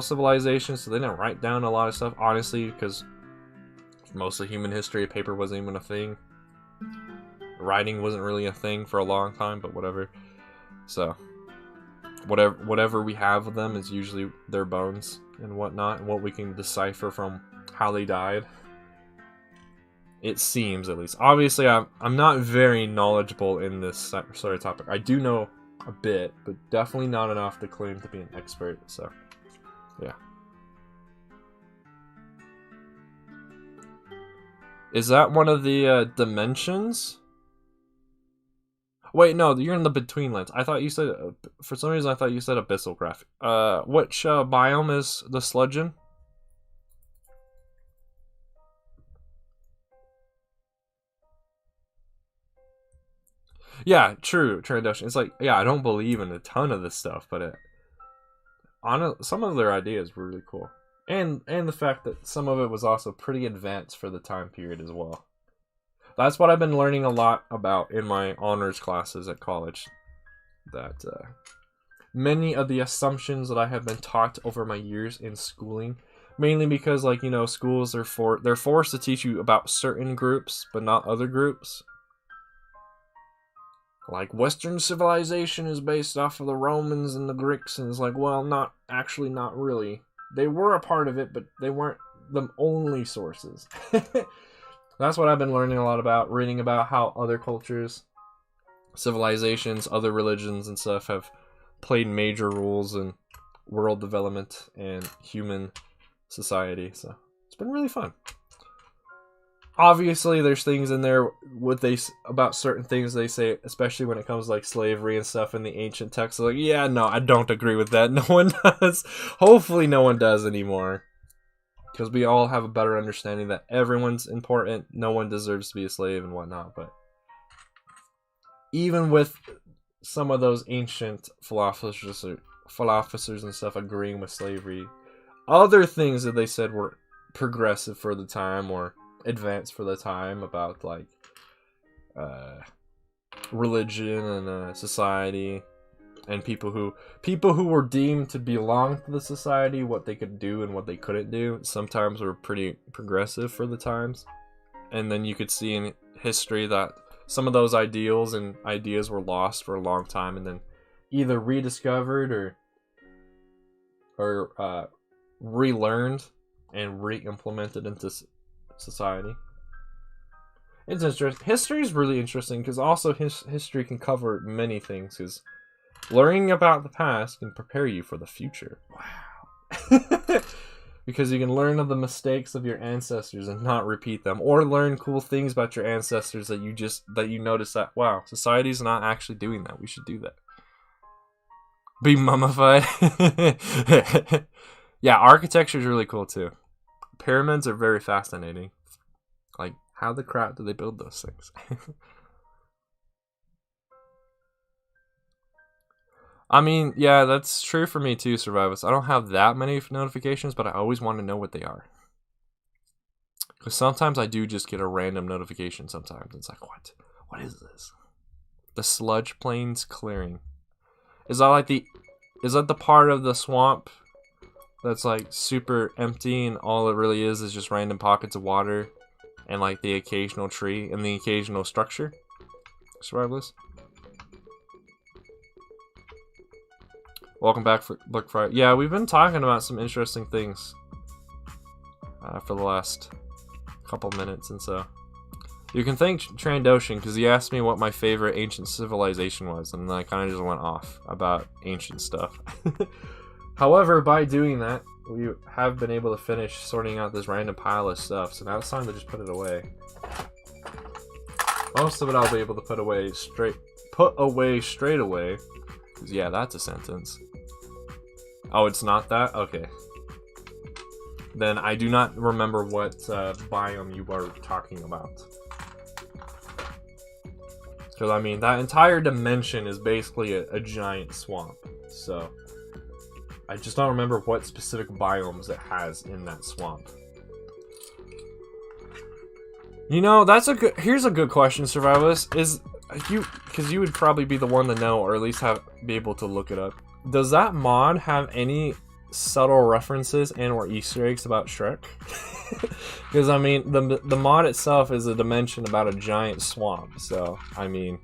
civilization, so they didn't write down a lot of stuff. Honestly, because most of human history, paper wasn't even a thing. Writing wasn't really a thing for a long time, but whatever. So whatever we have of them is usually their bones and whatnot, and what we can decipher from how they died. It seems, at least. Obviously, I'm not very knowledgeable in this sort of topic. I do know a bit, but definitely not enough to claim to be an expert, so yeah. Is that one of the dimensions? Wait, no, you're in the between lands. I thought you said, for some reason I thought you said abyssal graphic. Which biome is the sludge in? Yeah, true, Trandoshan. It's like, yeah, I don't believe in a ton of this stuff, but some of their ideas were really cool. And the fact that some of it was also pretty advanced for the time period as well. That's what I've been learning a lot about in my honors classes at college. that many of the assumptions that I have been taught over my years in schooling, mainly because, like, you know, schools are they're forced to teach you about certain groups but not other groups. Like, Western civilization is based off of the Romans and the Greeks, and it's like, well, not really. They were a part of it, but they weren't the only sources. That's what I've been learning a lot about, reading about how other cultures, civilizations, other religions and stuff have played major roles in world development and human society. So it's been really fun. Obviously, there's things in there about certain things they say, especially when it comes to, like, slavery and stuff in the ancient texts. Like, yeah, no, I don't agree with that. No one does. Hopefully, no one does anymore, because we all have a better understanding that everyone's important. No one deserves to be a slave and whatnot. But even with some of those ancient philosophers and stuff agreeing with slavery, other things that they said were progressive for the time or advanced for the time about, like, religion and society and people who were deemed to belong to the society, what they could do and what they couldn't do, sometimes were pretty progressive for the times. And then you could see in history that some of those ideals and ideas were lost for a long time and then either rediscovered or relearned and re-implemented into society. It's interesting. History is really interesting because also history can cover many things, because learning about the past can prepare you for the future. Wow. Because you can learn of the mistakes of your ancestors and not repeat them, or learn cool things about your ancestors that you notice that, wow, society's not actually doing that. We should do that. Be mummified. Yeah, architecture is really cool too. Pyramids are very fascinating. Like, how the crap do they build those things? I mean, yeah, that's true for me too, Survivors. I don't have that many notifications, but I always want to know what they are. Because sometimes I do just get a random notification sometimes. It's like, what? What is this? The sludge plains clearing. Is that the part of the swamp that's, like, super empty and all it really is just random pockets of water and, like, the occasional tree and the occasional structure? Survivalists? Welcome back for Black Friday. Yeah, we've been talking about some interesting things for the last couple minutes, and so you can thank Trandoshan because he asked me what my favorite ancient civilization was, and then I kind of just went off about ancient stuff. However, by doing that, we have been able to finish sorting out this random pile of stuff, so now it's time to just put it away. Most of it I'll be able to put away straight away. Yeah, that's a sentence. Oh, it's not that? Okay. Then I do not remember what biome you are talking about. Because, I mean, that entire dimension is basically a giant swamp. So, I just don't remember what specific biomes it has in that swamp. You know, here's a good question, Survivalist. Because you would probably be the one to know, or at least be able to look it up. Does that mod have any subtle references and or Easter eggs about Shrek? Because, I mean, the mod itself is a dimension about a giant swamp. So, I mean,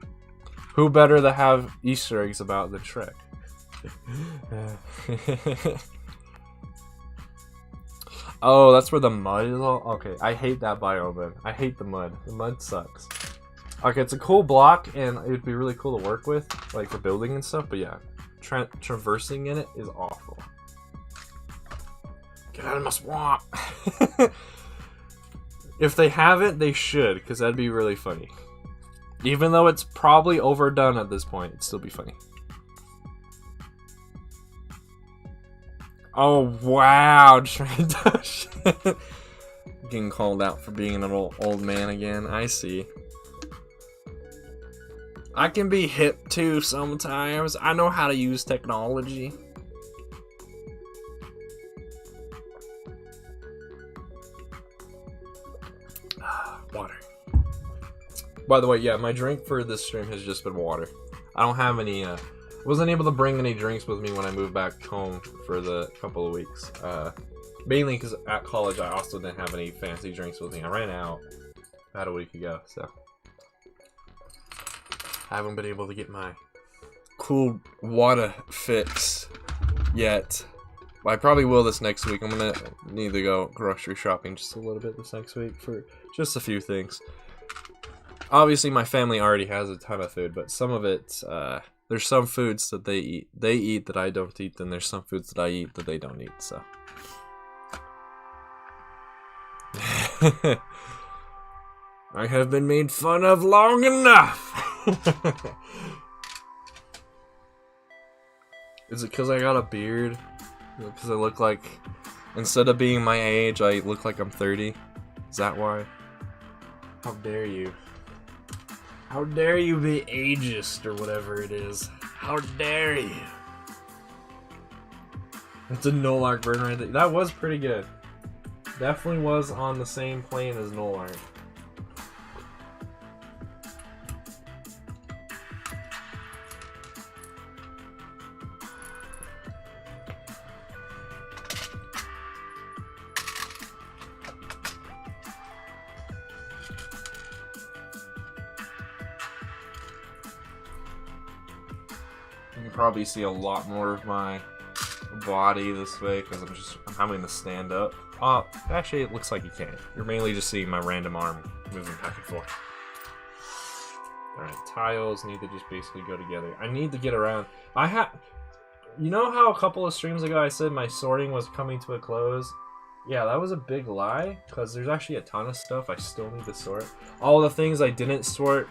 who better to have Easter eggs about than Shrek? Oh, that's where the mud is all? Okay, I hate that biome then. I hate the mud. The mud sucks. Okay, it's a cool block, and it would be really cool to work with, like, for building and stuff, but yeah. Traversing in it is awful. Get out of my swamp! If they have it, they should, because that'd be really funny. Even though it's probably overdone at this point, it'd still be funny. Oh, wow! Getting called out for being an old man again, I see. I can be hip too sometimes. I know how to use technology. Water. By the way, yeah, my drink for this stream has just been water. I don't have any Wasn't able to bring any drinks with me when I moved back home for the couple of weeks. Mainly because at college I also didn't have any fancy drinks with me. I ran out about a week ago, so I haven't been able to get my cool water fix yet. I probably will this next week. I'm gonna need to go grocery shopping just a little bit this next week for just a few things. Obviously, my family already has a ton of food, but some of it, there's some foods that they eat that I don't eat, and there's some foods that I eat that they don't eat, so. I have been made fun of long enough! Is it because I got a beard? Because I look like, instead of being my age, I look like I'm 30? Is that why? How dare you? How dare you be ageist or whatever it is? How dare you? It's a Nolark burn right there. That was pretty good. Definitely was on the same plane as Nolark. You can probably see a lot more of my body this way because I'm having to stand up. Actually, it looks like you can't. You're mainly just seeing my random arm moving back and forth. Alright, tiles need to just basically go together. I need to get around. You know how a couple of streams ago I said my sorting was coming to a close? Yeah, that was a big lie, because there's actually a ton of stuff I still need to sort. All the things I didn't sort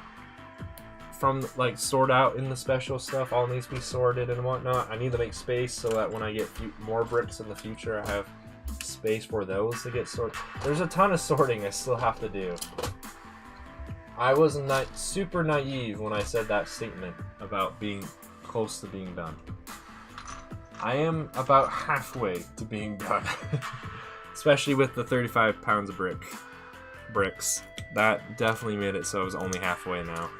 from, like, sort out in the special stuff all needs to be sorted and whatnot. I need to make space so that when I get more bricks in the future, I have space for those to get sorted. There's a ton of sorting I still have to do. I was not super naive when I said that statement about being close to being done. I am about halfway to being done. Especially with the 35 pounds of bricks. That definitely made it so I was only halfway now.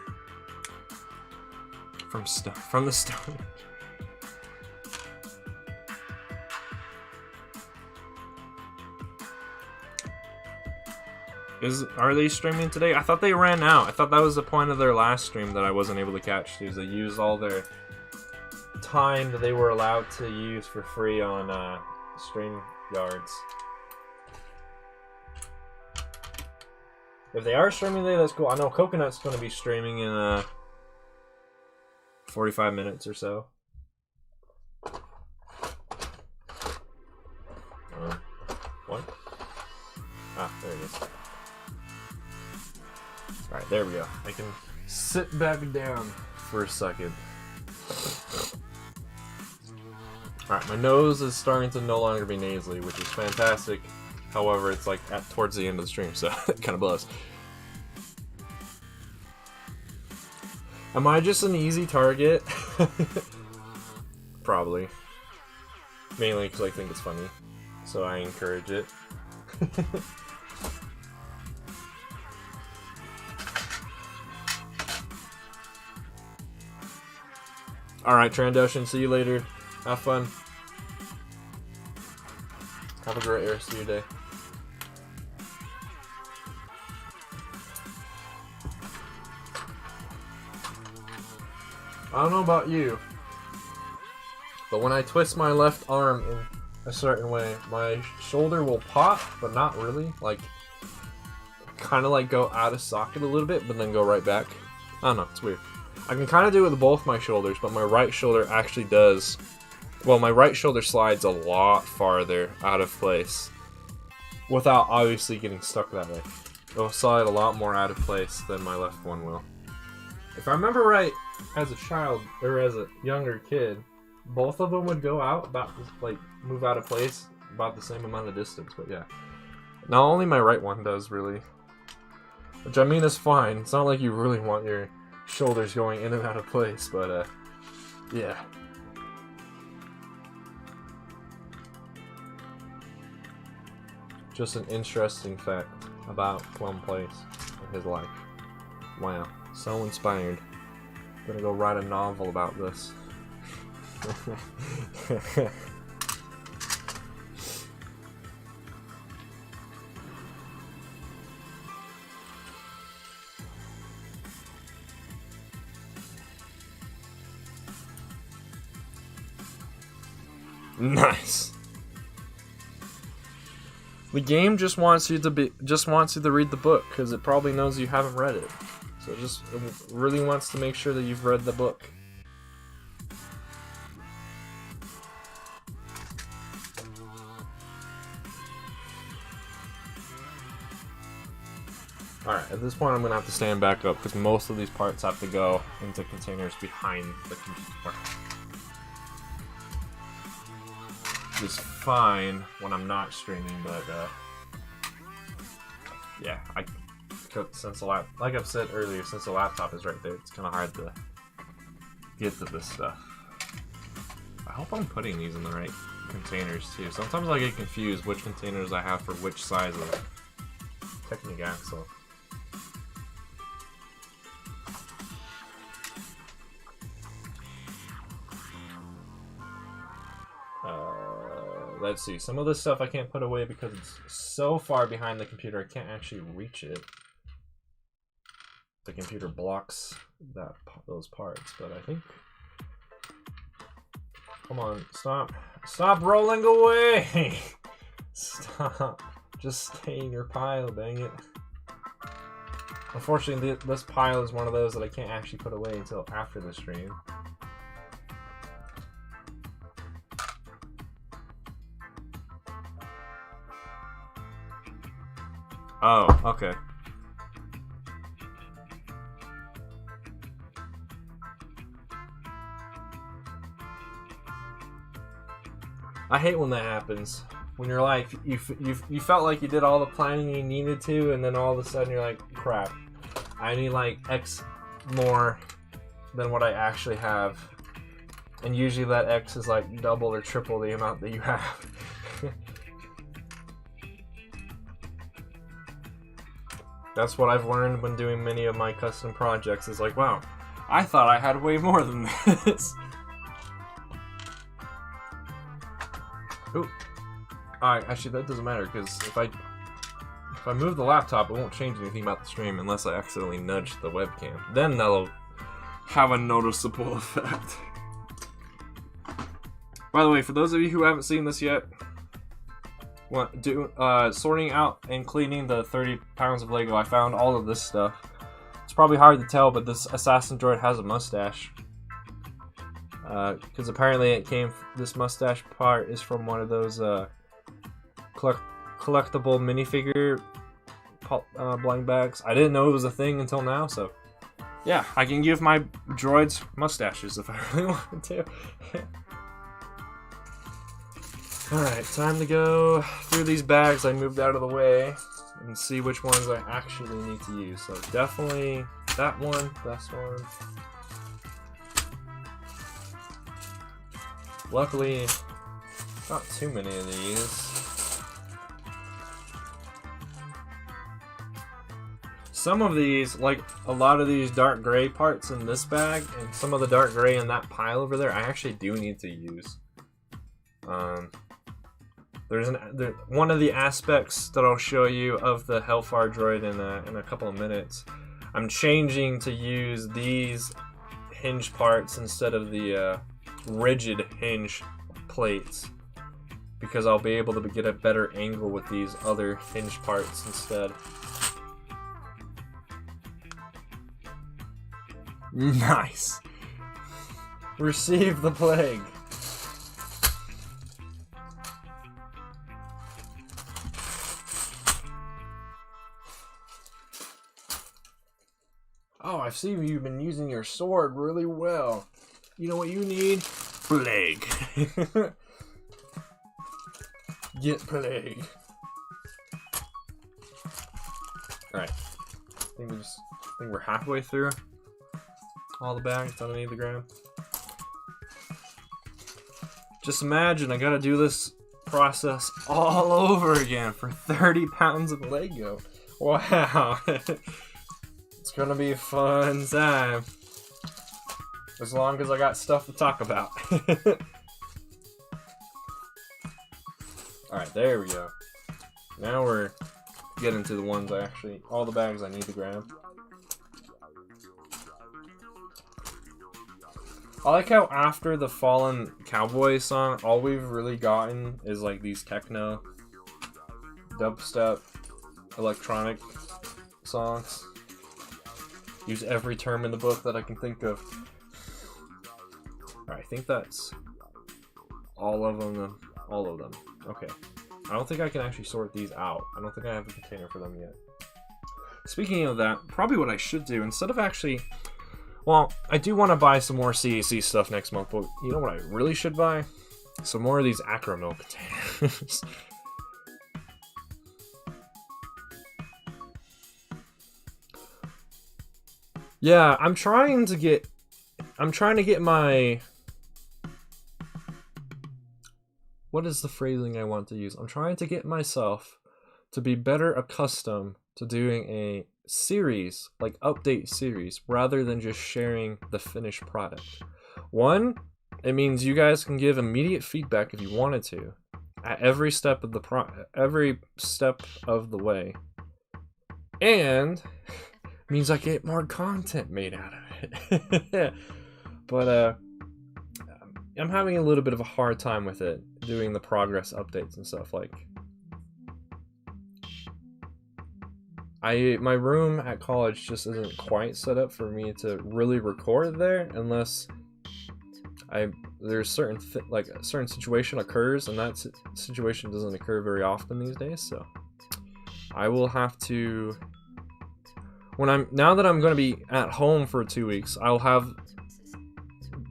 From the stone. Are they streaming today? I thought they ran out. I thought that was the point of their last stream that I wasn't able to catch. Is they used all their time that they were allowed to use for free on StreamYards. If they are streaming today, that's cool. I know Coconut's going to be streaming in 45 minutes or so. What? Ah, there it is. Alright, there we go. I can sit back down for a second. Alright, my nose is starting to no longer be nasally, which is fantastic. However, it's like towards the end of the stream, so it kind of blows. Am I just an easy target? Probably. Mainly because I think it's funny, so I encourage it. Alright, Trandoshan, see you later. Have fun. Have a great rest of your day. I don't know about you, but when I twist my left arm in a certain way, my shoulder will pop, but not really. Like, kind of like go out of socket a little bit, but then go right back. I don't know, it's weird. I can kind of do it with both my shoulders, but my right shoulder actually does. Well, my right shoulder slides a lot farther out of place without obviously getting stuck that way. It'll slide a lot more out of place than my left one will. If I remember right, as a child, or as a younger kid, both of them would go out about, like, move out of place about the same amount of distance, but yeah. Not only my right one does, really. Which, I mean, is fine. It's not like you really want your shoulders going in and out of place, but, yeah. Just an interesting fact about ClonePlays and his life. Wow. So inspired. I'm gonna go write a novel about this. Nice. The game just wants you to read the book because it probably knows you haven't read it. So it really wants to make sure that you've read the book. Alright, at this point I'm gonna have to stand back up because most of these parts have to go into containers behind the computer. Is fine when I'm not streaming, but yeah, since like I've said earlier, since the laptop is right there, it's kind of hard to get to this stuff. I hope I'm putting these in the right containers too. Sometimes I get confused which containers I have for which size of Technic axle. Let's see, some of this stuff I can't put away because it's so far behind the computer I can't actually reach it. The computer blocks those parts, but I think... Come on, stop. Stop rolling away! Stop. Just stay in your pile, dang it. Unfortunately, this pile is one of those that I can't actually put away until after the stream. Oh, okay. I hate when that happens. When you're like, you felt like you did all the planning you needed to, and then all of a sudden you're like, crap, I need like X more than what I actually have. And usually that X is like double or triple the amount that you have. That's what I've learned when doing many of my custom projects, is like, wow, I thought I had way more than this. Ooh. Alright, actually that doesn't matter, because if I move the laptop, it won't change anything about the stream unless I accidentally nudge the webcam. Then that'll have a noticeable effect. By the way, for those of you who haven't seen this yet, sorting out and cleaning the 30 pounds of Lego, I found all of this stuff. It's probably hard to tell, but this assassin droid has a mustache. Because apparently this mustache part is from one of those collectible minifigure blind bags. I didn't know it was a thing until now, so yeah, I can give my droids mustaches if I really wanted to. Alright, time to go through these bags I moved out of the way and see which ones I actually need to use. So definitely that one, this one. Luckily, not too many of these. Some of these, like a lot of these dark gray parts in this bag and some of the dark gray in that pile over there, I actually do need to use. There's one of the aspects that I'll show you of the Hellfire droid in a couple of minutes. I'm changing to use these hinge parts instead of the rigid hinge plates, because I'll be able to get a better angle with these other hinge parts instead. Nice. Receive the plague. Oh, I see you've been using your sword really well. You know what you need? Plague. Get plague. Alright. I think we're halfway through all the bags underneath the ground. Just imagine I gotta do this process all over again for 30 pounds of Lego. Wow. It's gonna be a fun time. As long as I got stuff to talk about. Alright, there we go. Now we're getting to the ones all the bags I need to grab. I like how after the Fallen Cowboy song, all we've really gotten is like these techno, dubstep, electronic songs. Use every term in the book that I can think of. Alright, I think that's all of them. All of them. Okay. I don't think I can actually sort these out. I don't think I have a container for them yet. Speaking of that, probably what I should do, instead of actually... Well, I do want to buy some more CAC stuff next month, but you know what I really should buy? Some more of these Acromilk containers. Yeah, I'm trying to get my... What is the phrasing I want to use? I'm trying to get myself to be better accustomed to doing a series, like update series, rather than just sharing the finished product. One, it means you guys can give immediate feedback if you wanted to at every step of the way, and it means I get more content made out of it. But I'm having a little bit of a hard time with it, doing the progress updates and stuff. Like, my room at college just isn't quite set up for me to really record there unless there's like a certain situation occurs, and that situation doesn't occur very often these days. So I will have to, now that I'm going to be at home for 2 weeks, I'll have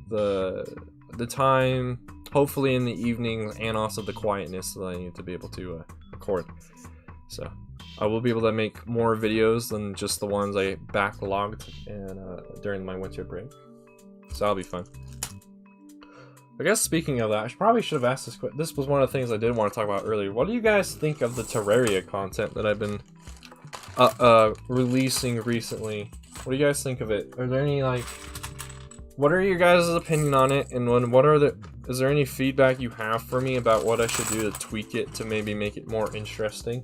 the time, hopefully in the evenings, and also the quietness that I need to be able to record. So I will be able to make more videos than just the ones I backlogged during my winter break. So that'll be fun. I guess speaking of that, I probably should have asked this question. This was one of the things I did want to talk about earlier. What do you guys think of the Terraria content that I've been releasing recently? What do you guys think of it? Are there any, like, what are your guys' opinion on it? And is there any feedback you have for me about what I should do to tweak it to maybe make it more interesting?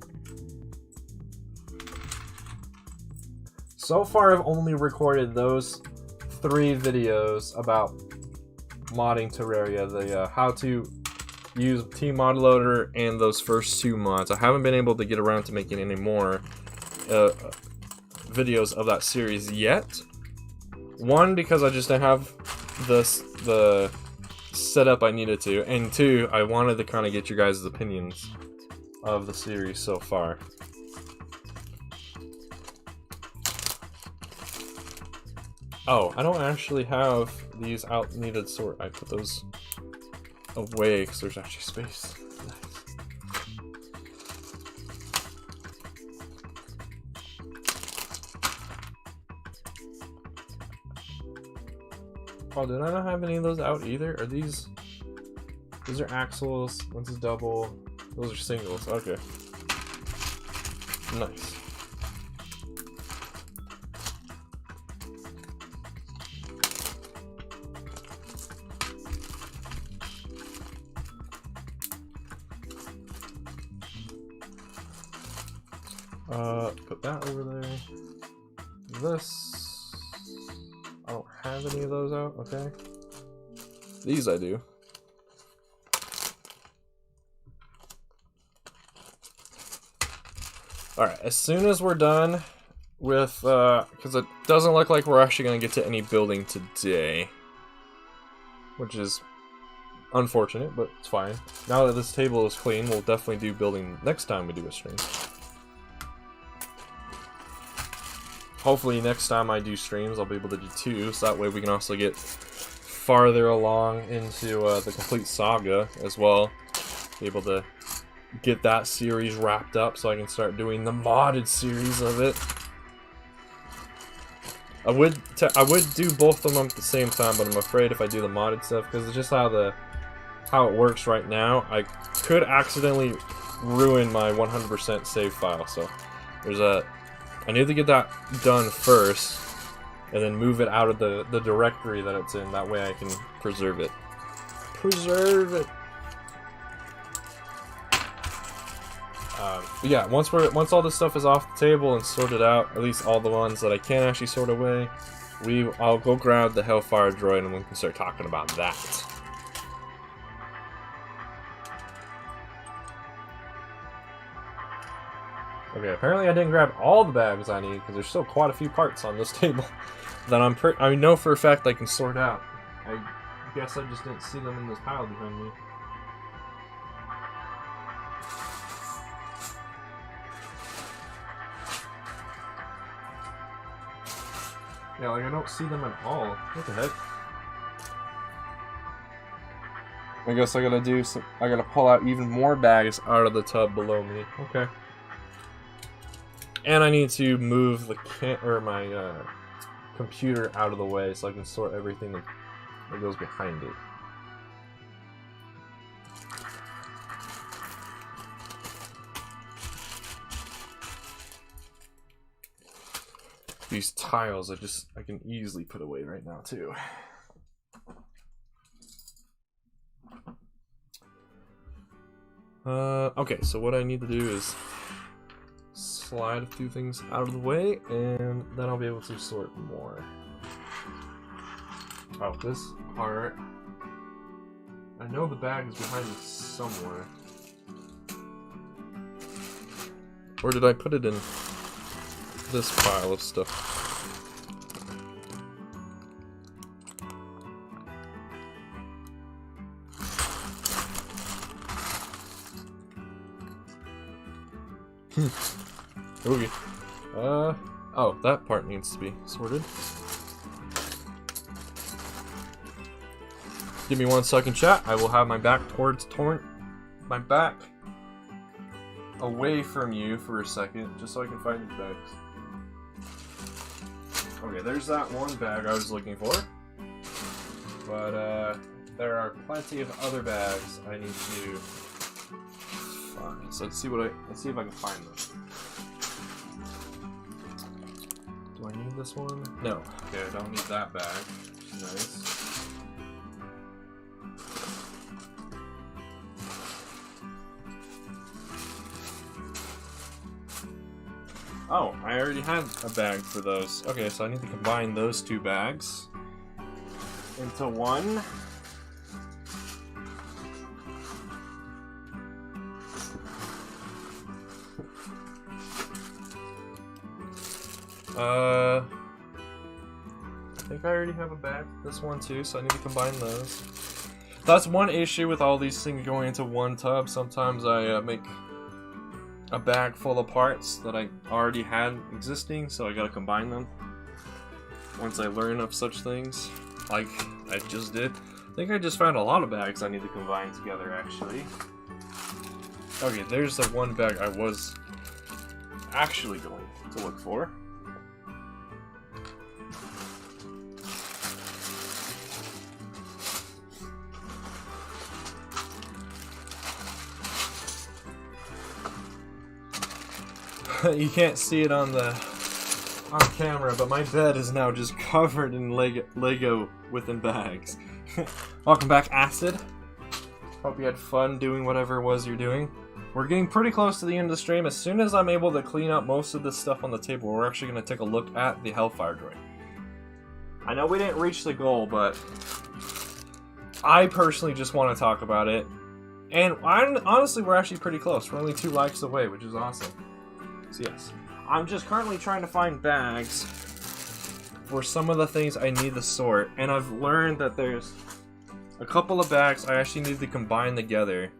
So far, I've only recorded those 3 videos about modding Terraria, the how to use T-Mod Loader and those first 2 mods. I haven't been able to get around to making any more videos of that series yet. One, because I just didn't have the setup I needed to, and 2, I wanted to kind of get your guys' opinions of the series so far. Oh, I don't actually have these out needed sort. I put those away because there's actually space. Nice. Oh, did I not have any of those out either? Are these are axles, one's a double, those are singles, okay. Nice. Put that over there. This, I don't have any of those out, okay. These I do. Alright, as soon as we're done with, because it doesn't look like we're actually going to get to any building today. Which is unfortunate, but it's fine. Now that this table is clean, we'll definitely do building next time we do a stream. Hopefully next time I do streams, I'll be able to do 2, so that way we can also get farther along into the complete saga as well. Be able to get that series wrapped up so I can start doing the modded series of it. I would do both of them at the same time, but I'm afraid if I do the modded stuff, because it's just how it works right now, I could accidentally ruin my 100% save file. So there's I need to get that done first, and then move it out of the directory that it's in. That way I can preserve it. Preserve it! But yeah, once all this stuff is off the table and sorted out, at least all the ones that I can actually sort away, I'll go grab the Hellfire droid and we can start talking about that. Okay, apparently I didn't grab all the bags I need because there's still quite a few parts on this table that I know for a fact I can sort out. I guess I just didn't see them in this pile behind me. Yeah, like I don't see them at all. What the heck? I guess I gotta pull out even more bags out of the tub below me. Okay. And I need to move my computer out of the way so I can sort everything that goes behind it. These tiles I can easily put away right now too. Okay, so what I need to do is slide a few things out of the way, and then I'll be able to sort more. Oh, this part. I know the bag is behind me somewhere. Or did I put it in this pile of stuff? Okay. Oh, that part needs to be sorted. Give me 1 second, chat. I will have my back my back away from you for a second, just so I can find these bags. Okay, there's that one bag I was looking for. But, there are plenty of other bags I need to find. So let's see if I can find them. Do I need this one? No. Okay, I don't need that bag. Nice. Oh, I already had a bag for those. Okay, so I need to combine those 2 bags into one. I think I already have a bag for this one too, so I need to combine those. That's one issue with all these things going into one tub. Sometimes I make a bag full of parts that I already had existing, so I gotta combine them. Once I learn of such things, like I just did. I think I just found a lot of bags I need to combine together, actually. Okay, there's the one bag I was actually going to look for. You can't see it on camera, but my bed is now just covered in Lego within bags. Welcome back, Acid. Hope you had fun doing whatever it was you're doing. We're getting pretty close to the end of the stream. As soon as I'm able to clean up most of this stuff on the table, we're actually going to take a look at the Hellfire droid. I know we didn't reach the goal, but I personally just want to talk about it. And honestly, we're actually pretty close. We're only 2 likes away, which is awesome. So yes, I'm just currently trying to find bags for some of the things I need to sort, and I've learned that there's a couple of bags I actually need to combine together,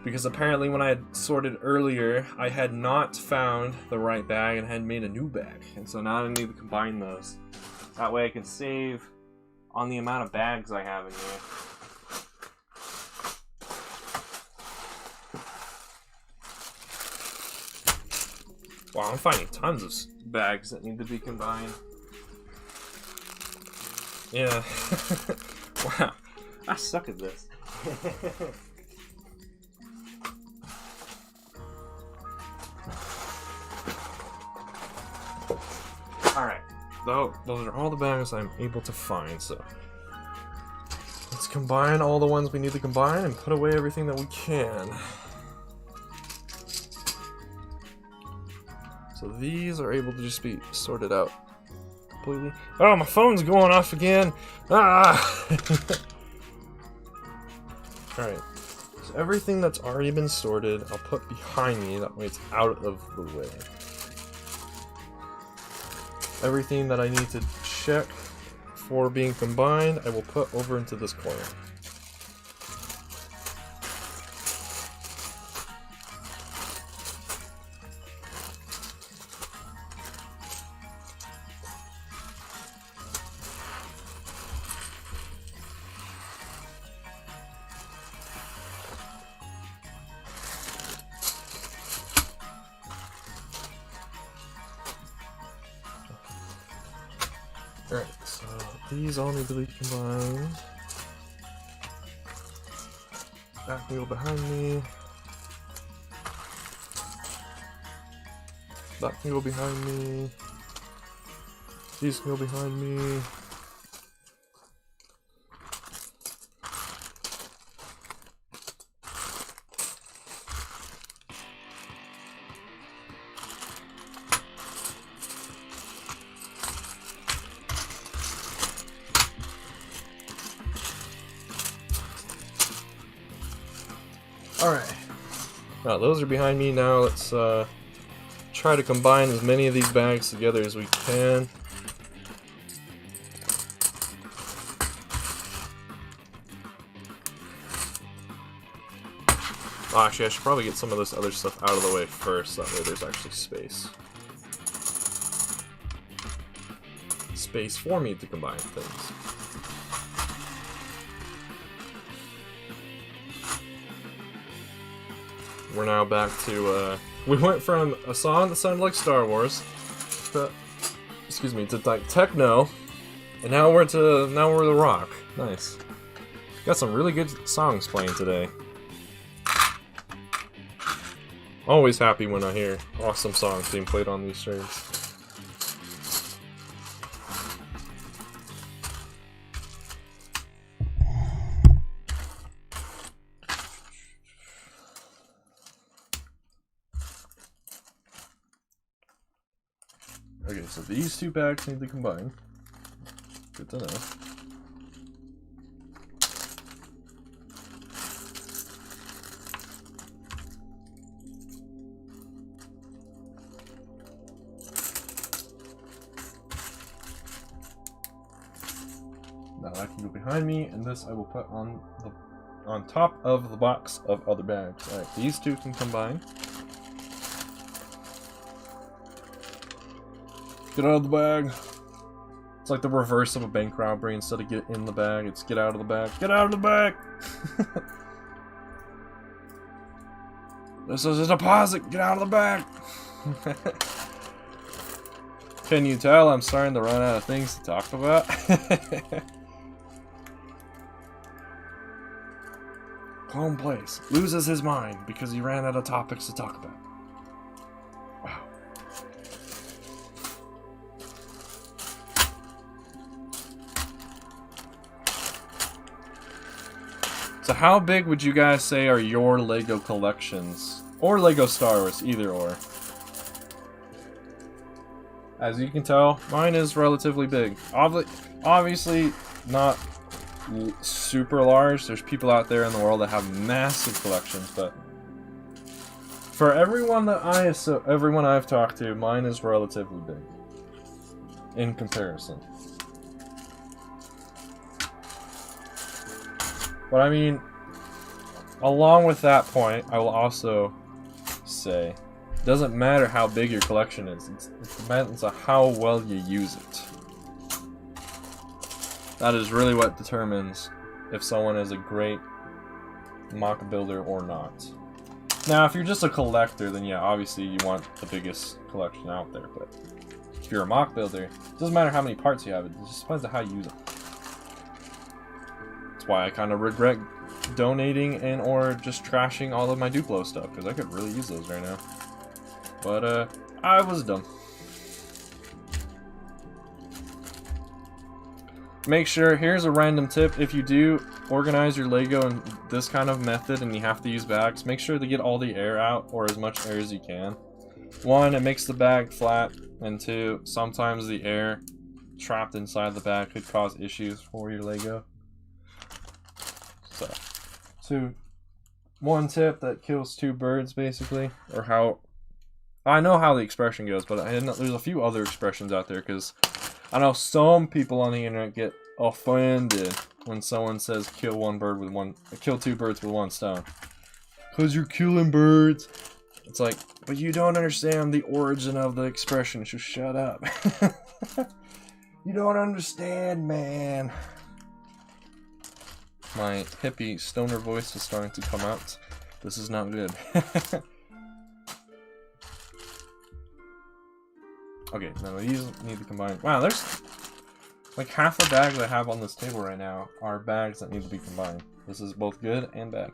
because apparently when I had sorted earlier, I had not found the right bag and had made a new bag, and so now I need to combine those. That way I can save on the amount of bags I have in here. Wow, I'm finding tons of bags that need to be combined. Yeah. Wow. I suck at this. Alright. those are all the bags I'm able to find, so let's combine all the ones we need to combine and put away everything that we can. So these are able to just be sorted out completely. Oh, my phone's going off again! Ah! Alright, so everything that's already been sorted, I'll put behind me, that way it's out of the way. Everything that I need to check for being combined, I will put over into this corner. Alright, so these all need to be combined. That can go behind me. That can go behind me. These can go behind me. Alright, now those are behind me. Now let's try to combine as many of these bags together as we can. Oh, actually, I should probably get some of this other stuff out of the way first, that way there's actually space. Space for me to combine things. We're now back to, we went from a song that sounded like Star Wars, to, excuse me, to like techno, and now we're The Rock. Nice. Got some really good songs playing today. Always happy when I hear awesome songs being played on these streams. Okay, so these two bags need to combine. Good to know. Now that can go behind me, and this I will put on top of the box of other bags. Alright, these two can combine. Get out of the bag. It's like the reverse of a bank robbery. Instead of get in the bag, it's get out of the bag. Get out of the bag! This is a deposit! Get out of the bag! Can you tell I'm starting to run out of things to talk about? ClonePlays loses his mind because he ran out of topics to talk about. Wow. So how big would you guys say are your LEGO collections? Or LEGO Star Wars, either or. As you can tell, mine is relatively big. Obviously not super large. There's people out there in the world that have massive collections, but for everyone I've talked to, mine is relatively big in comparison. But I mean, along with that point, I will also say, it doesn't matter how big your collection is, it depends on how well you use it. That is really what determines if someone is a great mock builder or not. Now, if you're just a collector, then yeah, obviously you want the biggest collection out there, but if you're a mock builder, it doesn't matter how many parts you have, it just depends on how you use them. That's why I kind of regret donating and or just trashing all of my Duplo stuff, because I could really use those right now. But I was dumb. make sure, here's a random tip, if you do organize your Lego in this kind of method and you have to use bags, make sure to get all the air out, or as much air as you can. 1, it makes the bag flat, and 2, sometimes the air trapped inside the bag could cause issues for your Lego. So, 1 tip that kills 2 birds, basically, or how... I know how the expression goes, but there's a few other expressions out there, because I know some people on the internet get offended when someone says kill 2 birds with 1 stone. 'Cause you're killing birds. It's like, but you don't understand the origin of the expression, so shut up. You don't understand, man. My hippie stoner voice is starting to come out. This is not good. Okay, now these need to combine. Wow, there's like half the bags I have on this table right now are bags that need to be combined. This is both good and bad.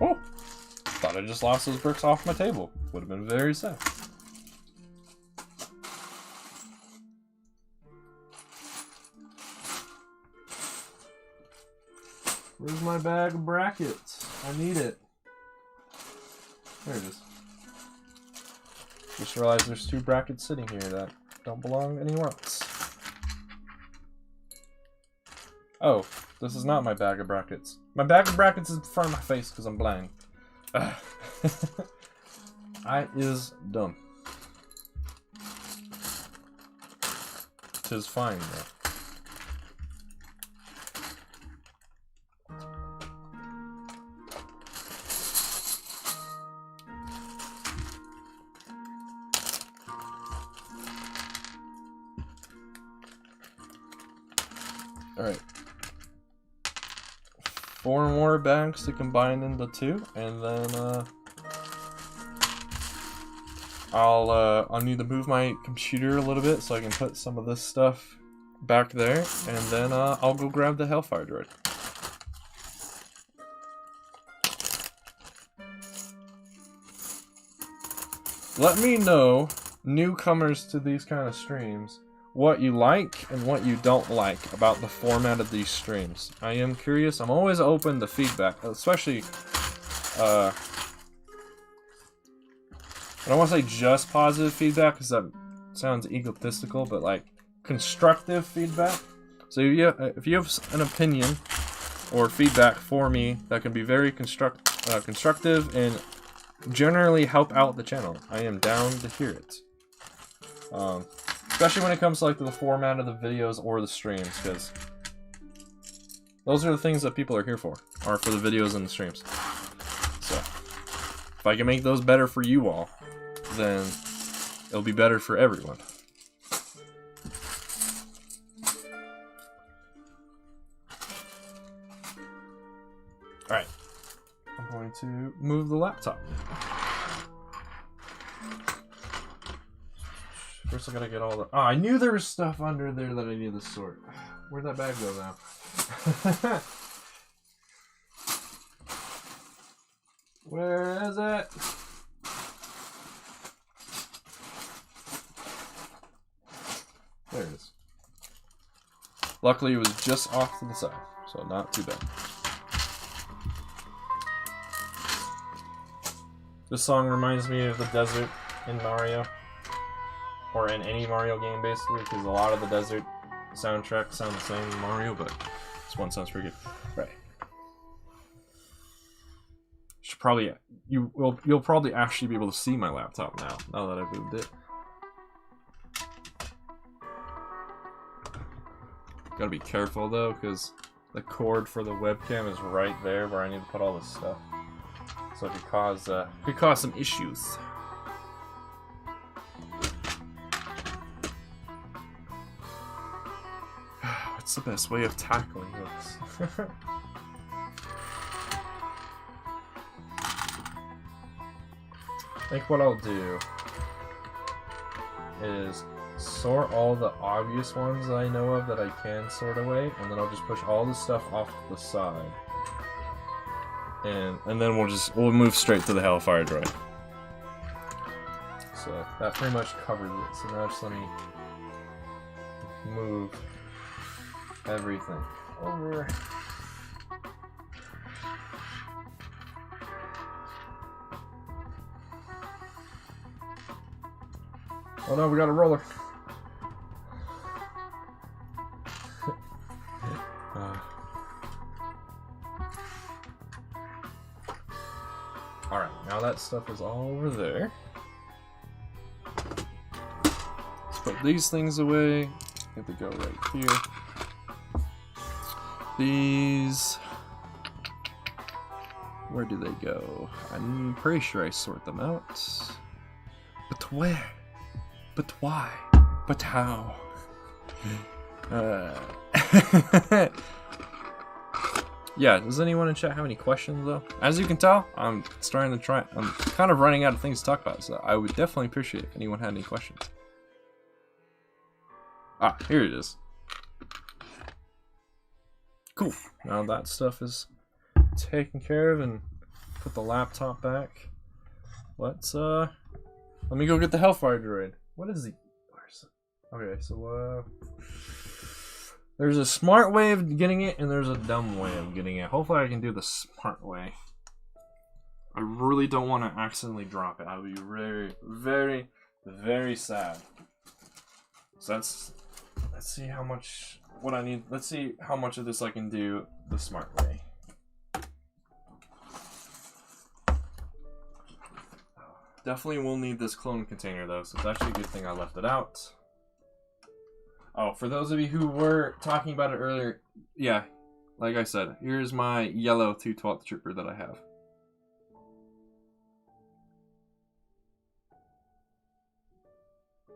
Oh! Thought I just lost those bricks off my table. Would have been very sad. Where's my bag of brackets? I need it. There it is. Just realized there's 2 brackets sitting here that don't belong anywhere else. Oh, this is not my bag of brackets. My bag of brackets is in front of my face because I'm blind. I is dumb. 'Tis fine though. Alright. 4 more bags to combine into 2, and then I'll need to move my computer a little bit so I can put some of this stuff back there, and then I'll go grab the Hellfire droid. Let me know, newcomers to these kind of streams, what you like and what you don't like about the format of these streams. I am curious. I'm always open to feedback, especially I don't want to say just positive feedback because that sounds egotistical, but like constructive feedback. So if you have an opinion or feedback for me that can be very constructive and generally help out the channel, I am down to hear it. Especially when it comes to like the format of the videos or the streams, because those are the things that people are here for the videos and the streams. So if I can make those better for you all, then it'll be better for everyone. Alright, I'm going to move the laptop. First I gotta get all the... Oh, I knew there was stuff under there that I needed to sort. Where'd that bag go now? Where is it? There it is. Luckily it was just off to the side, so not too bad. This song reminds me of the desert in Mario. Or in any Mario game, basically, because a lot of the desert soundtracks sound the same in Mario, but this one sounds pretty good. Right. Should probably... You'll probably actually be able to see my laptop now that I've moved it. Gotta be careful, though, because the cord for the webcam is right there where I need to put all this stuff. So it could cause some issues. What's the best way of tackling this? I think what I'll do is sort all the obvious ones that I know of that I can sort away, and then I'll just push all this stuff off to the side. And then we'll move straight to the Hellfire droid. so that pretty much covers it. So now just let me move everything over. Oh no, we got a roller. Alright, now that stuff is all over there. Let's put these things away. Get to go right here. These... where do they go? I'm pretty sure I sort them out. But where? But why? But how? Yeah, does anyone in chat have any questions though? As you can tell, I'm kind of running out of things to talk about, so I would definitely appreciate if anyone had any questions. Ah, here it is. Cool. Now that stuff is taken care of, and put the laptop back. Let me go get the Hellfire Droid. What is he? Okay, so there's a smart way of getting it, and there's a dumb way of getting it. Hopefully I can do the smart way. I really don't want to accidentally drop it. I would be very, very, very sad. So let's see how much, what I need. Let's see how much of this I can do the smart way. Definitely will need this clone container though, so it's actually a good thing I left it out. Oh, for those of you who were talking about it earlier, yeah, like I said, here's my yellow 212th Trooper that I have.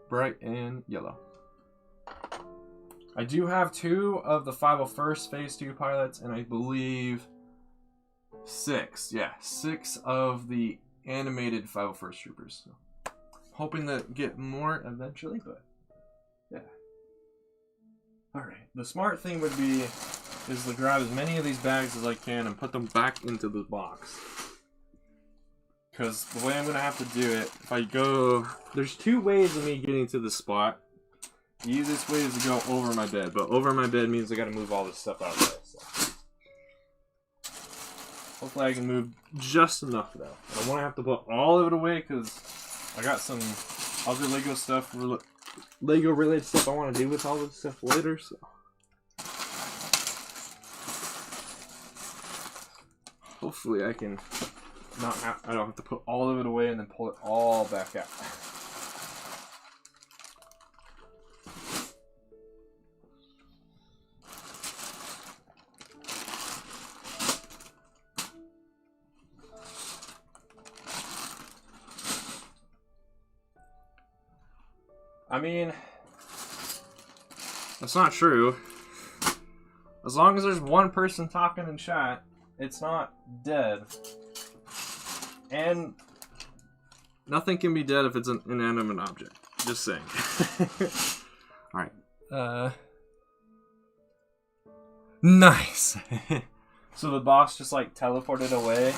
Bright and yellow. I do have 2 of the 501st Phase 2 pilots, and I believe 6, yeah, 6 of the animated 501st Troopers. So, hoping to get more eventually, but yeah. Alright, the smart thing would be is to grab as many of these bags as I can and put them back into the box. Because the way I'm going to have to do it, if I go... There's 2 ways of me getting to the spot. The easiest way is to go over my bed, but over my bed means I got to move all this stuff out of there. So. Hopefully I can move just enough though. I don't want to have to put all of it away because I got some other Lego stuff, Lego related stuff I want to do with all this stuff later. So hopefully I can I don't have to put all of it away and then pull it all back out. I mean, that's not true. As long as there's one person talking in chat, it's not dead. And nothing can be dead if it's an inanimate object. Just saying. Alright. Nice! So the boss just like teleported away.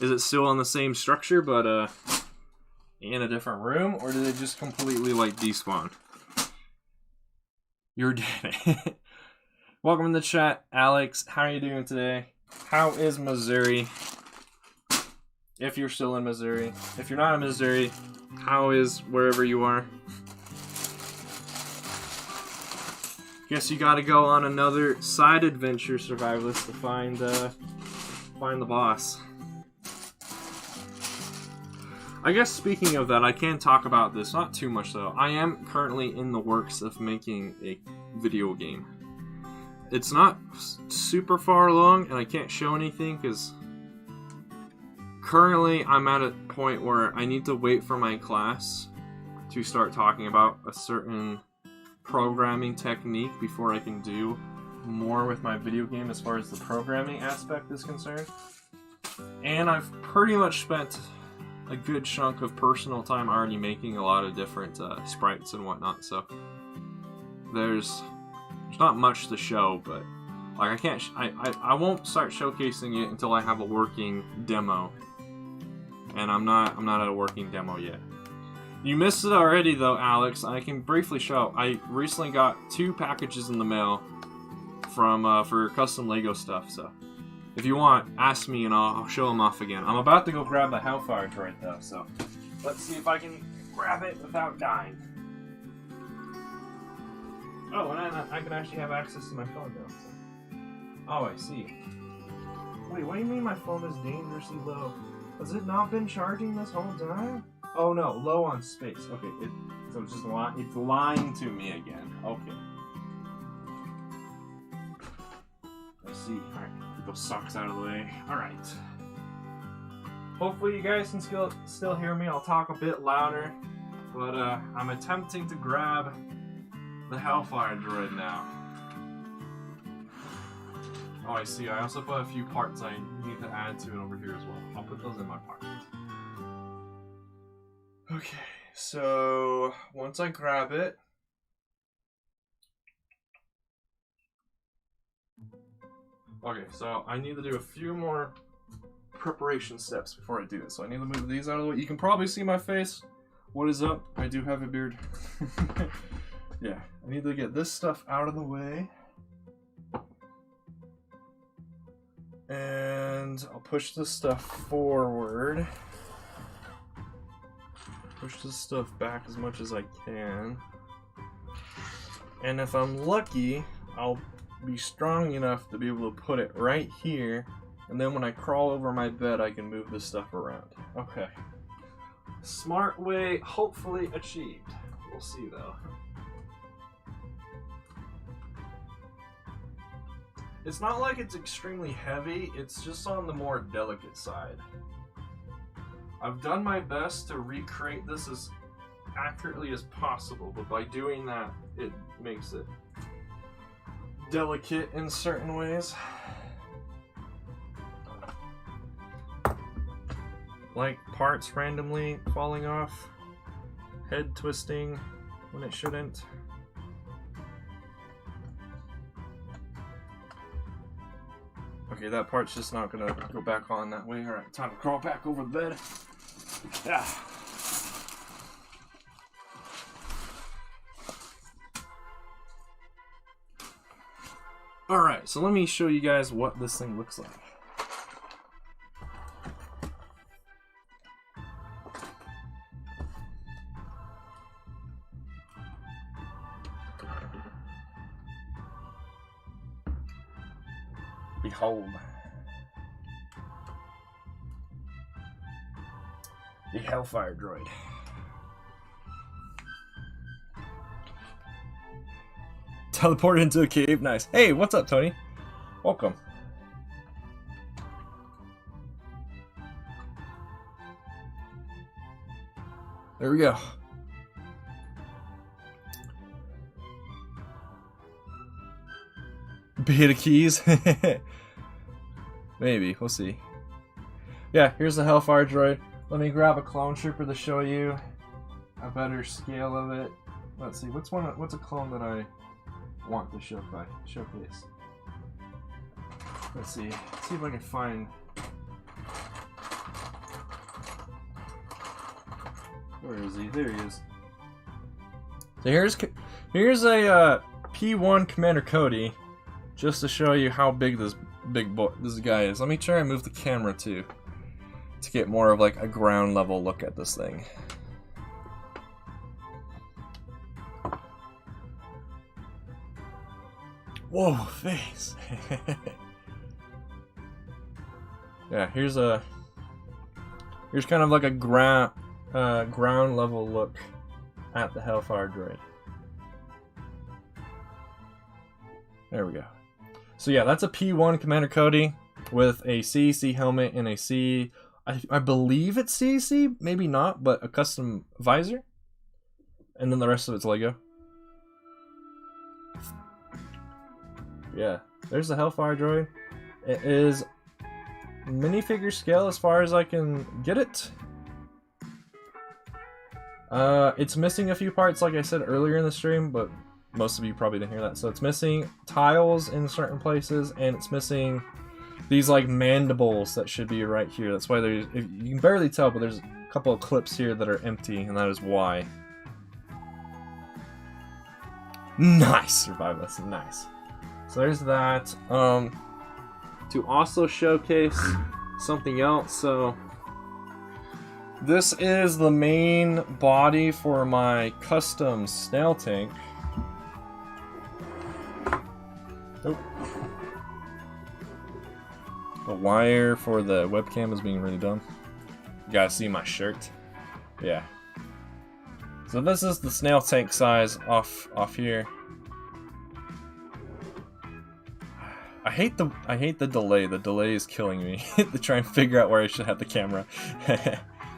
Is it still on the same structure, but in a different room, or did it just completely like despawn? You're dead. Welcome in the chat, Alex. How are you doing today? How is Missouri? If you're still in Missouri. If you're not in Missouri, how is wherever you are? Guess you gotta go on another side adventure survivalist to find the boss. I guess speaking of that, I can talk about this, not too much though. I am currently in the works of making a video game. It's not super far along, and I can't show anything because currently I'm at a point where I need to wait for my class to start talking about a certain programming technique before I can do more with my video game as far as the programming aspect is concerned. And I've pretty much spent a good chunk of personal time already making a lot of different sprites and whatnot, so there's not much to show, but like I won't start showcasing it until I have a working demo, and I'm not at a working demo yet. You missed it already though, Alex. I can briefly show. I recently got 2 packages in the mail from for custom Lego stuff, so if you want, ask me and I'll show them off again. I'm about to go grab the Hellfire droid though, so let's see if I can grab it without dying. Oh, and I can actually have access to my phone now. So. Oh, I see. Wait, what do you mean my phone is dangerously low? Has it not been charging this whole time? Oh no, low on space. Okay, so it's just it's lying to me again. Okay. Let's see. Alright, get those socks out of the way. Alright. Hopefully you guys can still hear me. I'll talk a bit louder. But I'm attempting to grab the Hellfire droid now. Oh, I see. I also put a few parts I need to add to it over here as well. I'll put those in my pocket. Okay, so once I grab it, okay, so I need to do a few more preparation steps before I do it. So I need to move these out of the way. You can probably see my face. What is up? I do have a beard. Yeah, I need to get this stuff out of the way. And I'll push this stuff forward. Push this stuff back as much as I can. And if I'm lucky, I'll be strong enough to be able to put it right here. And then when I crawl over my bed, I can move this stuff around. Okay. Smart way, hopefully achieved. We'll see though. It's not like it's extremely heavy, it's just on the more delicate side. I've done my best to recreate this as accurately as possible, but by doing that, it makes it delicate in certain ways. Like parts randomly falling off, head twisting when it shouldn't. Okay, that part's just not gonna go back on that way. Alright, time to crawl back over the bed. Yeah. Alright, so let me show you guys what this thing looks like. Behold. The Hellfire droid. Teleported into a cave. Nice. Hey, what's up, Tony? Welcome. There we go. Beta keys? Maybe, we'll see. Yeah, here's the Hellfire droid. Let me grab a clone trooper to show you a better scale of it. Let's see, what's a clone that I want to showcase? Let's see if I can find. Where is he? There he is. So here's a P1 Commander Cody, just to show you how big this guy is. Let me try and move the camera to get more of like a ground level look at this thing. Whoa, face. Yeah, here's kind of like a ground level look at the Hellfire droid. There we go. So yeah, that's a P1 Commander Cody with a CEC helmet and a C. I believe it's CEC, maybe not, but a custom visor. And then the rest of it's Lego. Yeah, there's the Hellfire droid. It is minifigure scale as far as I can get it. It's missing a few parts, like I said earlier in the stream, but most of you probably didn't hear that. So it's missing tiles in certain places, and it's missing these like mandibles that should be right here. That's why there's, you can barely tell, but there's couple of clips here that are empty, and that is why. Nice, survivalist, nice. So there's that. To also showcase something else, so this is the main body for my custom Snail Tank. Oh. The wire for the webcam is being really dumb. You gotta see my shirt. Yeah. So this is the Snail Tank size off here. I hate the delay. The delay is killing me to try and figure out where I should have the camera.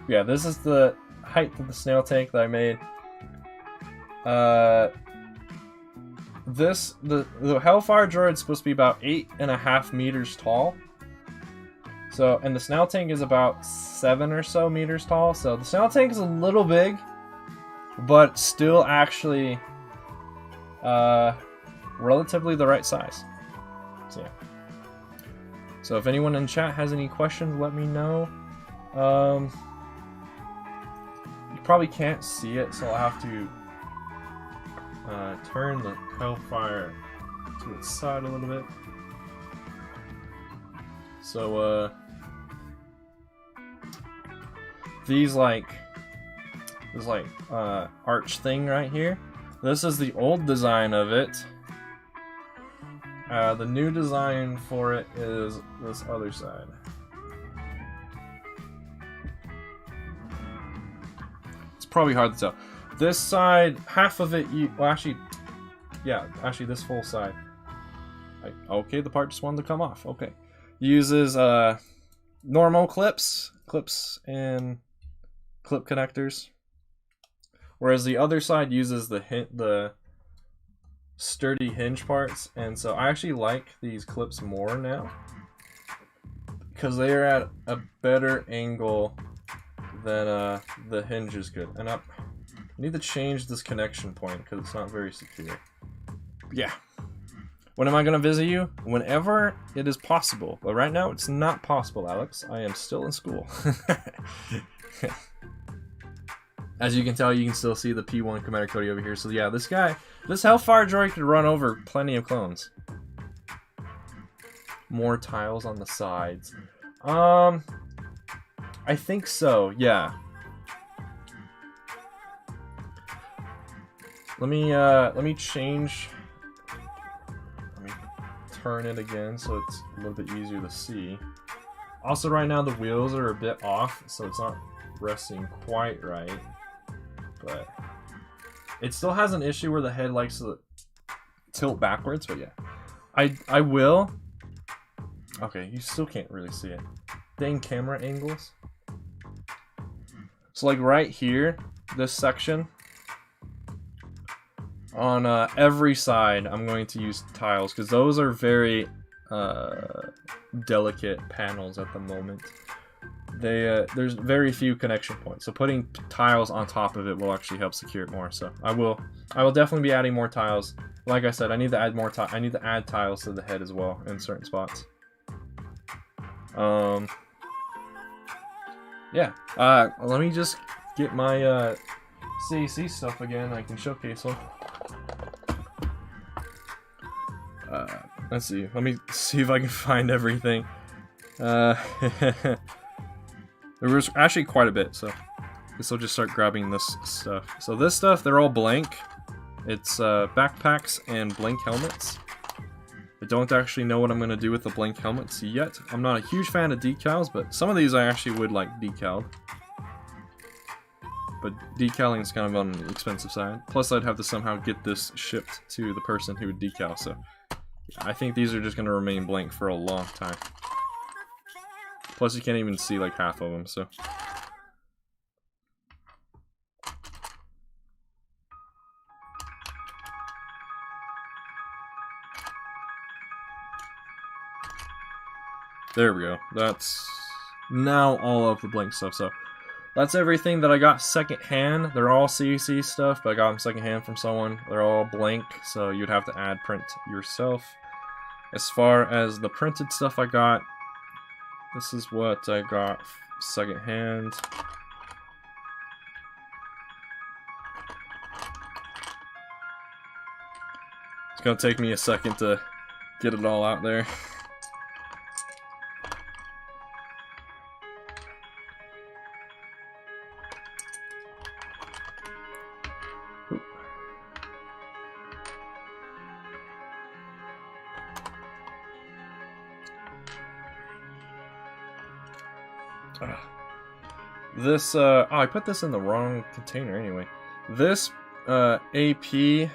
Yeah, this is the height of the Snail Tank that I made. The Hellfire Droid is supposed to be about 8.5 meters tall. So, and the Snail Tank is about 7 or so meters tall. So the Snail Tank is a little big, but still actually relatively the right size. So yeah. So if anyone in chat has any questions, let me know. You probably can't see it, so I'll have to turn the Hellfire to its side a little bit. So this arch thing right here. This is the old design of it. The new design for it is this other side. It's probably hard to tell. This side, half of it, actually this full side. Okay, the part just wanted to come off. Okay. Uses normal clips and clip connectors. Whereas the other side uses the sturdy hinge parts, and so I actually like these clips more now because they are at a better angle than the hinges could. And I need to change this connection point because it's not very secure. Yeah. When am I gonna visit you? Whenever it is possible. But right now it's not possible, Alex. I am still in school. As you can tell, you can still see the P1 Commander Cody over here. So yeah, this Hellfire Droid could run over plenty of clones. More tiles on the sides. I think so, yeah. Let me change. Let me turn it again so it's a little bit easier to see. Also, right now the wheels are a bit off, so it's not resting quite right. But it still has an issue where the head likes to tilt backwards, but yeah. I will. Okay, you still can't really see it. Dang camera angles. So like right here, this section, on every side I'm going to use tiles because those are very delicate panels at the moment. There's very few connection points, so putting tiles on top of it will actually help secure it more. So I will definitely be adding more tiles. Like I said, I need to add more I need to add tiles to the head as well in certain spots. Yeah. Let me just get my CAC stuff again. I can showcase them. Let's see. Let me see if I can find everything. There was actually quite a bit, so I guess I'll just start grabbing this stuff. So this stuff, they're all blank. It's backpacks and blank helmets. I don't actually know what I'm going to do with the blank helmets yet. I'm not a huge fan of decals, but some of these I actually would like decaled. But decaling is kind of on the expensive side. Plus I'd have to somehow get this shipped to the person who would decal, so I think these are just going to remain blank for a long time. Plus you can't even see like half of them, so. There we go. That's now all of the blank stuff, so. That's everything that I got secondhand. They're all CEC stuff, but I got them secondhand from someone. They're all blank, so you'd have to add print yourself. As far as the printed stuff I got, this is what I got secondhand. It's gonna take me a second to get it all out there. This, oh, I put this in the wrong container anyway. This, AP2,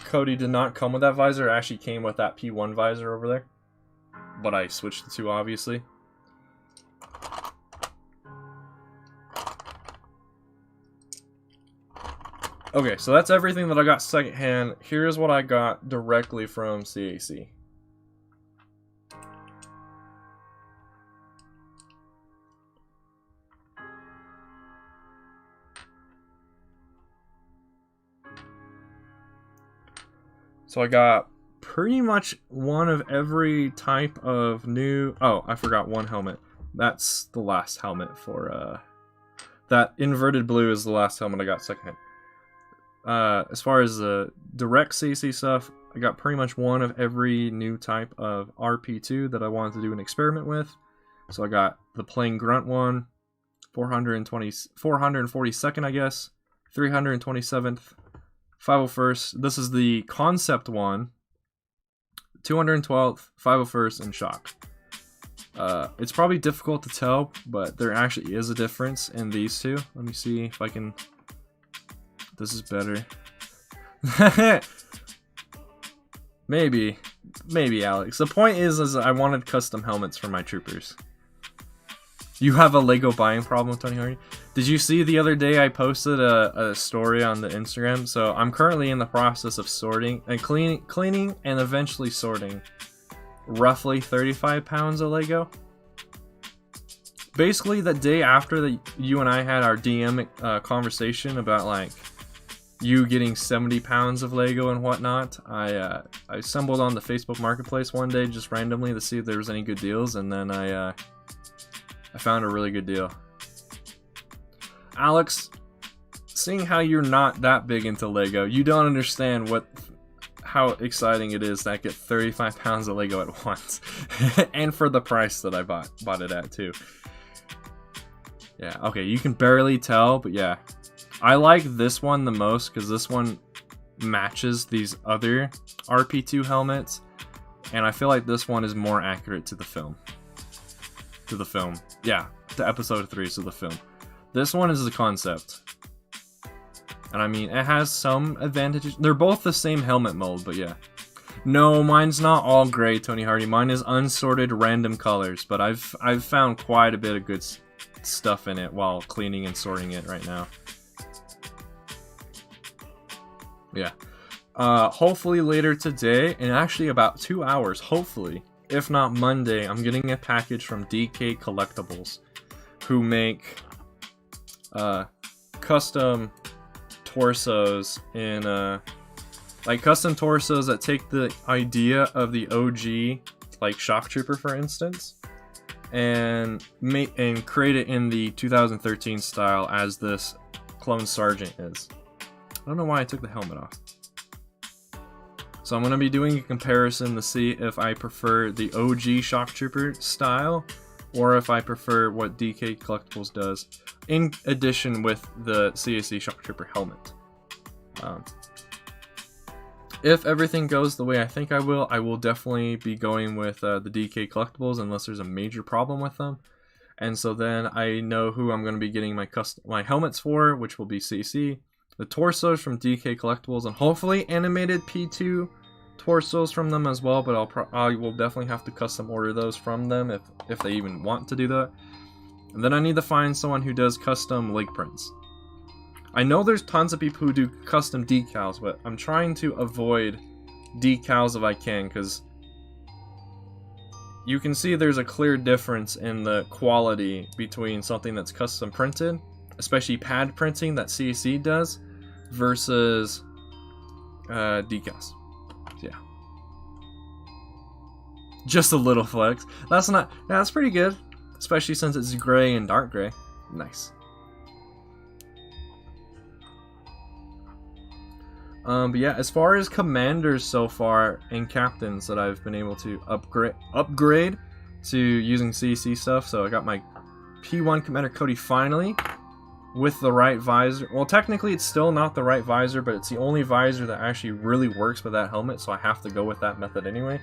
Cody did not come with that visor. It actually came with that P1 visor over there. But I switched the two, obviously. Okay, so that's everything that I got secondhand. Here's what I got directly from CAC. So I got pretty much one of every type of new... Oh, I forgot one helmet. That's the last helmet for... That inverted blue is the last helmet I got secondhand. As far as the direct CC stuff, I got pretty much one of every new type of RP2 that I wanted to do an experiment with. So I got the plain grunt one, 442nd, I guess, 327th, 501st. This is the concept one, 212th, 501st, and shock. It's probably difficult to tell, but there actually is a difference in these two. Let me see if I can... This is better. Maybe, Alex. The point is I wanted custom helmets for my troopers. You have a Lego buying problem, Tony Hardy? Did you see the other day I posted a story on the Instagram? So I'm currently in the process of sorting and cleaning and eventually sorting roughly 35 pounds of Lego. Basically, the day after that you and I had our DM conversation about like you getting 70 pounds of Lego and whatnot, I stumbled on the Facebook Marketplace one day just randomly to see if there was any good deals, and then I found a really good deal. Alex, seeing how you're not that big into Lego, you don't understand how exciting it is that I get 35 pounds of Lego at once. And for the price that I bought it at too. Yeah, okay, you can barely tell, but yeah. I like this one the most because this one matches these other RP2 helmets, and I feel like this one is more accurate to the film. Yeah, to episode 3, so the film. This one is the concept. And I mean, it has some advantages. They're both the same helmet mold, but yeah. No, mine's not all gray, Tony Hardy. Mine is unsorted random colors, but I've found quite a bit of good stuff in it while cleaning and sorting it right now. Yeah. Hopefully later today, in actually about 2 hours, hopefully, if not Monday, I'm getting a package from DK Collectibles, who make custom torsos in like custom torsos that take the idea of the OG, like Shock Trooper for instance, and create it in the 2013 style as this Clone Sergeant is. I don't know why I took the helmet off. So I'm going to be doing a comparison to see if I prefer the OG Shock Trooper style or if I prefer what DK Collectibles does in addition with the CAC Shock Trooper helmet. If everything goes the way I think I will definitely be going with the DK Collectibles unless there's a major problem with them. And so then I know who I'm going to be getting my helmets for, which will be CC. The torsos from DK Collectibles, and hopefully animated P2 torsos from them as well, but I will definitely have to custom order those from them if they even want to do that. And then I need to find someone who does custom leg prints. I know there's tons of people who do custom decals, but I'm trying to avoid decals if I can, because you can see there's a clear difference in the quality between something that's custom printed, especially pad printing that CAC does, versus decals. Yeah. Just a little flex. That's pretty good. Especially since it's gray and dark gray. Nice. But yeah, as far as commanders so far and captains that I've been able to upgrade to using CC stuff. So I got my P1 Commander Cody finally with the right visor. Well, technically it's still not the right visor, but it's the only visor that actually really works with that helmet, so I have to go with that method anyway.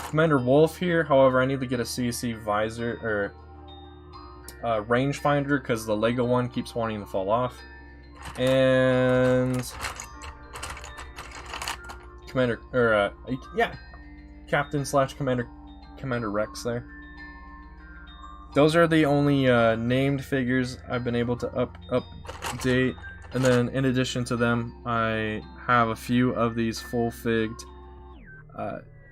Commander Wolf here, however, I need to get a CC visor, or rangefinder, because the Lego one keeps wanting to fall off. And Commander, or yeah, Captain slash Commander Rex there. Those are the only named figures I've been able to update, and then in addition to them, I have a few of these full-figged.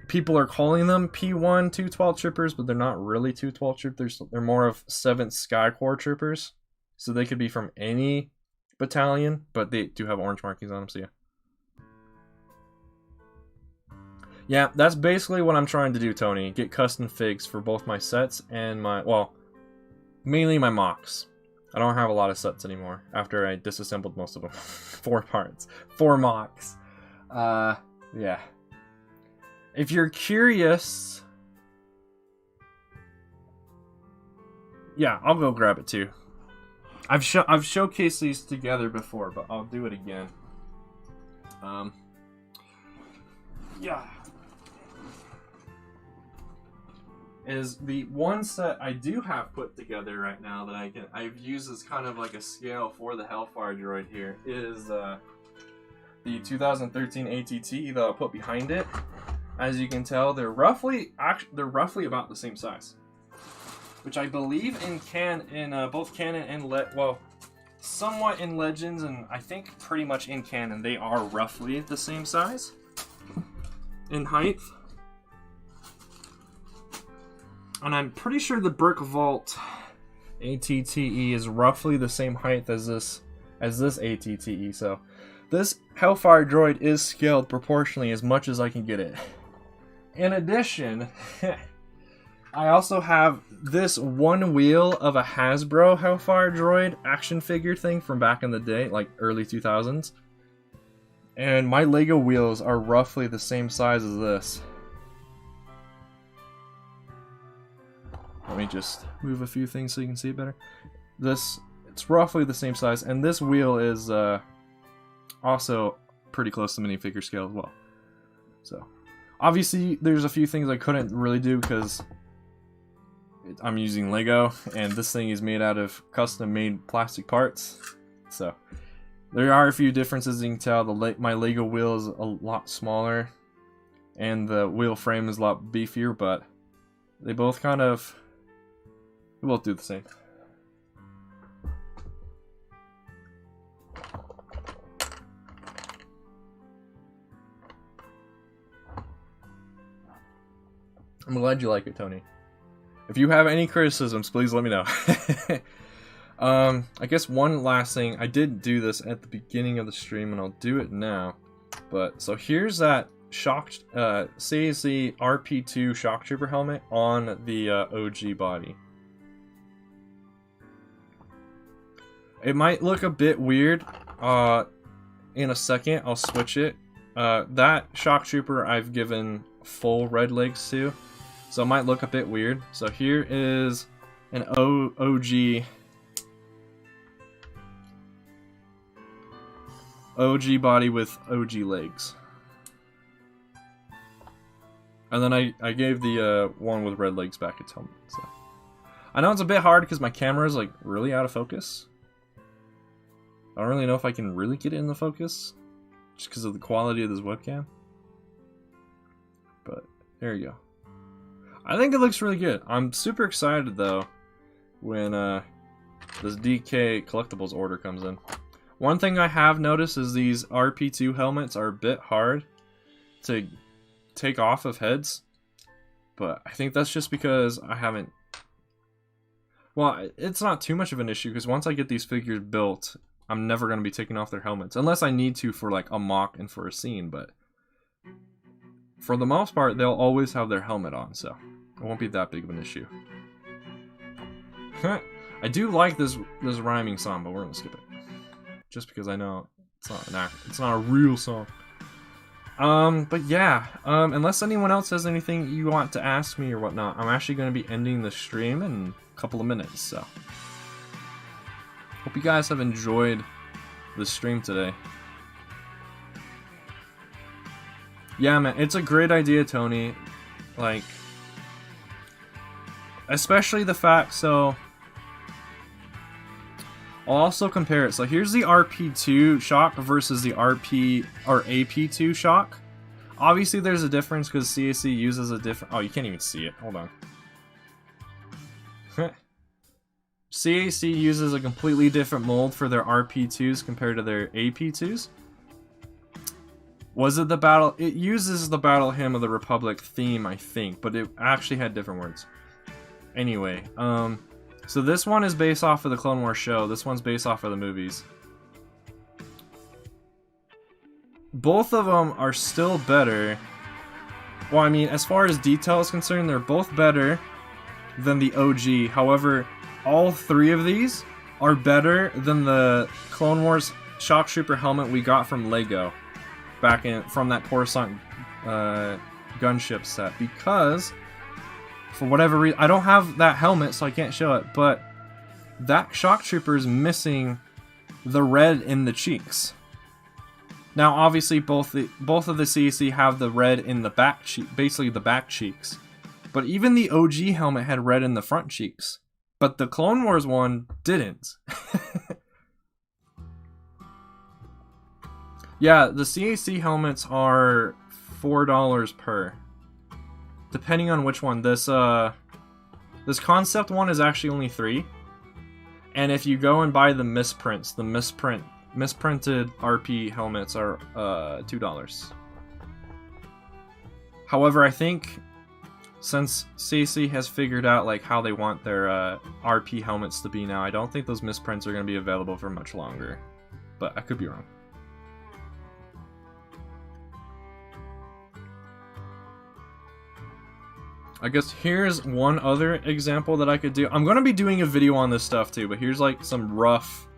People are calling them P1 212 troopers, but they're not really 212 troopers. They're more of 7th Sky Corps troopers, so they could be from any battalion, but they do have orange markings on them. So yeah, that's basically what I'm trying to do, Tony. Get custom figs for both my sets and my, well, mainly my mocks. I don't have a lot of sets anymore after I disassembled most of them. 4 parts, 4 mocks. Yeah. If you're curious, yeah, I'll go grab it too. I've showcased these together before, but I'll do it again. Yeah. Is the one set I do have put together right now that I've used as kind of like a scale for the Hellfire droid here is the 2013 ATT that I'll put behind it. As you can tell, they're roughly about the same size, which I believe in both canon and somewhat in Legends, and I think pretty much in canon they are roughly the same size in height. And I'm pretty sure the Brick Vault ATTE is roughly the same height as this ATTE. So this Hellfire droid is scaled proportionally as much as I can get it. In addition, I also have this one wheel of a Hasbro Hellfire droid action figure thing from back in the day, like early 2000s. And my Lego wheels are roughly the same size as this. Let me just move a few things so you can see it better. It's roughly the same size, and this wheel is also pretty close to minifigure scale as well. So, obviously, there's a few things I couldn't really do because I'm using Lego, and this thing is made out of custom-made plastic parts. So, there are a few differences. You can tell my Lego wheel is a lot smaller, and the wheel frame is a lot beefier, but they both do the same. I'm glad you like it, Tony. If you have any criticisms, please let me know. I guess one last thing. I did do this at the beginning of the stream, and I'll do it now. But so here's that shocked CAC RP2 shock trooper helmet on the OG body. It might look a bit weird. In a second, I'll switch it. That shock trooper I've given full red legs to, so it might look a bit weird. So here is an OG body with OG legs. And then I gave the one with red legs back its helmet. So I know it's a bit hard because my camera is like really out of focus. I don't really know if I can really get it in the focus just because of the quality of this webcam. But there you go. I think it looks really good. I'm super excited though when this DK collectibles order comes in. One thing I have noticed is these RP2 helmets are a bit hard to take off of heads, but I think that's just because I haven't. Well, it's not too much of an issue because once I get these figures built, I'm never going to be taking off their helmets unless I need to for like a mock and for a scene, but for the most part they'll always have their helmet on, so it won't be that big of an issue. I do like this rhyming song, but we're gonna skip it. just because I know it's not a real song. But yeah, unless anyone else has anything you want to ask me or whatnot, I'm actually going to be ending the stream in a couple of minutes, so. Hope you guys have enjoyed the stream today. Yeah, man, it's a great idea, Tony. Like, especially the fact, so I'll also compare it. So here's the RP2 shock versus the RP or AP2 shock. Obviously there's a difference because CAC uses a different... Oh, you can't even see it. Hold on. CAC uses a completely different mold for their RP2s compared to their AP2s. Was it the battle? It uses the Battle Hymn of the Republic theme, I think, but it actually had different words. Anyway, so this one is based off of the Clone Wars show. This one's based off of the movies. Both of them are still better. Well, I mean, as far as detail is concerned, they're both better than the OG. However, all three of these are better than the Clone Wars Shock Trooper helmet we got from LEGO back from that Coruscant gunship set, because for whatever reason, I don't have that helmet, so I can't show it, but that Shock Trooper is missing the red in the cheeks. Now, obviously, both of the CAC have the red in the back cheek, basically the back cheeks, but even the OG helmet had red in the front cheeks, but the Clone Wars one didn't. Yeah, the CAC helmets are $4 per, depending on which one. This concept one is actually only $3, and if you go and buy the misprints, the misprinted RP helmets are $2. However, I think since CAC has figured out like how they want their RP helmets to be now, I don't think those misprints are going to be available for much longer, but I could be wrong. I guess here's one other example that I could do. I'm going to be doing a video on this stuff too, but here's like some rough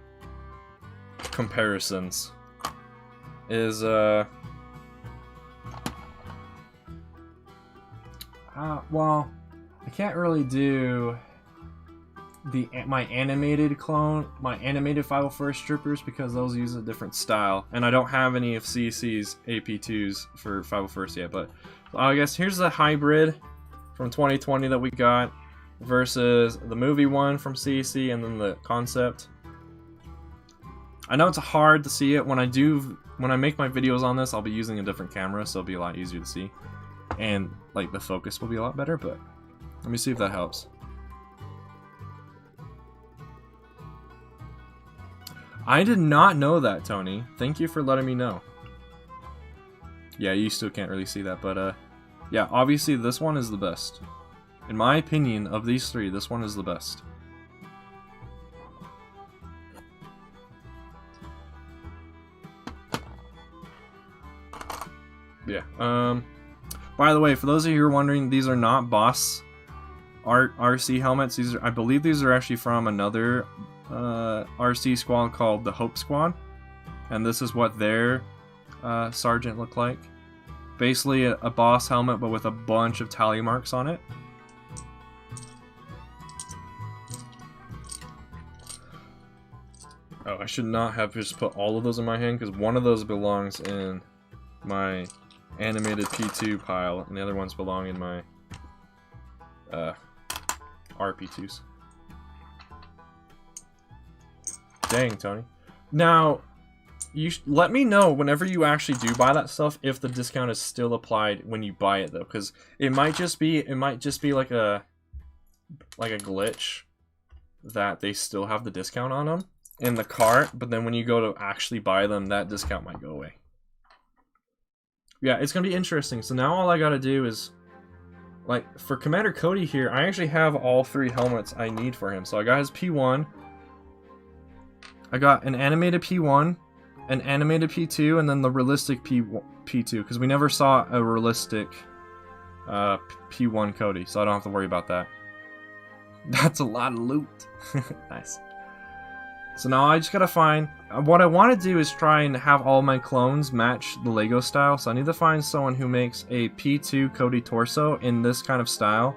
comparisons. Well, I can't really do my animated 501st Troopers because those use a different style, and I don't have any of CC's AP2s for 501st yet, but I guess here's the hybrid from 2020 that we got versus the movie one from CC and then the concept. I know it's hard to see it when I make my videos on this. I'll be using a different camera, so it'll be a lot easier to see, and like the focus will be a lot better, but let me see if that helps. I did not know that, Tony. Thank you for letting me know. Yeah, you still can't really see that, but yeah, obviously this one is the best. In my opinion, of these three, this one is the best. Yeah, by the way, for those of you who are wondering, these are not Boss RC helmets. I believe these are actually from another RC squad called the Hope Squad, and this is what their sergeant looked like. Basically a Boss helmet, but with a bunch of tally marks on it. Oh, I should not have just put all of those in my hand, because one of those belongs in my animated P2 pile, and the other ones belong in my RP2s. Dang, Tony. Now, let me know whenever you actually do buy that stuff if the discount is still applied when you buy it, though, because it might just be like a glitch that they still have the discount on them in the cart, but then when you go to actually buy them, that discount might go away. Yeah, it's gonna be interesting. So now all I gotta do is, like, for Commander Cody here, I actually have all three helmets I need for him. So I got his P1, I got an animated P1, an animated P2, and then the realistic P2, because we never saw a realistic P1 Cody, so I don't have to worry about that. That's a lot of loot. Nice. So now I just gotta find... What I want to do is try and have all my clones match the Lego style. So I need to find someone who makes a P2 Cody torso in this kind of style,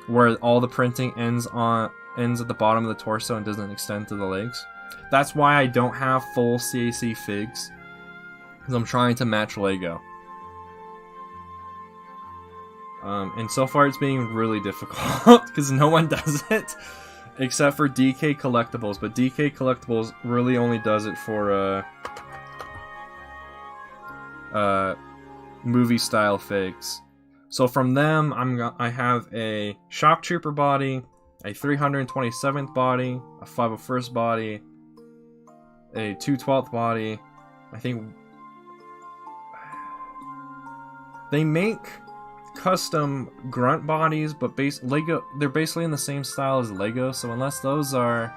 where all the printing ends at the bottom of the torso and doesn't extend to the legs. That's why I don't have full CAC figs, because I'm trying to match Lego. And so far it's being really difficult, because no one does it. Except for DK Collectibles, but DK Collectibles really only does it for movie style figs. So from them, I have a Shock Trooper body, a 327th body, a 501st body, a 212th body. I think they make custom grunt bodies, but Lego, they're basically in the same style as Lego, so unless those are,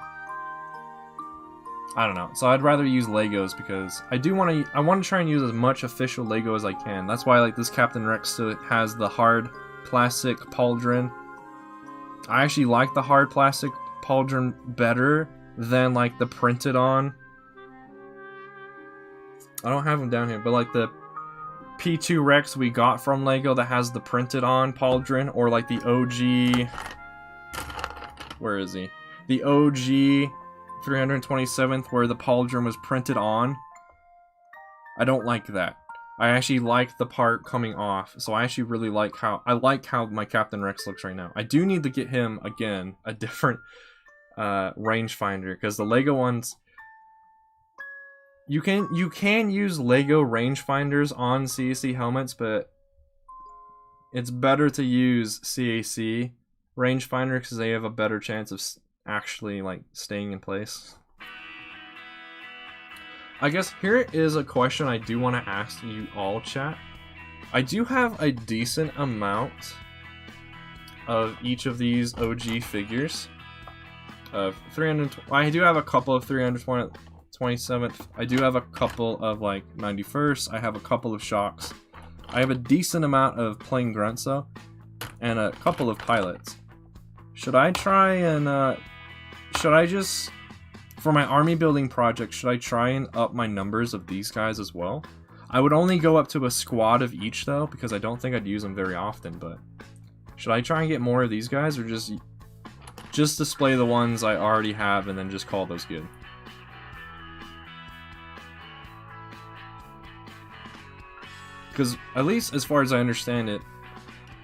I don't know. So I'd rather use Legos, because I want to try and use as much official Lego as I can. That's why like this Captain Rex still has the hard plastic pauldron. I actually like the hard plastic pauldron better than like the printed on. I don't have them down here, but like the P2 Rex we got from Lego that has the printed on pauldron, or like the OG, where is he? The OG 327th where the pauldron was printed on. I don't like that. I actually like the part coming off, so I actually really like how my Captain Rex looks right now. I do need to get him again a different rangefinder, because the Lego ones, you can use Lego rangefinders on CAC helmets, but it's better to use CAC rangefinder because they have a better chance of actually like staying in place. I guess here is a question I do want to ask you all, chat. I do have a decent amount of each of these OG figures of 300. I do have a couple of 327th. I do have a couple of like 91st. I have a couple of shocks. I have a decent amount of plain grunts though, and a couple of pilots. Should I try and should I just, for my army building project, should I try and up my numbers of these guys as well? I would only go up to a squad of each though, because I don't think I'd use them very often. But should I try and get more of these guys, or just display the ones I already have and then just call those good? Because at least as far as I understand it,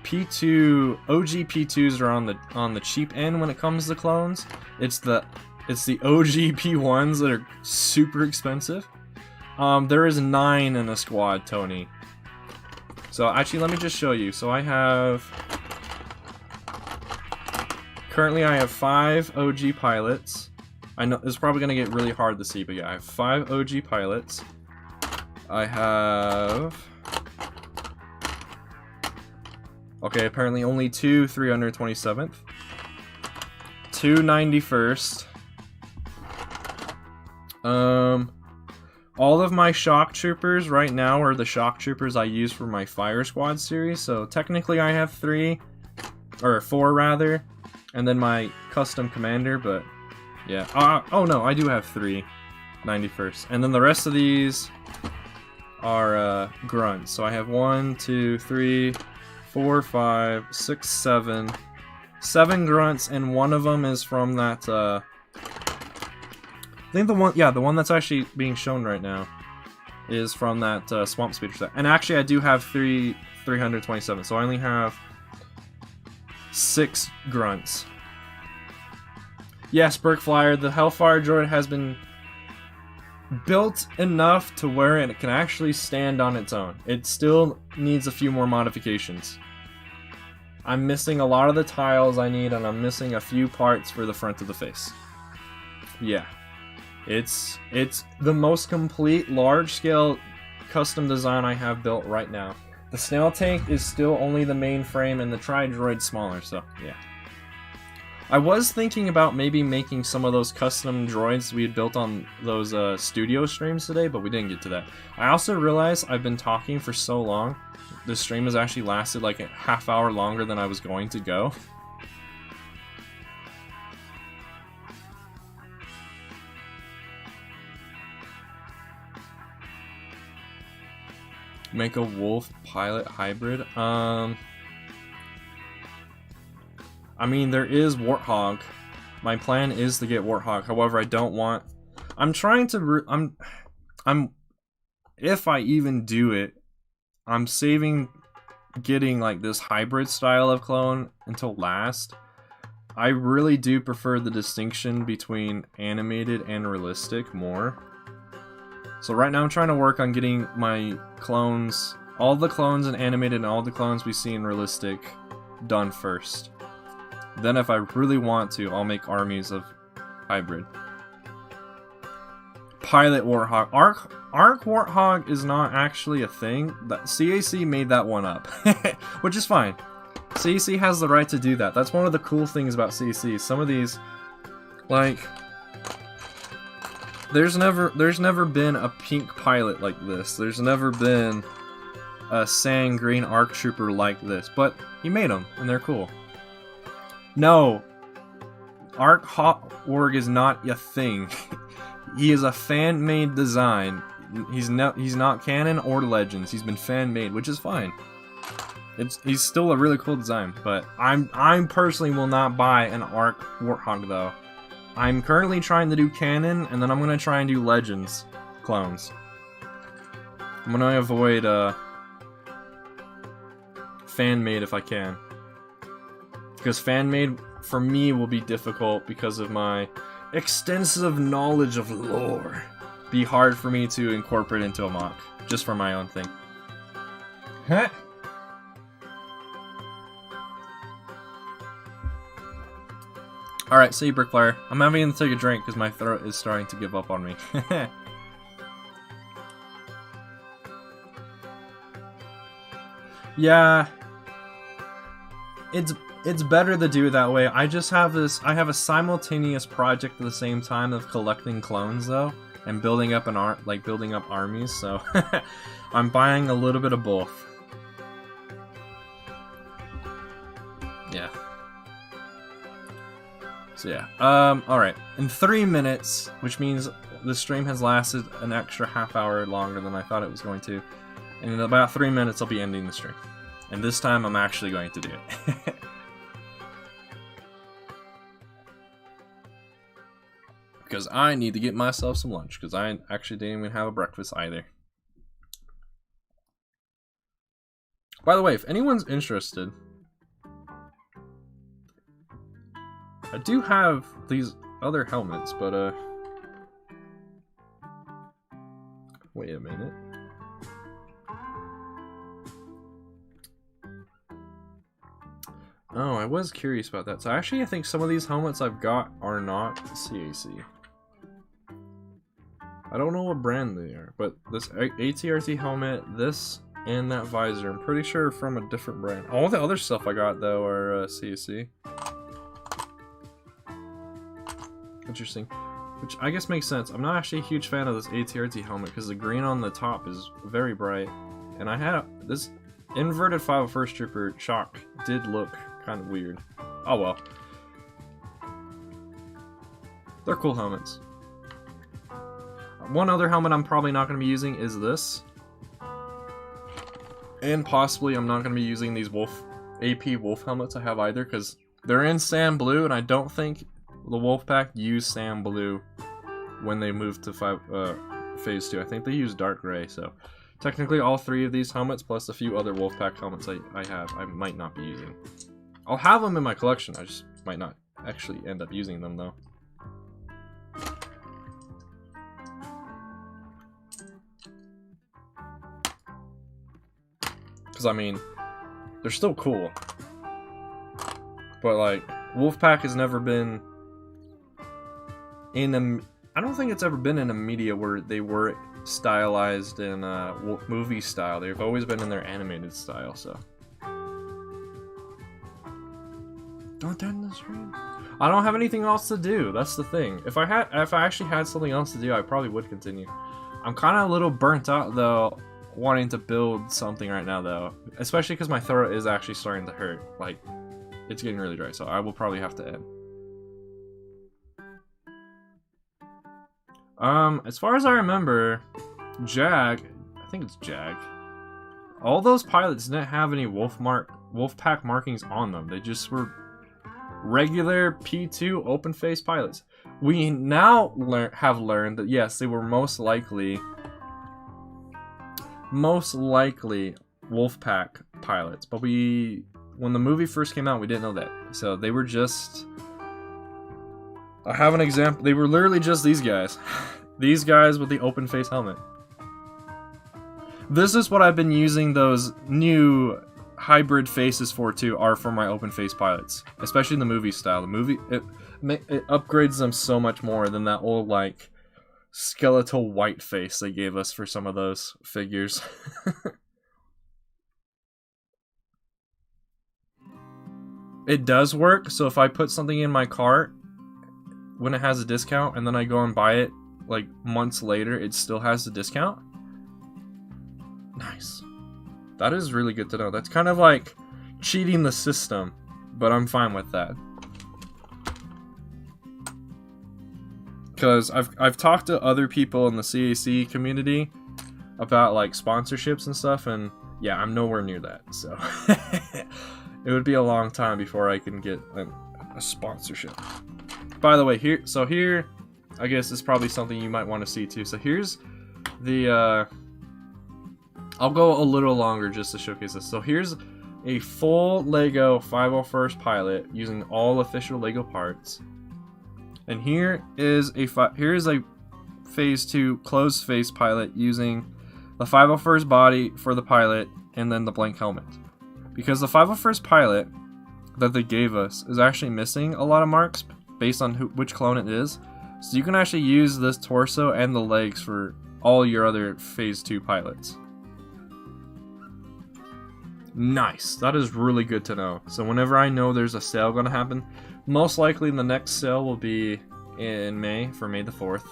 P2 OG P2s are on the cheap end when it comes to clones. It's the OG P1s that are super expensive. There is 9 in a squad, Tony. So actually, let me just show you. So currently I have 5 OG pilots. I know it's probably gonna get really hard to see, but yeah, I have 5 OG pilots. I have, okay, apparently only 2 327th, 2 91st. All of my shock troopers right now are the shock troopers I use for my fire squad series. So technically I have 3 or 4 rather, and then my custom commander. But yeah, oh no, I do have 3 91st, and then the rest of these are grunts. So I have 1 2 3 4 5 6 7 grunts, and one of them is from that I think the one that's actually being shown right now is from that Swamp Speeder set. And actually I do have 327, so I only have 6 grunts. Yes, Berkflyer, the Hellfire droid has been built enough to where it can actually stand on its own. It still needs a few more modifications. I'm missing a lot of the tiles I need, and I'm missing a few parts for the front of the face. Yeah. It's the most complete large-scale custom design I have built right now. The Snail Tank is still only the main frame, and the Tri-Droid's smaller, so yeah. I was thinking about maybe making some of those custom droids we had built on those studio streams today, but we didn't get to that. I also realized I've been talking for so long, this stream has actually lasted like a half hour longer than I was going to go. Make a wolf pilot hybrid. I mean, there is Warthog. My plan is to get Warthog. However, I don't want. I'm trying to. I'm. If I even do it, I'm saving getting like this hybrid style of clone until last. I really do prefer the distinction between animated and realistic more. So right now I'm trying to work on getting my clones, all the clones in animated and all the clones we see in realistic done first. Then if I really want to, I'll make armies of hybrid. Pilot Warthog. Arc Warthog is not actually a thing. That CAC made that one up, which is fine. CAC has the right to do that. That's one of the cool things about CAC. Some of these, like, there's never been a pink pilot like this. There's never been a sand green ARC trooper like this. But he made them, and they're cool. No, Arc Hot Org is not a thing. He is a fan-made design. He's not canon or Legends. He's been fan-made, which is fine. He's still a really cool design, but I personally will not buy an Arc Warthog though. I'm currently trying to do canon, and then I'm gonna try and do Legends clones. I'm gonna avoid fan-made if I can, because fan-made for me will be difficult because of my extensive knowledge of lore. Be hard for me to incorporate into a mock, just for my own thing. Huh? Alright, see you, Bricklayer. I'm having to take a drink because my throat is starting to give up on me. Yeah. It's better to do it that way. I just have this. I have a simultaneous project at the same time of collecting clones though, and building up building up armies. So I'm buying a little bit of both. Yeah. So yeah. All right. In 3 minutes, which means the stream has lasted an extra half hour longer than I thought it was going to, and in about 3 minutes I'll be ending the stream. And this time I'm actually going to do it. Because I need to get myself some lunch, because I actually didn't even have a breakfast either. By the way, if anyone's interested, I do have these other helmets, but wait a minute. Oh, I was curious about that. So actually, I think some of these helmets I've got are not CAC. I don't know what brand they are, but this ATRT helmet, this, and that visor, I'm pretty sure from a different brand. All the other stuff I got, though, are CAC. Interesting. Which I guess makes sense. I'm not actually a huge fan of this ATRT helmet, because the green on the top is very bright. And I had this inverted 501st Trooper shock did look kind of weird. Oh well. They're cool helmets. One other helmet I'm probably not going to be using is this. And possibly I'm not going to be using these AP Wolf helmets I have either, because they're in sand blue, and I don't think the Wolfpack used sand blue when they moved to Phase 2. I think they used dark gray, so technically all 3 of these helmets, plus a few other Wolfpack helmets I might not be using. I'll have them in my collection, I just might not actually end up using them though. Because, I mean, they're still cool. But, like, Wolfpack has never been in a... I don't think it's ever been in a media where they were stylized in movie style. They've always been in their animated style, so... Don't end the stream. I don't have anything else to do. That's the thing. If I actually had something else to do, I probably would continue. I'm kind of a little burnt out, though, wanting to build something right now, though, especially because my throat is actually starting to hurt. Like, it's getting really dry, so I will probably have to end. As far as I remember, Jag, I think it's Jag, all those pilots didn't have any Wolfpack markings on them. They just were regular P2 open face pilots. We now have learned that yes, they were most likely Wolfpack pilots, but when the movie first came out, we didn't know that. So they were just, I have an example. They were literally just these guys. These guys with the open face helmet. This is what I've been using those new hybrid faces for too, are for my open face pilots, especially in the movie style. The movie, it upgrades them so much more than that old like skeletal white face they gave us for some of those figures. It does work, so if I put something in my cart when it has a discount and then I go and buy it like months later, it still has the discount. Nice. That is really good to know. That's kind of like cheating the system, but I'm fine with that. Because I've talked to other people in the CAC community about like sponsorships and stuff, and yeah, I'm nowhere near that, so it would be a long time before I can get a sponsorship. By the way, here, I guess is probably something you might want to see too. So here's the, I'll go a little longer just to showcase this. So here's a full Lego 501st pilot using all official Lego parts. And here is a phase 2 closed face pilot using the 501st body for the pilot and then the blank helmet. Because the 501st pilot that they gave us is actually missing a lot of marks based on which clone it is. So you can actually use this torso and the legs for all your other phase 2 pilots. Nice. That is really good to know. So whenever I know there's a sale going to happen, most likely the next sale will be in May, for May the 4th.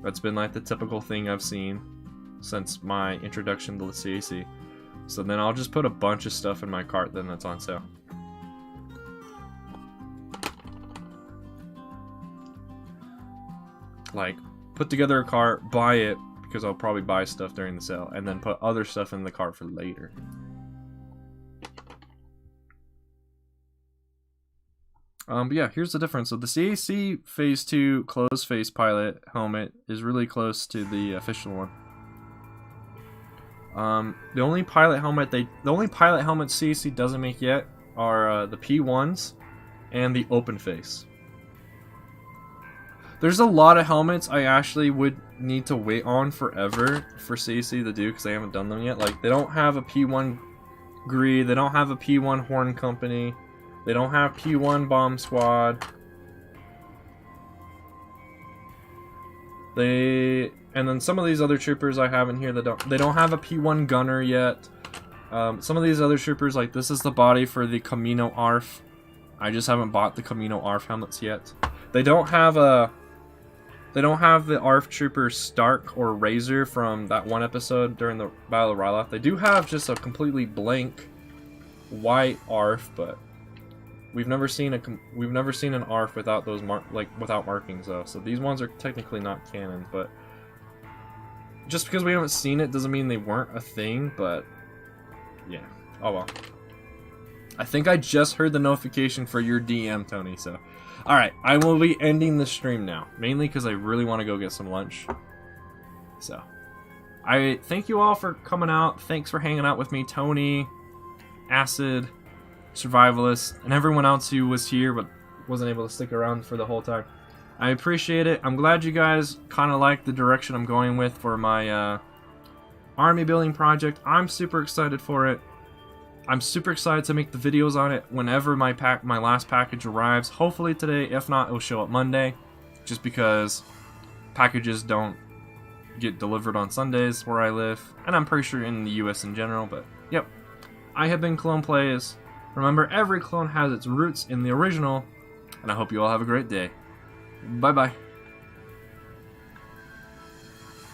That's been like the typical thing I've seen since my introduction to the CAC. So then I'll just put a bunch of stuff in my cart then that's on sale. Like, put together a cart, buy it, because I'll probably buy stuff during the sale, and then put other stuff in the cart for later. But yeah, here's the difference. So the CAC Phase 2 closed face pilot helmet is really close to the official one. The only pilot helmets CAC doesn't make yet are the P1s and the open face. There's a lot of helmets I actually would need to wait on forever for CAC to do because they haven't done them yet. Like, they don't have a P1 Greed, they don't have a P1 Horn Company, they don't have P1 Bomb Squad. And then some of these other troopers I have in here that they don't have a P1 Gunner yet. Some of these other troopers, like this is the body for the Camino ARF. I just haven't bought the Camino ARF helmets yet. They don't have the ARF trooper Stark or Razor from that one episode during the Battle of Ryloth. They do have just a completely blank white ARF, but we've never seen an ARF without those without markings though. So these ones are technically not canon, but just because we haven't seen it doesn't mean they weren't a thing. But yeah, oh well. I think I just heard the notification for your DM, Tony. So, all right, I will be ending the stream now, mainly because I really want to go get some lunch. So, I thank you all for coming out. Thanks for hanging out with me, Tony, Acid, Survivalist, and everyone else who was here but wasn't able to stick around for the whole time. I appreciate it. I'm glad you guys kind of like the direction I'm going with for my army building project. I'm super excited for it. I'm super excited to make the videos on it whenever my last package arrives. Hopefully today. If not, it'll show up Monday. Just because packages don't get delivered on Sundays where I live. And I'm pretty sure in the US in general. But, yep. I have been ClonePlays. Remember, every clone has its roots in the original. And I hope you all have a great day. Bye-bye.